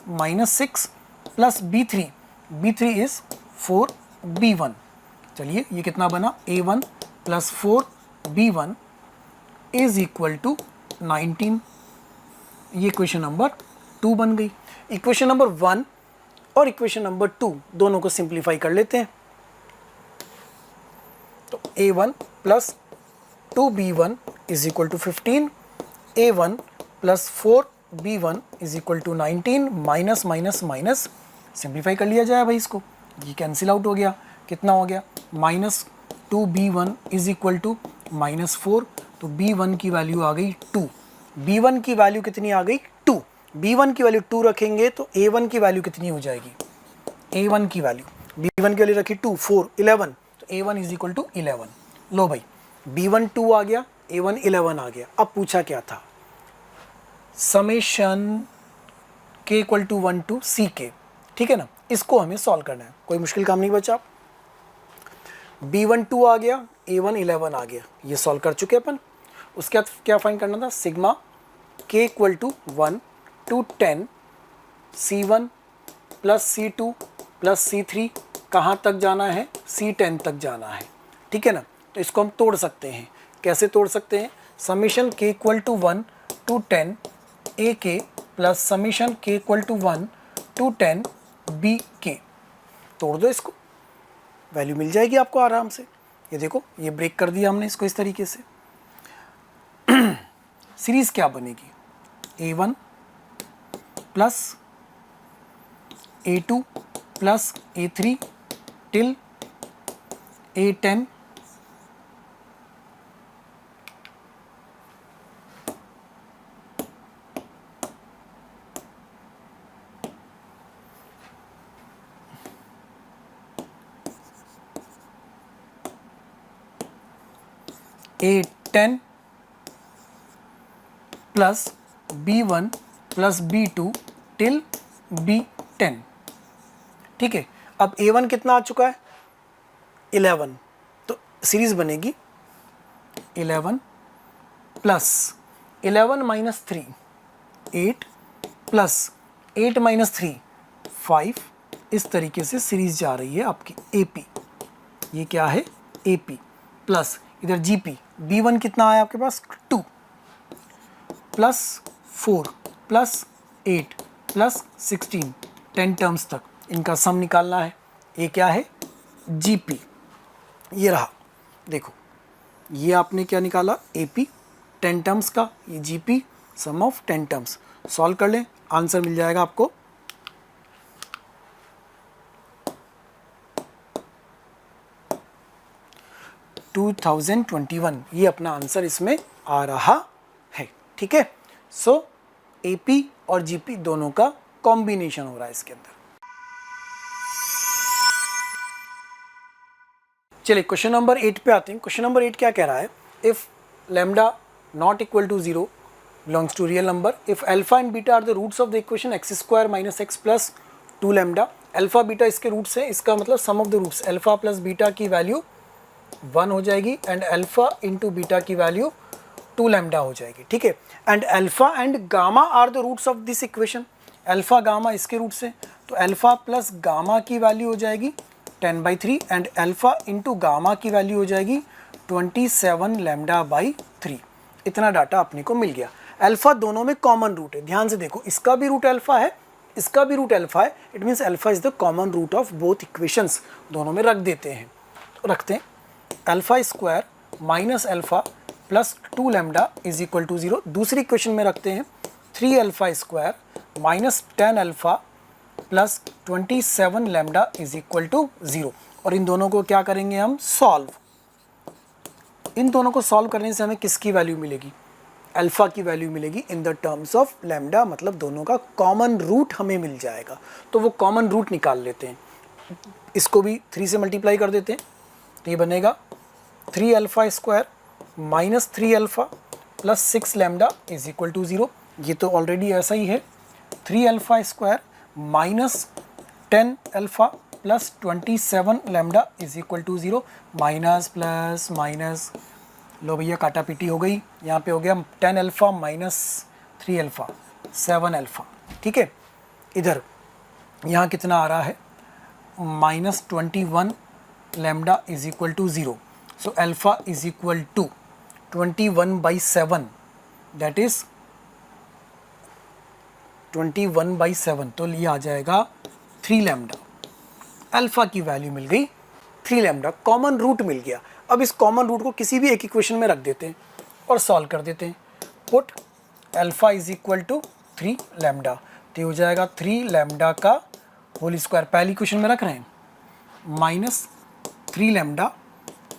Speaker 1: -6 plus B3 is 4B1। चलिए ये कितना बना? A1 plus 4B1 is equal to 19। ये इक्वेशन नंबर 2 बन गई। इक्वेशन नंबर 1 और इक्वेशन नंबर 2 दोनों को सिंप्लीफाई कर लेते हैं। तो A1 plus 2B1 is equal to 15, A1 plus 4B1 is equal to 19, minus minus minus simplify कर लिया जाए भाई इसको। ये कैंसिल आउट हो गया, कितना हो गया? -2B1 is equal to -4। तो B1 की वैल्यू आ गई 2। B1 की वैल्यू कितनी आ गई? 2। B1 की वैल्यू 2 रखेंगे तो A1 की वैल्यू कितनी हो जाएगी? A1 की वैल्यू, B1 की वैल्यू रखी 2, 4, 11। तो A1 इज इक्वल टू 11। लो भाई, B1 2 आ गया, A1 11 आ गया। अब पूछा क्या था? Summation k equal to 1 to C K, ठीक है ना। इसको हमें सॉल्व करना है, कोई मुश्किल काम नहीं बचा। B1 2 आ गया, A1 11 आ गया, ये सॉल्व कर चुके अपन। उसके बाद क्या फाइंड करना था, sigma k equal to 1 to 10 C1 plus C2 plus C3 कहाँ तक जाना है, C10 तक जाना है, ठीक है ना। तो इसको हम तोड़ सकते हैं, कैसे तोड़ सकते हैं, summation k equal to 1 to 10 AK plus summation k equal to 1 to 10 BK। तोड़ दो इसको, वैल्यू मिल जाएगी आपको आराम से। ये देखो, ये ब्रेक कर दिया हमने इसको इस तरीके से। सीरीज क्या बनेगी, A1 plus A2 plus A3 till A10 A10 plus B1 plus B2 till B10, ठीक है। अब A1 कितना आ चुका है, 11, तो सीरीज बनेगी 11 प्लस 11 माइनस 3 8 प्लस 8 माइनस 3 5, इस तरीके से सीरीज जा रही है आपकी AP। ये क्या है, AP प्लस इधर GP, B1 कितना आया आपके पास 2 प्लस 4 प्लस 8 प्लस 16, 10 टर्म्स तक इनका सम निकालना है। ये क्या है, GP, ये रहा, देखो ये आपने क्या निकाला, AP 10 टर्म्स का, ये GP sum of 10 terms. Solve कर लें, आंसर मिल जाएगा आपको 2021, ये अपना आंसर इसमें आ रहा है, ठीक है। सो AP और GP दोनों का कॉम्बिनेशन हो रहा है इसके अंदर। चलिए क्वेश्चन नंबर 8 पे आते हैं। क्वेश्चन नंबर 8 क्या कह रहा है, if lambda not equal to 0 belongs to real number, if alpha and beta are the roots of the equation x square minus x plus 2 lambda, alpha beta इसके roots हैं, इसका मतलब sum of the roots alpha plus beta की value 1 हो जाएगी and alpha into beta की value 2 lambda हो जाएगी, ठीक है। And alpha and gamma are the roots of this equation, alpha gamma इसके रूट्स हैं, तो अल्फा प्लस गामा की वैल्यू हो जाएगी 10/3 एंड अल्फा इंटू गामा की वैल्यू हो जाएगी 27 लैम्डा बाई 3। इतना डाटा अपने को मिल गया। अल्फा दोनों में कॉमन रूट है, ध्यान से देखो, इसका भी रूट अल्फा है, इसका भी रूट अल्फा है, it means alpha is the common root of both equations. दोनों में रख देते हैं, तो रखते हैं alpha square minus alpha plus 2 lambda is equal to 0। दूसरी इक्वेशन में रखते हैं 3 alpha square minus 10 alpha plus 27 lambda is equal to 0। और इन दोनों को क्या करेंगे हम, सॉल्व। इन दोनों को सॉल्व करने से हमें किसकी वैल्यू मिलेगी, अल्फा की वैल्यू मिलेगी in the terms of lambda, मतलब दोनों का कॉमन रूट हमें मिल जाएगा। तो वो कॉमन रूट निकाल लेते हैं, इसको भी 3 से मल्टीप्लाई कर देते हैं, तो ये बनेगा 3 alpha square minus 3 alpha plus 6 lambda is equal to 0। ये तो ऑलरेडी ऐसा ही है, 3 alpha square minus 10 alpha plus 27 lambda is equal to 0। Minus plus minus, लो भैया काटा पीटी हो गई, यहाँ पे हो गया 10 अल्फा माइनस 3 अल्फा 7 अल्फा, ठीक है। इधर यहाँ कितना आ रहा है, minus 21 lambda is equal to 0। So alpha is equal to 21/7, that is 21/7, तो ये आ जाएगा 3 लैम्डा। अल्फा की वैल्यू मिल गई 3 लैम्डा, कॉमन रूट मिल गया। अब इस कॉमन रूट को किसी भी एक इक्वेशन में रख देते हैं और सॉल्व कर देते हैं। Put alpha is equal to 3 lambda, तो हो जाएगा 3 लैम्डा का होल स्क्वायर, पहली इक्वेशन में रख रहे हैं, minus 3 lambda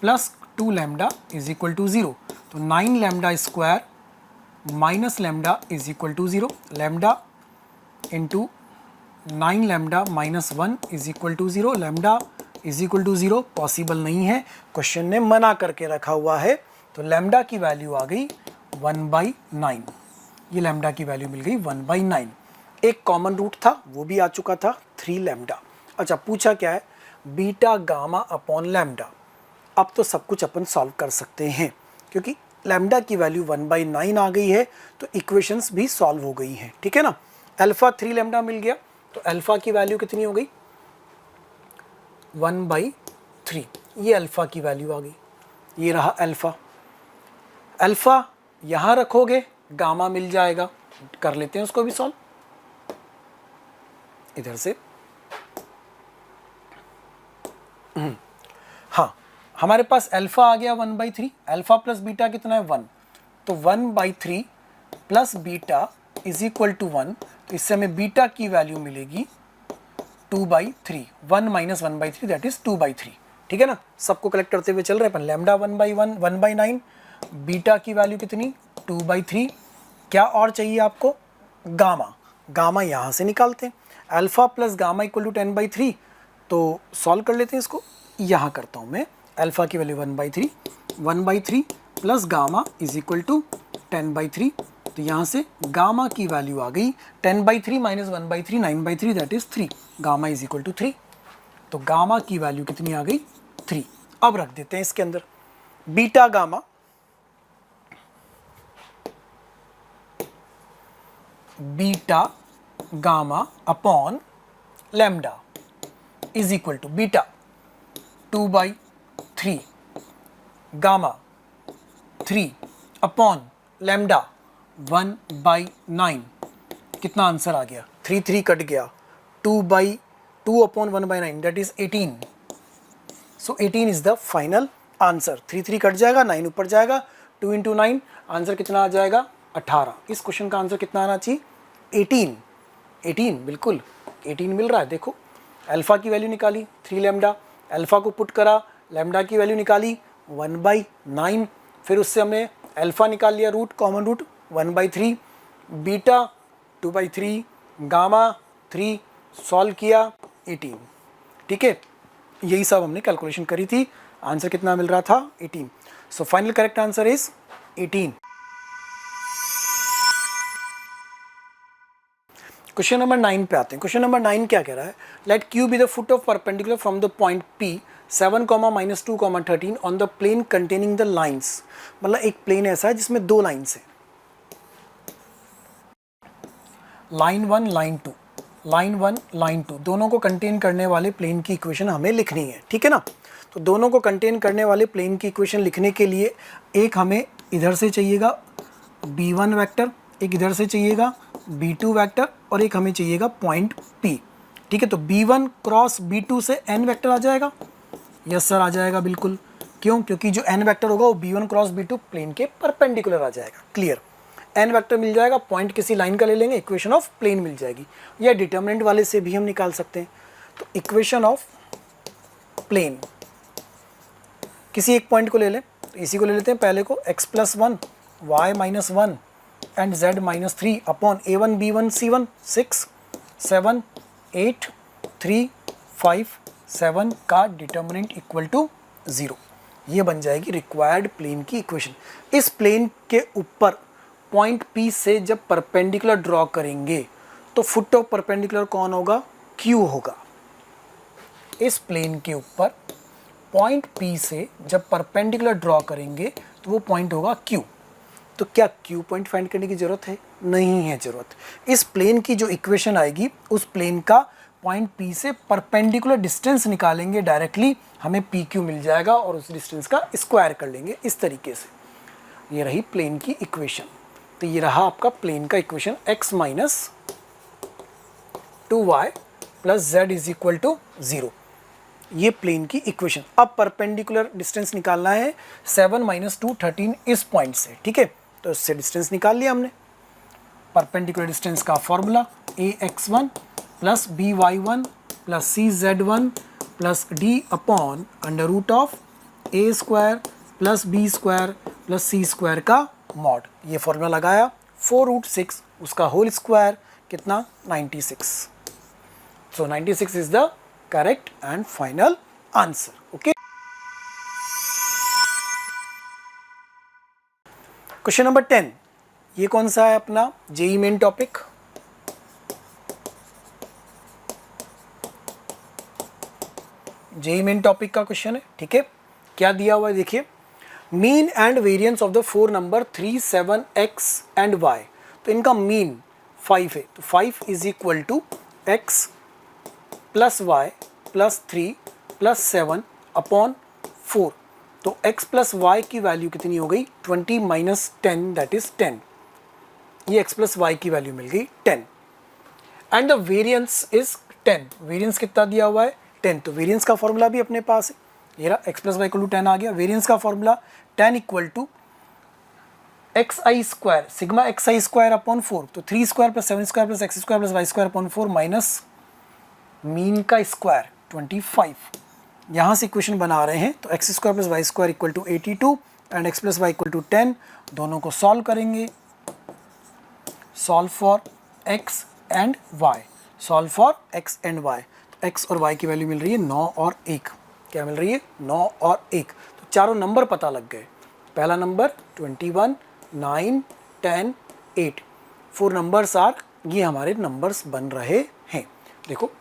Speaker 1: plus 2 lambda is equal to 0, तो 9 lambda square minus lambda is equal to 0। Lambda into 9 lambda minus 1 is equal to 0। Lambda is equal to 0 possible नहीं है, क्वेश्चन ने मना करके रखा हुआ है, तो लैम्डा की वैल्यू आ गई 1/9। ये लैम्डा की वैल्यू मिल गई 1/9। एक कॉमन रूट था वो भी आ चुका था 3 लैम्डा। अच्छा पूछा क्या है, बीटा गामा अपॉन लैम्डा। अब तो सब कुछ अपन सॉल्व कर सकते हैं क्योंकि लैम्डा की वैल्यू 1/9 आ गई है तो इक्वेशंस भी सॉल्व हो गई हैं, ठीक है ना। अल्फा 3 लैम्डा मिल गया तो अल्फा की वैल्यू कितनी हो गई 1/3। ये अल्फा की वैल्यू आ गई, ये रहा अल्फा। अल्फा यहाँ रखोगे गामा मिल जाएगा, कर लेते हैं उसको भी सॉल्व। इधर से हाँ, हमारे पास अल्फा आ गया 1/3। अल्फा प्लस बीटा कितना है 1, तो 1/3 plus beta is equal to 1। तो इससे हमें बीटा की वैल्यू मिलेगी 2/3। 1 माइनस 1/3 दैट इज 2/3, ठीक है ना। सबको कलेक्ट करते हुए चल रहे हैं अपन। लैम्डा 1/9, बीटा की वैल्यू कितनी 2/3। क्या और चाहिए आपको, गामा। गामा यहाँ से निकालते हैं, alpha plus gamma equal to 10/3। तो सॉल्व कर लेते हैं इसको, यहाँ करता हूँ मैं। अल्फा की value 1/3 plus gamma is equal to 10/3। तो यहाँ से गामा की वैल्यू आ गई 10/3 minus 1/3 9/3 that is 3। Gamma is equal to 3। तो गामा की वैल्यू कितनी आ गई 3। अब रख देते हैं इसके अंदर beta gamma upon lambda is equal to beta 2/3 gamma 3 upon lambda 1/9। कितना आंसर आ गया, 3 कट गया, 2 upon 1/9 that is 18। So 18 is the final answer. 3 cut जाएगा, 9 ऊपर जाएगा, 2 इंटू 9 आंसर कितना आ जाएगा 18। इस क्वेश्चन का आंसर कितना आना चाहिए 18 बिल्कुल 18 मिल रहा है। देखो अल्फा की वैल्यू निकाली 3 लैम्डा, अल्फा को पुट करा, लैम्डा की वैल्यू निकाली 1/9, फिर उससे हमने अल्फा निकाल लिया root, common root 1/3, beta 2/3, gamma 3, solve किया 18, ठीक है। यही सब हमने कैलकुलेशन करी थी, आंसर कितना मिल रहा था 18। So final correct answer is 18। Question number 9 पे आते हैं। क्वेश्चन नंबर 9 क्या कह रहा है, let Q be the foot of perpendicular from the point P 7, -2, 13 on the plane containing the lines. मतलब एक प्लेन ऐसा है जिसमें 2 लाइन्स हैं, लाइन 1 लाइन 2, लाइन 1 लाइन 2, दोनों को कंटेन करने वाले प्लेन की इक्वेशन हमें लिखनी है, ठीक है ना। तो दोनों को कंटेन करने वाले प्लेन की इक्वेशन लिखने के लिए एक हमें इधर से चाहिएगा b1 वेक्टर, एक इधर से चाहिएगा b2 वेक्टर और एक हमें चाहिएगा पॉइंट P, ठीक है। तो b1 क्रॉस b2 से n वेक्टर आ जाएगा, यस सर आ जाएगा बिल्कुल। क्यों, क्योंकि जो n वेक्टर होगा वो b1 क्रॉस b2 प्लेन के परपेंडिकुलर आ जाएगा, क्लियर। n वेक्टर मिल जाएगा, पॉइंट किसी लाइन का ले लेंगे, इक्वेशन ऑफ प्लेन मिल जाएगी, या डिटर्मिनेंट वाले से भी हम निकाल सकते हैं। तो इक्वेशन ऑफ प्लेन किसी एक पॉइंट को ले लें, तो इसी को ले लेते हैं पहले को, x+1 y-1 and z-3 upon a1 b1 c1 6 7 8 3 5 7 का डिटर्मिनेंट इक्वल टू 0। ये बन जाएगी रिक्वायर्ड प्लेन की इक्वेशन। इस प्लेन के ऊपर पॉइंट P से जब परपेंडिकुलर ड्रॉ करेंगे तो फुट ऑफ परपेंडिकुलर कौन होगा, Q होगा। इस प्लेन के ऊपर पॉइंट P से जब परपेंडिकुलर ड्रॉ करेंगे तो वो पॉइंट होगा Q। तो क्या Q पॉइंट फाइंड करने की जरूरत है, नहीं है जरूरत। इस प्लेन की जो इक्वेशन आएगी उस प्लेन का पॉइंट P से परपेंडिकुलर डिस्टेंस निकालेंगे डायरेक्टली, हमें PQ मिल जाएगा और उस डिस्टेंस का स्क्वायर कर लेंगे इस तरीके से। ये रही प्लेन की इक्वेशन। तो ये रहा आपका प्लेन का equation x - 2y plus z is equal to 0। ये प्लेन की इक्वेशन। अब परपेंडिकुलर डिस्टेंस निकालना है 7 - 2 13 इस पॉइंट से, ठीक है। तो इससे डिस्टेंस निकाल लिया हमने। परपेंडिकुलर डिस्टेंस का formula ax1 plus by1 plus cz1 plus d upon under root of a square plus b square plus c square का मॉड। ये फॉर्मूला लगाया, 4√6 उसका होल स्क्वायर कितना 96। So 96 is the correct and final answer, okay. Question number 10, ये कौन सा है अपना JEE main topic, JEE main topic का क्वेश्चन है, ठीक है। क्या दिया हुआ है देखिए, mean and variance of the 4 number 3, 7, x and y। तो इनका मीन 5 है, तो 5 is equal to x plus Y plus 3 plus 7 upon 4। तो x प्लस वाई की वैल्यू कितनी हो गई 20 माइनस 10 दैट इज 10। ये x प्लस वाई की वैल्यू मिल गई 10 and the variance is 10। Variance कितना दिया हुआ है 10, तो वेरिएंस का फॉर्मूला भी अपने पास है, ये रहा x plus y equal to 10 आ गया। वेरिएंस का formula 10 equal to x i square sigma x i square upon 4। तो 3 square plus 7 square plus x square plus y square upon 4 minus mean का स्क्वायर 25। यहाँ से इक्वेशन बना रहे हैं, तो x square plus y square equal to 82 and x plus y equal to 10। दोनों को सॉल्व करेंगे, solve for x and y, solve for x and y. तो एक्स और वाई की वैल्यू मिल रही है 9 और 1। क्या मिल रही है 9 और 1। तो चारों नंबर पता लग गए। पहला नंबर 21, 9, 10, 8। 4 नंबर्स आर, ये हमारे नंबर्स बन रहे हैं। देखो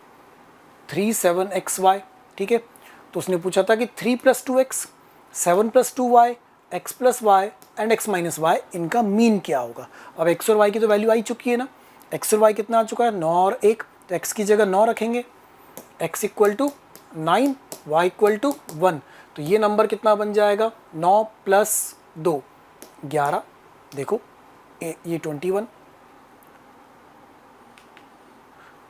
Speaker 1: 3, 7, XY, ठीक है। तो उसने पूछा था कि 3 plus 2x, 7 plus 2y, x plus y and x minus y, इनका मीन क्या होगा। अब x और y की तो वैल्यू आई चुकी है ना, x और y कितना आ चुका है 9 और 1। तो x की जगह 9 रखेंगे, x equal to 9, y equal to 1। तो ये नंबर कितना बन जाएगा 9 प्लस 2 11। देखो ये 21।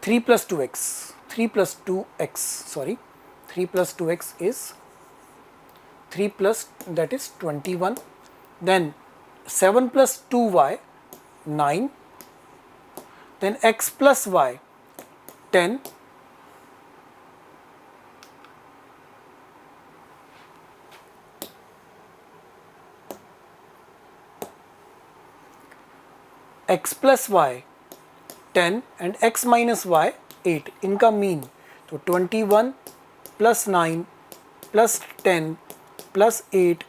Speaker 1: 3 plus 2x, 3 plus 2x, sorry 3 plus 2x is 3 plus that is 21, then 7 plus 2y 9, then x plus y 10, x plus y 10 and x minus y 8। इनका mean तो 21 plus 9 plus 10 plus 8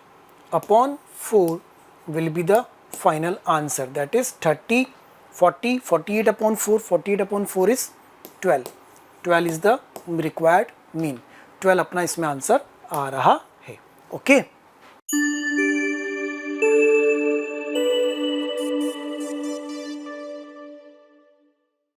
Speaker 1: upon 4 will be the final answer, that is 30, 40, 48 upon 4, 48 upon 4 is 12, 12 is the required mean, 12 अपना इसमें answer आ रहा है। Okay